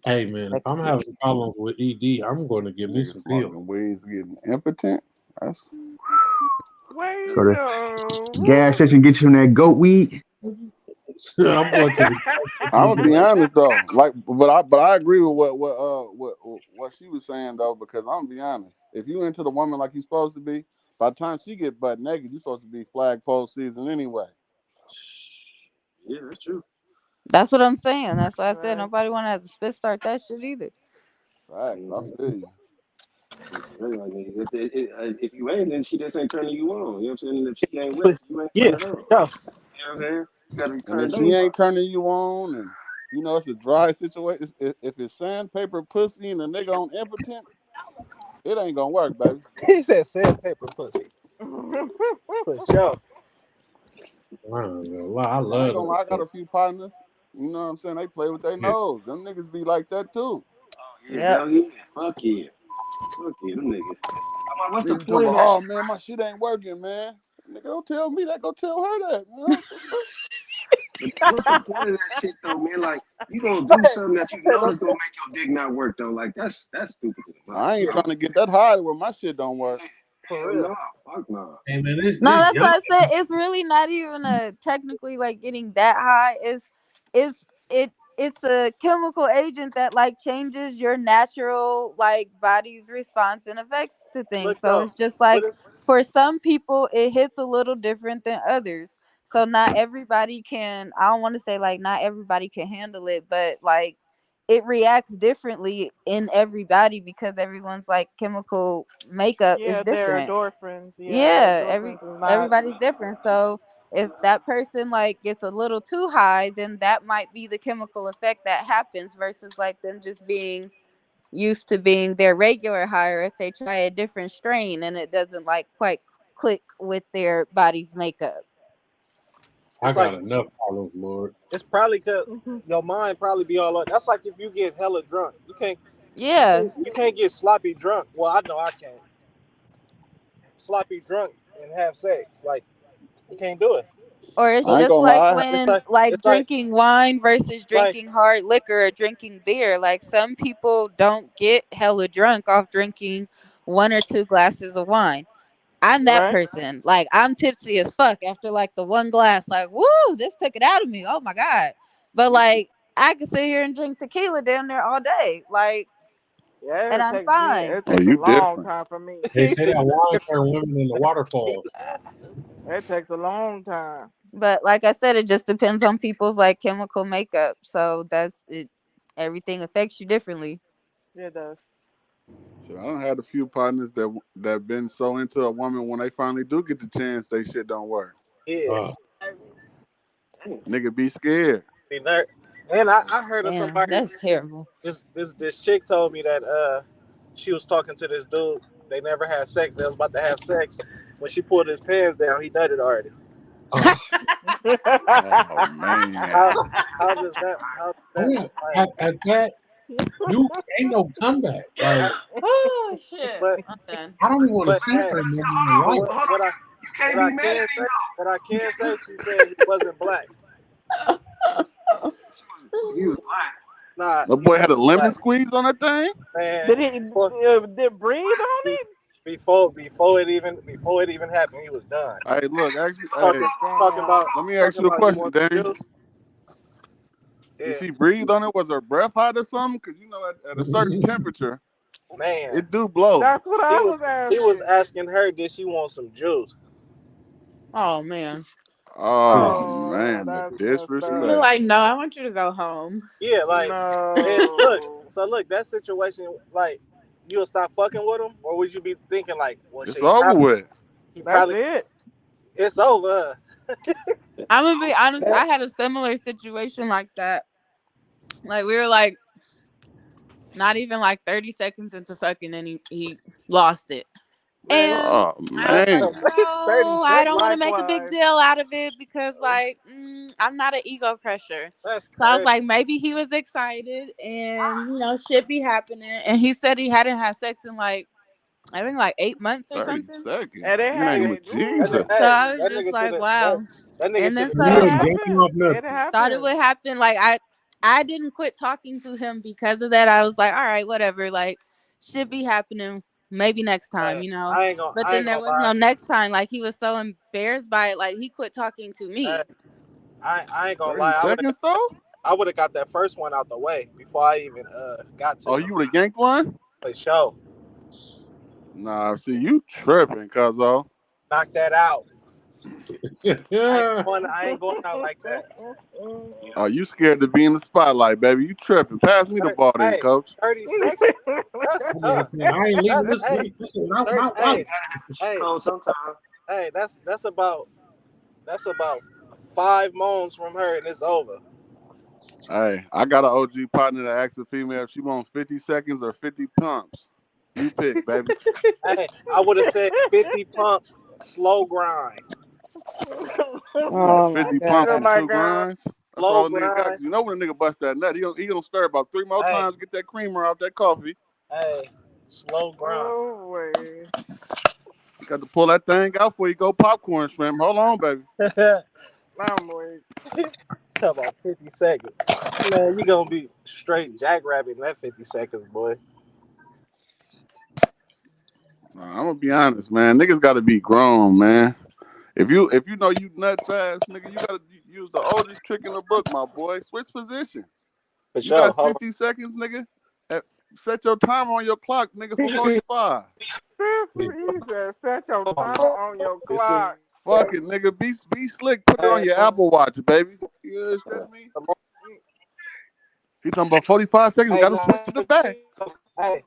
Hey man, if I'm having problems with ED, I'm going to give me Niggas some pills. smoking weeds, getting impotent. That's Wait, Go to no. gas station, get you some that goat weed. I'm going to. I'm gonna be honest though, like, but I agree with what she was saying though, because I'm gonna be honest. If you into the woman like you supposed to be, by the time she get butt naked, you supposed to be flagpole season anyway. Yeah, that's true. That's what I'm saying. That's why I said Right. nobody want to have to spit start that shit either. Facts, I feel you. If you ain't, then she just ain't turning you on. You know what I'm saying? If she ain't but wet, you ain't yeah, turning her on. yeah. You know what I'm saying? You gotta be And if turned she on. ain't turning you on, and you know it's a dry situation, if it's sandpaper pussy and the nigga on impotent, it ain't gonna work, baby. He said sandpaper pussy. For sure. I don't know. I I ain't love gonna lie, I got it. a few partners. You know what I'm saying? They play with their Yeah. nose. Them niggas be like that too. Yeah, Yep. hell yeah. Fuck yeah. Fuck yeah, them niggas. I'm like, what's the Niggas talking point of about, that oh shit? man, my shit ain't working, man. Nigga, don't tell me that. Go tell her that, man. But what's the point of that shit though, man? Like, you gonna do something that you know is gonna make your dick not work though. Like that's stupid to the mind. I ain't Yeah, trying to get that high where my shit don't work. for Hell real. no. Fuck no. Hey man, this No, this that's young. what I said. It's really not even a technically like getting that high. It's a chemical agent that like changes your natural like body's response and effects to things. Look So though, it's just what like if for some people it hits a little different than others. So not everybody can, I don't want to say like not everybody can handle it, but like it reacts differently in everybody because everyone's like chemical makeup is Yeah, their different. endorphins. Yeah, their Yeah, endorphins is not. everybody's different. So if that person like gets a little too high, then that might be the chemical effect that happens versus like them just being used to being their regular high, or if they try a different strain and it doesn't like quite click with their body's makeup. I it's got like enough problems, Lord. it's probably cause Mhm. your mind probably be all on. That's like if you get hella drunk. Yeah. You can't get sloppy drunk. Well, I know I can't. Sloppy drunk and have sex. Like you can't do it. Or it's I So ain't just gonna like lie. it's when like like it's like drinking wine versus like drinking hard liquor or drinking beer. Like some people don't get hella drunk off drinking 1 or 2 glasses of wine. I'm that Right. person. Like I'm tipsy as fuck after like the one glass. Like, woo, this took it out of me. Oh my God. But like I could sit here and drink tequila down there all day. Like, Yeah, and it I'm takes me. fine. It Oh, takes a you long different. time for me. They say that wine turn women into waterfalls. It takes a long time. But like I said, it just depends on people's like chemical makeup. So that's it. Everything affects you differently. It does. Shit, I done had a few partners that been so into a woman when they finally do get the chance, they shit don't work. yeah. Uh, Nigga be scared. Be ner- And I heard of Damn, somebody. that's terrible. This chick told me that she was talking to this dude. They never had sex. They was about to have sex. When she pulled his pants down, he nutted already. uh, Oh man. How does that yeah, like? at that, you ain't no comeback. Like Oh shit. But I'm done. I don't even want to but see hey, her So in my hold but on, life. but hold on. what I You can't what be I mad can at me say though. what I You can can't say, she said he wasn't black. He was black. Nah, That he boy had a wasn't lemon black, squeeze on that thing. man. Did he For, did breathe on be, it? before it even happened, he was done. Hey, look, actually, Talking hey, talking Damn. about let me ask you a you question, want some Dane. juice? Did Yeah, she breathe on it? Was her breath hot or something? Because you know, at a certain temperature, man. it do blow. That's what I was He was asking. asking her, did she want some juice? Oh man. Oh Oh, man, the that's messed Be up. disrespect. like, no, I want you to go home. Yeah, like, and No. look, that situation, like, you'll stop fucking with him, or would you be thinking like, well, It's shit, over with. he That's probably, it. it's over. I'm gonna be honest. That, I had a similar situation like that. Like we were like not even like 30 seconds into fucking, and he lost it. man, And Oh I was like, man. 30 I seconds. don't want to make a big Likewise. deal out of it because, like, I'm not an ego crusher. That's So I was crazy. like, maybe he was excited and, shit be happening. And he said he hadn't had sex in, like, I think, like 8 months or 30 something. seconds. And it In the That name nigga, happened. of Ooh. Jesus. So hey, I was that just nigga should like, have, wow. that nigga And should then have You It so ain't jacking off happens. It nothing. thought it happens. would happen. Like, I didn't quit talking to him because of that. I was like, all right, whatever. Like, shit be happening. Maybe next time, Hey, But I then ain't there gonna was lie. no next time. Like, he was so embarrassed by it. Like, he quit talking to Hey, me. I ain't gonna 30 lie. seconds though? I would have got that first one out the way before I even got to Oh, him. you would have yanked one? For sure, Nah, see, you tripping, cuzzo. knock that out. Yeah. I ain't going out like that. Oh, you scared to be in the spotlight, baby. You tripping. Pass me the ball then, Hey, coach. 30 seconds. That's That man tough. said, I ain't leaving That's this hey, without my wife. hey, Cold sometimes. hey. That's about 5 moans from her and it's over. Hey, I got an OG partner that asks a female if she wants 50 seconds or 50 pumps. You pick, baby. Hey, I would have said 50 pumps, slow grind. Oh my 50 Oh pumps god. and my 2 God. grinds. That's Slow all a nigga got. grind. 'Cause you know when a nigga bust that nut, he gonna stir about 3 more Hey, times to get that creamer out that coffee. hey, slow grind. Oh way. You got to pull that thing out before you go popcorn shrimp. Hold on, baby. I'm weak. Talk about 50 seconds. Man, you gonna be straight jackrabbit in that 50 seconds, boy. Nah, I'm gonna be honest, man. Niggas got to be grown, man. If you know you nut fast, nigga, you gotta use the oldest trick in the book, my boy. Switch positions. For You sure. got Hold 60 seconds, nigga. Set your timer on your clock, nigga, for 45. He said, set your timer on your clock. Fuck it, nigga. Be slick. Put it on your Apple Watch, baby. You understand me? He talking about 45 seconds. Hey, Gotta nah, switch to the back. hey,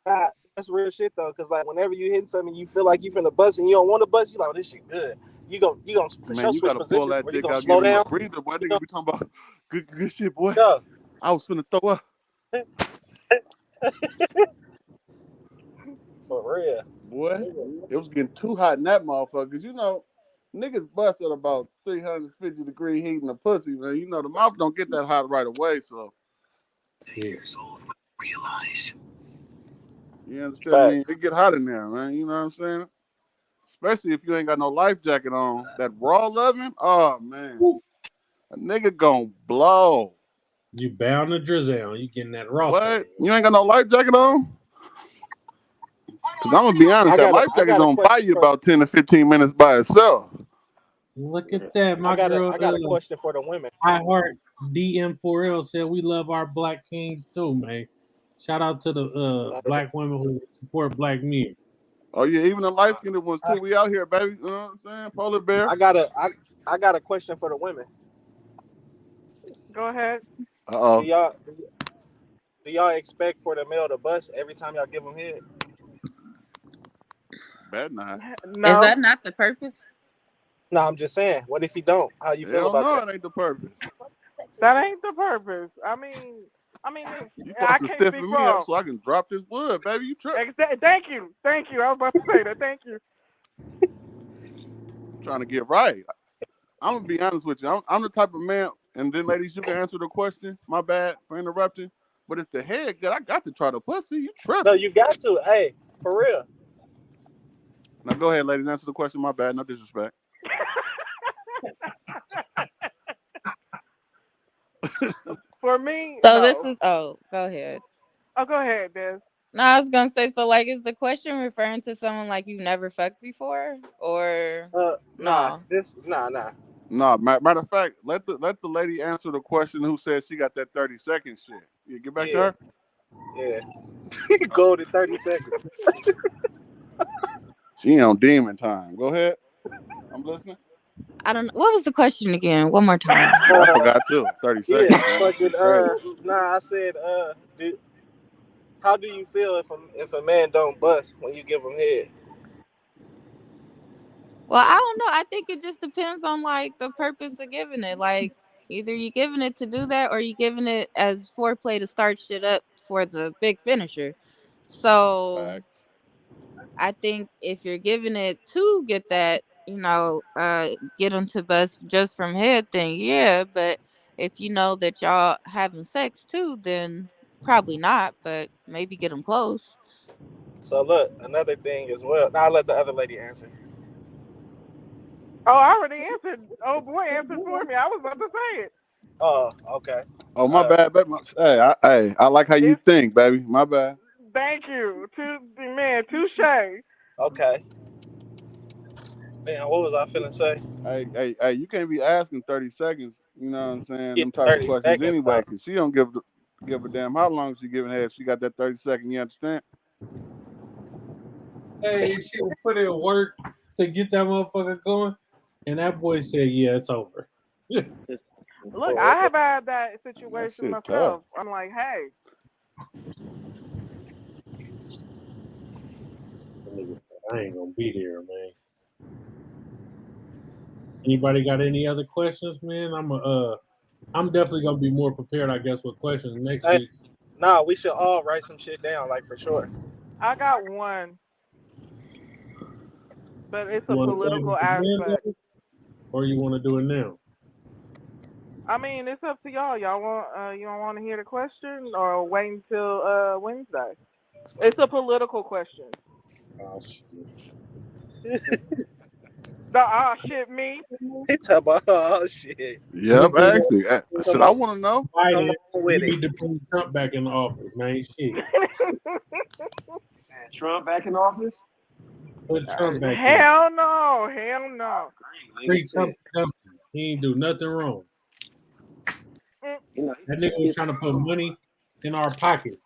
nah, that's real shit though. Cause like whenever you hit something, you feel like you finna bust and you don't want to bust. You like, oh, this shit good. You gon' for Man, sure you switch gotta pull positions. that Or you dick gonna out, slow give him a down. breather, boy. Nigga be talking about good shit, boy. Yeah. I was finna throw up. For real. Boy, it was getting too hot in that motherfucker. Cause you know, niggas bust at about 350 degree heat in the pussy, man. You know, the mouth don't get that hot right away, so. Years. You understand me? Facts. It get hot in there, man. You know what I'm saying? Especially if you ain't got no life jacket on. That raw loving, oh man. A nigga gon' blow. You bound to drizzle. You getting that raw thing. What? You ain't got no life jacket on? Cause I'm gonna be honest, that life jacket I got a gonna buy question you for about 10 to 15 minutes by itself. Look at that. My I got girl, a question for the women. I heart DM4L said we love our black kings too, man. Shout out to the black women who support black men. Oh yeah, even the light skinned ones too. We out here, baby. You know what I'm saying? Polar bear. I got a question for the women. Go ahead. Do y'all expect for the male to bust every time y'all give them head? Bet not. No. Is that not the purpose? No, I'm just saying. What if he don't? How you feel Hell about no, that? it ain't the purpose. That ain't the purpose. I mean, You I supposed to can't stiffen speak me for up so I can drop this wood, baby. You tripping. Thank you. I was about to say that. Thank you. Trying to get right. I'm gonna be honest with you. I'm the type of man, and then ladies, you can answer the question. My bad for interrupting. But if the head good, I got to try the pussy. You tripping. No, you got to. Hey, for real. Now go ahead, ladies, answer the question. My bad, no disrespect. For me, So no. this is go ahead. Oh, go ahead, Des. No, I was gonna say, so like, is the question referring to someone like you've never fucked before, or Nah. no? No, matter of fact, let the lady answer the question who said she got that 30-second shit. You get back to her? Yeah. Go to 30 seconds. She on demon time. Go ahead. I'm listening. I don't know. What was the question again? One more time. I forgot too. 30 seconds. Yeah, fucking I said how do you feel if a man don't bust when you give him head? Well, I don't know. I think it just depends on like the purpose of giving it. Like either you giving it to do that or you giving it as foreplay to start shit up for the big finisher. So Facts. I think if you're giving it to get that, get them to bust just from head thing, yeah. But if you know that y'all having sex too, then probably not. But maybe get them close. So look, another thing as well. Now I'll let the other lady answer. Oh, I already answered. Oh boy, answered for me. I was about to say it. Oh, okay. Oh, my bad. Hey, I like how you think, baby. My bad. Thank you. Touche. Okay. Man, what was I finna say? Hey, you can't be asking 30 seconds, you know what I'm saying, Yeah, them type of 30 questions seconds, anyway, because she don't give a damn how long she giving head. She got that 30-second, you understand? Hey, she put in work to get that motherfucker going, and that boy said, "Yeah, it's over." Look, I have had that situation That shit tough. myself. I'm like, hey. That nigga said, "I ain't gonna be there, man." Anybody got any other questions, man? I'm definitely gonna be more prepared, I guess, with questions next week. Nah, we should all write some shit down, like for sure. I got one, but it's a You wanna political save it for aspect. Wednesday? or you want to do it now? I mean, it's up to y'all. Y'all want you don't want to hear the question or wait until Wednesday? It's a political question. Oh shit! Shit, me. He talk about oh shit. Yep, actually. Shit, I want to know. Biden, Come on you with it. need to bring Trump back in the office, man. Shit, Trump back in office? put Trump back in. Hell no, hell no. Free Trump. He ain't do nothing wrong. You know, That nigga was trying to put money in our pockets.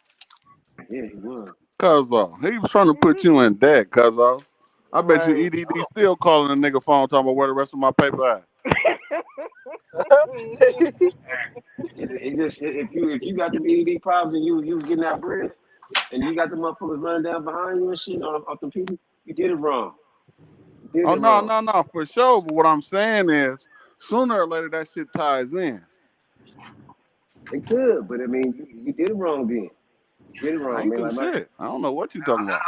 yeah, he was. Cuzzo, he was trying to put you in debt, Cuzzo. I bet you Right. EDD still calling a nigga phone talking about where the rest of my paper at. It just if you got the BDD problems and you was getting that bread and you got the motherfuckers running down behind you and shit off the people, you did it wrong. You did Oh it no, wrong. no, for sure. But what I'm saying is, sooner or later that shit ties in. It could, but I mean, you did it wrong then. You did it I wrong, ain't man. do Like shit. I don't know what you talking about.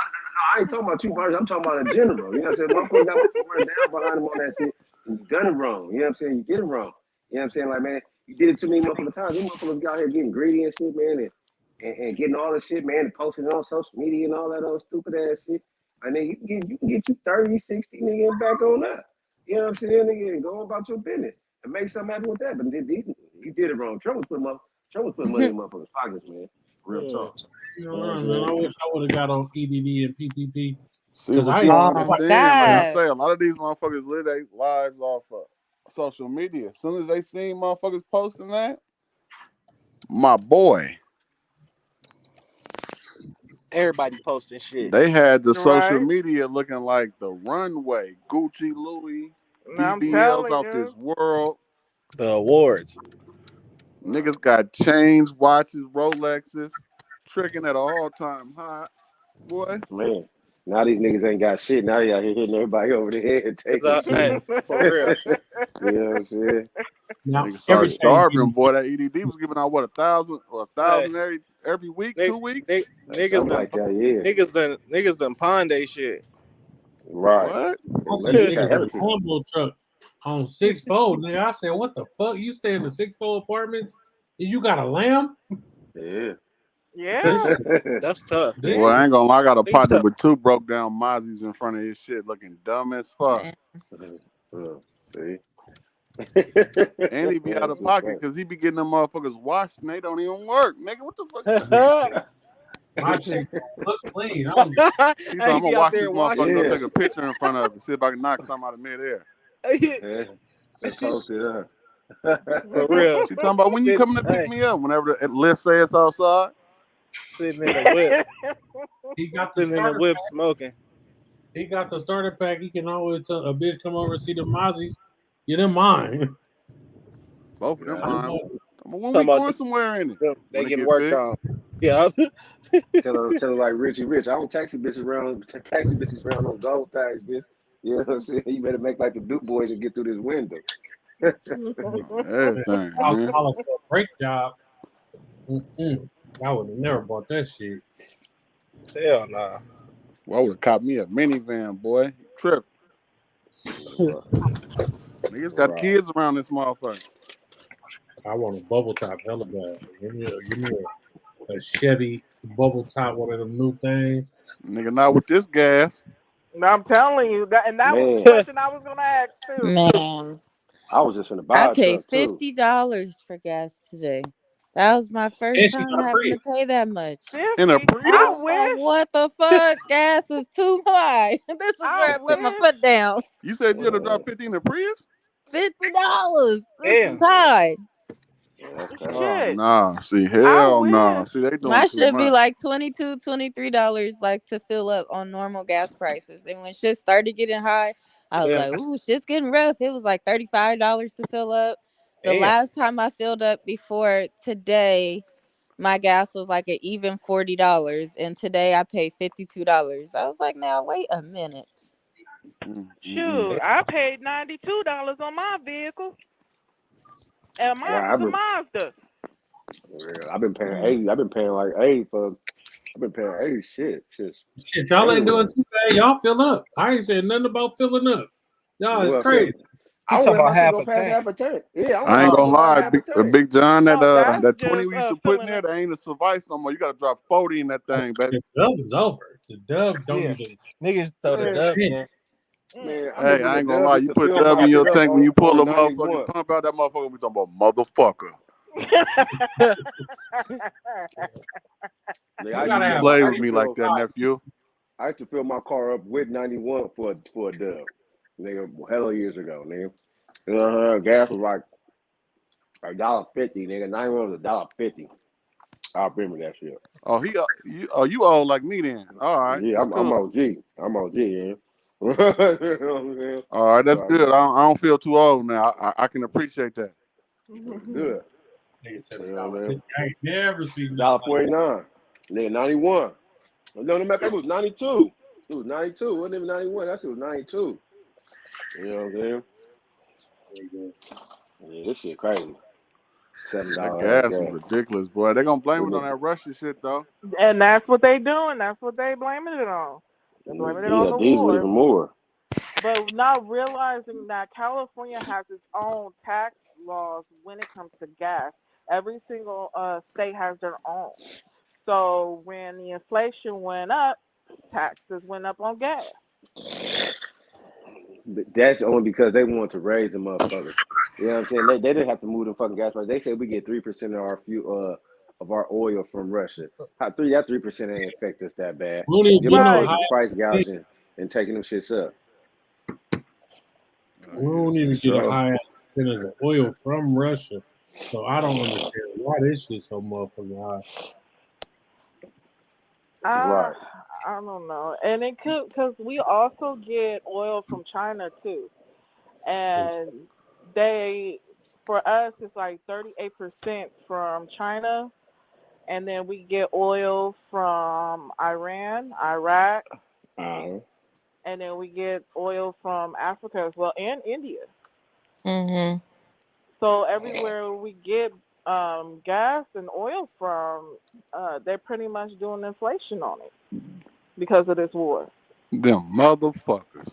I ain't talking about you, Barnes. I'm talking about in general. You know what I'm saying? Motherfuckers got motherfuckers running down behind them on that shit, and you done it wrong. You know what I'm saying? You did it wrong. You know what I'm saying? Like, man, you did it too many motherfucking times. These motherfuckers got out here getting greedy and shit, man, and getting all this shit, man, and posting it on social media and all that other stupid ass shit. And then you can get you 30, 60 nigga back on that. You know what I'm saying, nigga, and go about your business and make something happen with that. But he did it wrong. Trump was putting money in motherfuckers' pockets, man. Real talk. You know, man, I wish I would have got on EDD and PPP. See, what I you don't Oh my understand, like I God. say, a lot of these motherfuckers live their lives off of social media. As soon as they seen motherfuckers posting that, my boy, Everybody posting shit. they had the social Right. media looking like the runway, Gucci, Louis, I'm BBLs telling out you. this world. The awards. Niggas got chains, watches, Rolexes, tricking at an all-time high. Boy, Man, now these niggas ain't got shit. Now they out here hitting everybody over the head and taking shit. Hey, for real. You know what I'm saying? Now niggas started everything. starving, boy. That EDD was giving out, what, $1,000 Hey, every week, Nick, 2 weeks? niggas Something done like that, yeah. niggas done pawned they shit. Right. What? I And seen niggas had niggas hella in a shit. Lambo truck on 6-4. Nigga, I said, what the fuck? You stay in the 6-4 apartments and you got a lamb? Yeah. Yeah. That's tough. Boy, I ain't gonna lie, I got a Big partner stuff. with 2 broke down Mozzies in front of his shit looking dumb as fuck. Man. See? And he be out of That's pocket just because he be getting them motherfuckers washed and they don't even work. Nigga, what the fuck? My shit look clean. I don't He's Hey, like, I'm he gonna be out watch this there motherfucker, washing. go Yeah. take a picture in front of it, see if I can knock something out of midair. Yeah. Just post it up. For real. She talking about when you coming to pick me up? Whenever the lift say it's outside. Sitting in the whip. He got the Sitting in the starter whip pack. smoking. He got the starter pack. He can always tell a bitch come over and see the Mozzies. You didn't mind. Both of them mine. When we Talking about going somewhere in it? they When it getting get worked fixed? on. Yeah. Tell her like Richie Rich. I don't taxi bitches around no gold tags, bitch. You know what I'm saying? You better make like the Duke boys and get through this window. Everything, I'll man. call it a break job. I would have never bought that shit. Hell nah. Well, I would have caught me a minivan, boy. Trip. Niggas got kids around this motherfucker. I want a bubble top hella bad. Give me a Chevy bubble top, one of them new things. Nigga, not with this gas. I'm telling you that, and that was the Man, question I was gonna ask too. Man. I was just gonna I buy a paid truck too. $50 for gas today. That was my first And she time got a having to Prius. pay that much. In a 50. Prius? I I was like, wish. what the fuck? Gas is too high. This is where I put my wish. foot down. You said you had to drop 50 in a Prius? $50. This Damn. is high. Oh, Shit. nah. See, I hell nah. wish. See, they doing My too should be much. like $22, $23 like to fill up on normal gas prices. And when shit started getting high, I was Damn. like, ooh, shit's getting rough. It was like $35 to fill up. The Damn. last time I filled up before today, my gas was like an even $40. And today I paid $52. I was like, now wait a minute. Shoot, I paid $92 on my vehicle, and mine Wow, was a Mazda. I've been paying 80. I've been paying like 80 for. I've been paying 80 shit. Shit, y'all ain't everywhere. doing too bad. Y'all fill up. I ain't saying nothing about filling up. Y'all is Well, crazy. I talking wouldn't let about my shit half go a past tank. half a tank. Yeah, I I wouldn't ain't let it Oh, gonna go past lie, half a tank. Big John, No, that's that 20 just we used to put in filling there, it. that ain't a suffice no more. You gotta drop 40 in that thing, baby. The dub is over. The dub don't yeah. even Niggas throw the put a Man, dub in chance. there. man, I Hey, remember I when ain't gonna Dub lie, used you to put fill dub my in your shit up tank when you pull on the motherfucking 91. pump out, that motherfucker be talking about motherfucker. Nigga, You I gotta You used to have fill my, play I with used to me like fill, that, nephew. I used to fill my car up with 91 for a Dub. Nigga, hella years ago, nigga. Gas was like $1.50, nigga. 91 was $1.50. I remember that shit. Oh, you old like me then. All right, Yeah, that's I'm cool. OG. I'm OG, yeah. You know what I'm saying? All right, that's So, good. I don't feel too old now. I can appreciate that. it's good. Nigga said You know what I mean? $1.50. I ain't never seen nothing like that. $1.49. Nigga, 91. No, matter of fact, it was 92. It was 92. It wasn't even 91. That shit was 92. You know what I'm saying? Yeah, this shit crazy. $7 That gas is gas. ridiculous, boy. They gonna blame When it on the, that Russian shit though. And that's what they doing. That's what they blaming it on. They're blaming it on yeah, the diesel even war. more. But not realizing that California has its own tax laws when it comes to gas. Every single state has their own. So when the inflation went up, taxes went up on gas. But that's only because they want to raise the motherfuckers. You know what I'm saying? They didn't have to move the fucking gas price. They said we get 3% of our fuel, of our oil from Russia. That 3% ain't affect us that bad. We don't even Them get no Right. motherfuckers is higher. price gouging and taking them shits up. We don't For even get a sure. high percentage of oil from Russia. So I don't understand why this shit so motherfucking high. I Right. I don't know. And it could because we also get oil from China too. And they for us it's like 38% from China, and then we get oil from Iran, Iraq, Uh-huh. and then we get oil from Africa as well and India. Mhm. So everywhere we get gas and oil from, they're pretty much doing inflation on it because of this war. Them motherfuckers.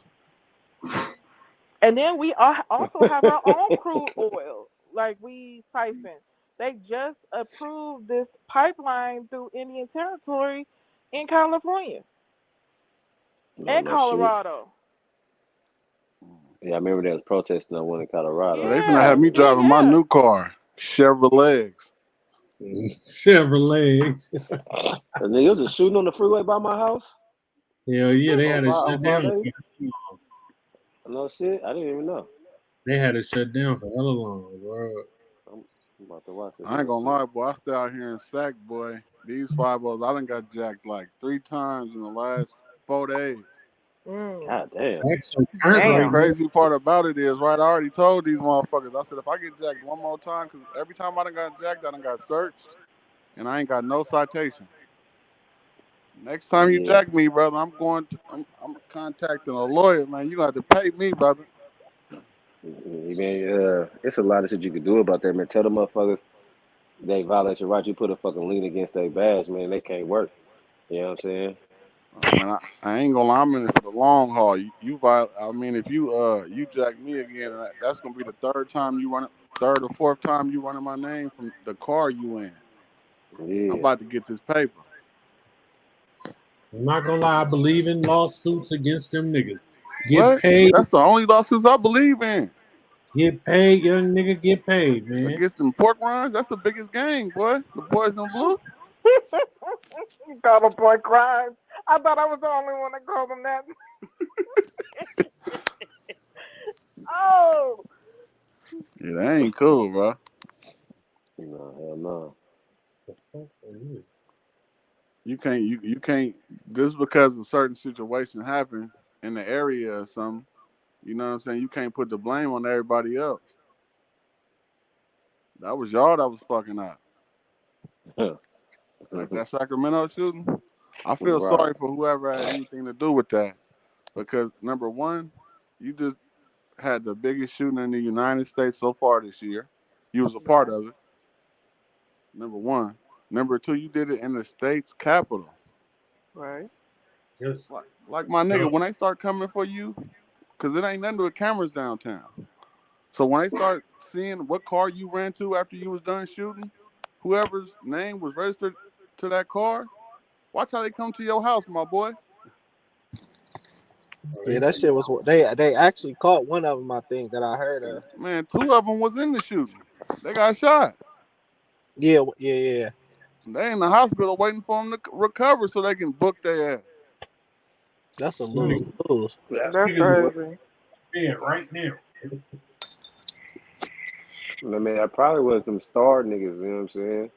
And then we also have our own crude oil, like we siphon. They just approved this pipeline through Indian Territory in California No, and no shit. Colorado. Yeah, I remember they was protesting on one in Colorado. So they finna have Yeah, me yeah, driving my yeah. new car, Chevrolets. Chevrolet. And they was a shooting on the freeway by my house Hell yeah, they had it on shut down. Friday. No shit. I didn't even know. They had it shut down for hella long, bro. I'm about to watch this I ain't little gonna shit. lie, boy. I stay out here in Sac, boy. These 5-0s, I done got jacked like 3 times in the last 4 days. God damn. That's so turnt And the right Damn. now. crazy part about it is, right, I already told these motherfuckers, I said, if I get jacked one more time, because every time I done got jacked, I done got searched, and I ain't got no citation. Next time you Yeah. jack me, brother, I'm contacting a lawyer, man. You gonna have to pay me, brother. Man, it's a lot of shit you can do about that, man. Tell the motherfuckers they violate your right. You put a fucking lien against their badge, man. They can't work. You know what I'm saying? Man, I ain't gonna lie, I'm in it for the long haul. I mean, if you jack me again, that's gonna be the third or fourth time you running my name from the car you in. I'm Yeah. about to get this paper. I'm not gonna lie, I believe in lawsuits against them niggas. Get What? paid, That's the only lawsuits I believe in. young nigga, get paid, man. Against them pork rinds, that's the biggest gang, boy. The boys in blue. You call them boy crimes. I thought I was the only one that called them that. Oh. Yeah, that ain't cool, bro. No, hell no. You can't just because a certain situation happened in the area or something, you know what I'm saying? You can't put the blame on everybody else. That was y'all that was fucking up. Like that Sacramento shooting. I feel Right. sorry for whoever had anything to do with that. Because number one, you just had the biggest shooting in the United States so far this year. You was a part of it. Number one. Number two, you did it in the state's capital. Right. Like my nigga, when they start coming for you, because it ain't nothing with cameras downtown. So when they start seeing what car you ran to after you was done shooting, whoever's name was registered to that car, watch how they come to your house, my boy. Yeah, that shit was they actually caught one of them. I think that I heard of. Man, 2 of them was in the shooting. They got shot. Yeah. They in the hospital waiting for them to recover so they can book their ass. That's a Right. lose. That's Niggas crazy. dead right now. I mean, that probably was some star niggas. You know what I'm saying?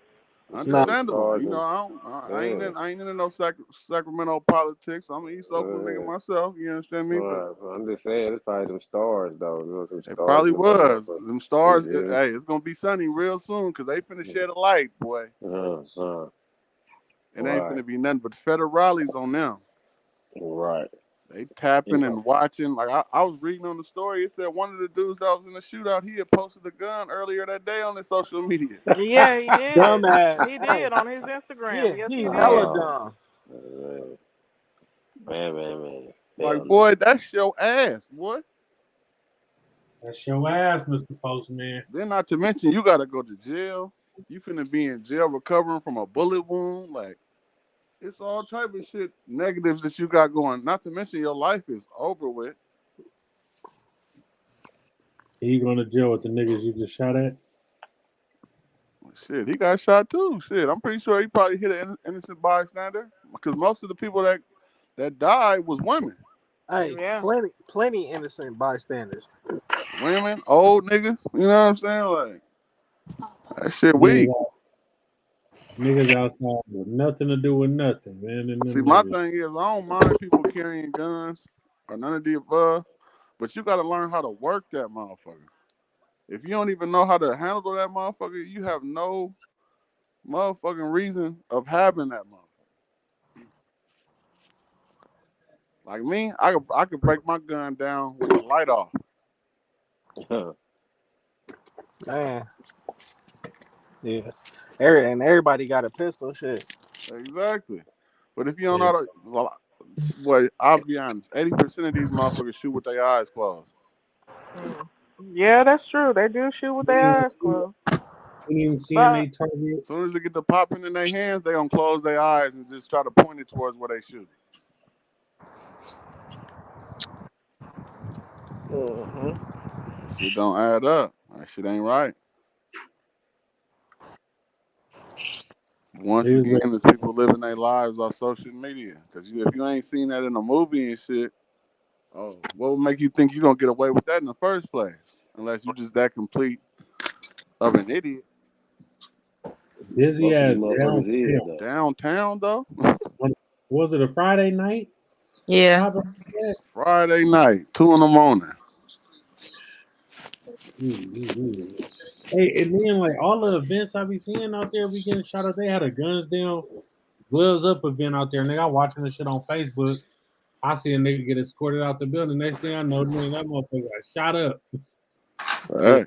Some Nah, Understandable. stars You know, I ain't and in no Sacramento politics. I'm an East Oakland nigga myself. You understand me? But I'm just saying, it's probably them stars though. You know, some it stars probably in the was. motherfucker. Them stars, Yeah. hey, it's gonna be sunny real soon because they finna shed a light, boy. It ain't Right. finna be nothing but federales on them. Right. They tapping Yeah. and watching. Like I was reading on the story. It said one of the dudes that was in the shootout, he had posted a gun earlier that day on his social media. Yeah, he did. dumbass. He Hey, did on his Instagram. Yes, he he did. hella dumb. Man. Like, Hell boy, no. that's your ass, boy. That's your ass, Mr. Postman. Then not to mention you gotta go to jail. You finna be in jail recovering from a bullet wound. Like, it's all type of shit, negatives that you got going. Not to mention your life is over with. He going to jail with the niggas you just shot at? Shit, he got shot too. Shit, I'm pretty sure he probably hit an innocent bystander because most of the people that died was women. Hey, Yeah. plenty innocent bystanders. Women, old niggas. You know what I'm saying? Like, that shit weak. Niggas outside with nothing to do with nothing, man. And See, them my niggas. thing is, I don't mind people carrying guns or none of the above, but you got to learn how to work that motherfucker. If you don't even know how to handle that motherfucker, you have no motherfucking reason of having that motherfucker. Like me, I could break my gun down with the light off. Man. Yeah. Everybody got a pistol, shit. Exactly. But if you don't know how to, boy, I'll be honest, 80% of these motherfuckers shoot with their eyes closed. Yeah, that's true. They do shoot with their eyes closed. As As soon as they get the popping in their hands, they gonna close their eyes and just try to point it towards where they shoot. That shit don't add up. That shit ain't right. Once again, it's people living their lives on social media. Because if you ain't seen that in a movie and shit, what would make you think you're going to get away with that in the first place? Unless you just that complete of an idiot. Busy ass downtown, though? Was it a Friday night? Yeah. Friday night, 2 a.m. Hey, and then like all the events I be seeing out there, be getting shot up. They had a guns down, gloves up event out there, and they got watching this shit on Facebook. I see a nigga get escorted out the building. Next thing I know, man, that motherfucker got shot up. Right.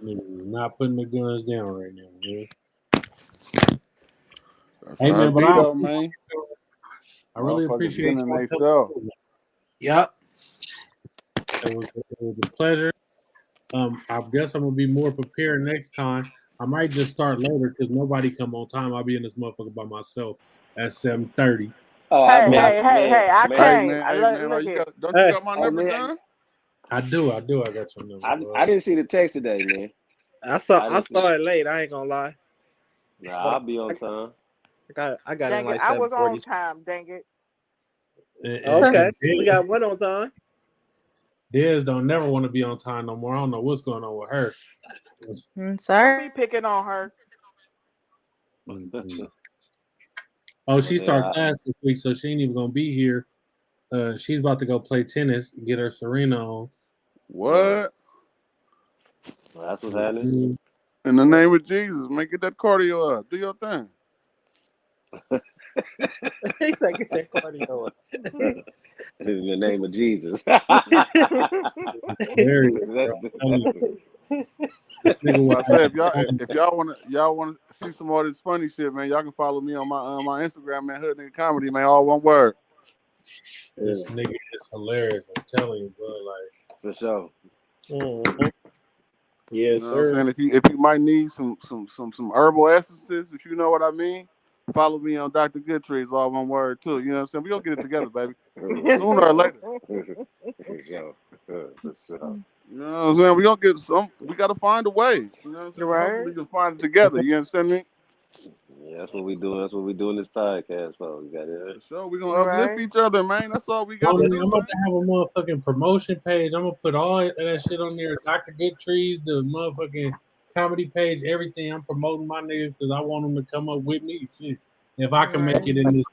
Niggas is not putting the guns down right now, man. That's Hey how man, it but be, I though, man. really appreciate getting y'all themselves. coming. Yep. It was a pleasure. I guess I'm gonna be more prepared next time. I might just start later because nobody come on time. I'll be in this motherfucker by myself at 7:30. Hey, I can't. Hey man, Look you it. got, don't you got my number, man. John? I do. I got your number. I didn't see the text today, man. I saw it late. I ain't gonna lie. Nah, I'll be on time. I got Dang in like it, I was 7:40. on time. Dang it. Okay, we got one on time. Dez don't never want to be on time no more. I don't know what's going on with her. Sorry. Don't be picking on her. Oh, she started class this week, so she ain't even gonna be here. She's about to go play tennis, get her Serena on. What? Well, that's what's happening. In the name of Jesus, man, get that cardio up. Do your thing. He's like, get that cardio up. In the name of Jesus. I say if y'all want to see some more of this funny shit, man, y'all can follow me on my Instagram, man, Hood Nigga Comedy, man, all one word. This nigga is hilarious. I'm telling you, bro. Like, For sure. Mhm. You Yes, know what I'm sir. saying? If you might need some herbal essences, if you know what I mean, follow me on Dr. Goodtrees, all one word too. You know what I'm saying? We gonna get it together, baby. Sooner or later. For sure. For sure. You know what I'm saying? We gonna get some. We gotta find a way. You know what I'm saying? Right. Hopefully we can find it together. You understand me? Yeah, that's what we doing. That's what we doing this podcast for. We got it. For sure. We gonna uplift Right. each other, man. That's all we gotta I'm do, about man. to have a motherfucking promotion page. I'm gonna put all that shit on there. Dr. Goodtrees, the motherfucking comedy page, everything. I'm promoting my niggas because I want them to come up with me. Shit. If I can make it in this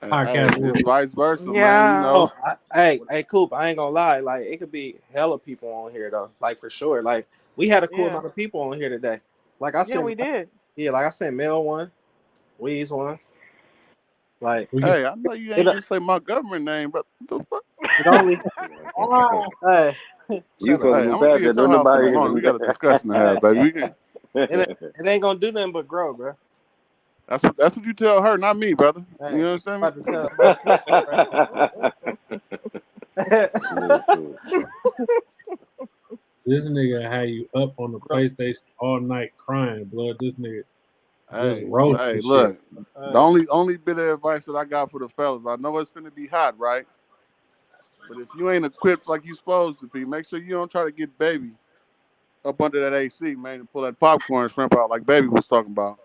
Hey, podcast it's world. vice versa, man. You Yeah. know. Oh, hey, Coop, I ain't gonna lie. Like, it could be hella people on here though. Like, for sure. Like, we had a cool Yeah. amount of people on here today. Like, I Yeah, sent, we did. like I sent Mel one, Weez one. Like, We can Hey, I know you it, ain't just say my government name, but what the fuck? it only. Hey, You shut supposed up. Hey, to I'm move gonna past be that. at your Don't house in the nobody morning. We got a discussion to Hey, have, baby. We can. it ain't gonna do nothing but grow, bro. That's what you tell her, not me, brother. Hey, You understand me? about to tell This nigga had you up on the PlayStation all night crying, blood. This nigga just Hey, roasting shit. look. The only bit of advice that I got for the fellas, I know it's finna be hot, right? But if you ain't equipped like you supposed to be, make sure you don't try to get baby up under that AC, man, and pull that popcorn shrimp out like baby was talking about.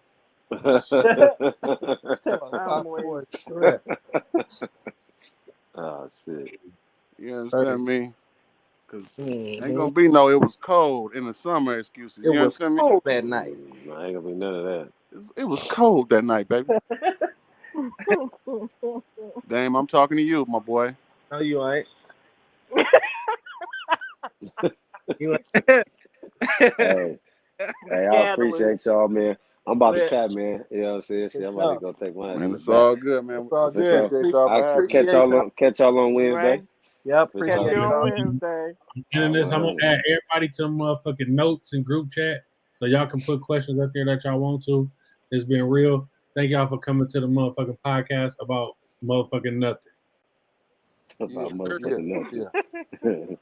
I'm weak. Oh shit. You understand me? Because ain't Mhm. gonna be no it was cold in the summer excuses. It You was understand me? cold that night. I ain't gonna be none of that. It was cold that night, baby. Dame, I'm talking to you, my boy. No, you ain't. You ain't. Hey, I Scandalous. appreciate y'all, man. I'm about to Man, tap, man. You know what I'm saying? Shit, I'm about to go take my ass to Man, the it's back. all good, man. it's all For good. sure. Appreciate y'all for I having me. catch y'all on Wednesday. Right. Yep, For Catch sure. you appreciate on y'all. Wednesday. And this, I'm gonna 100. add everybody to motherfucking notes and group chat so y'all can put questions up there that y'all want to. It's been real. Thank y'all for coming to the motherfucking podcast about motherfucking nothing. About Yeah, motherfucking nothing. yeah.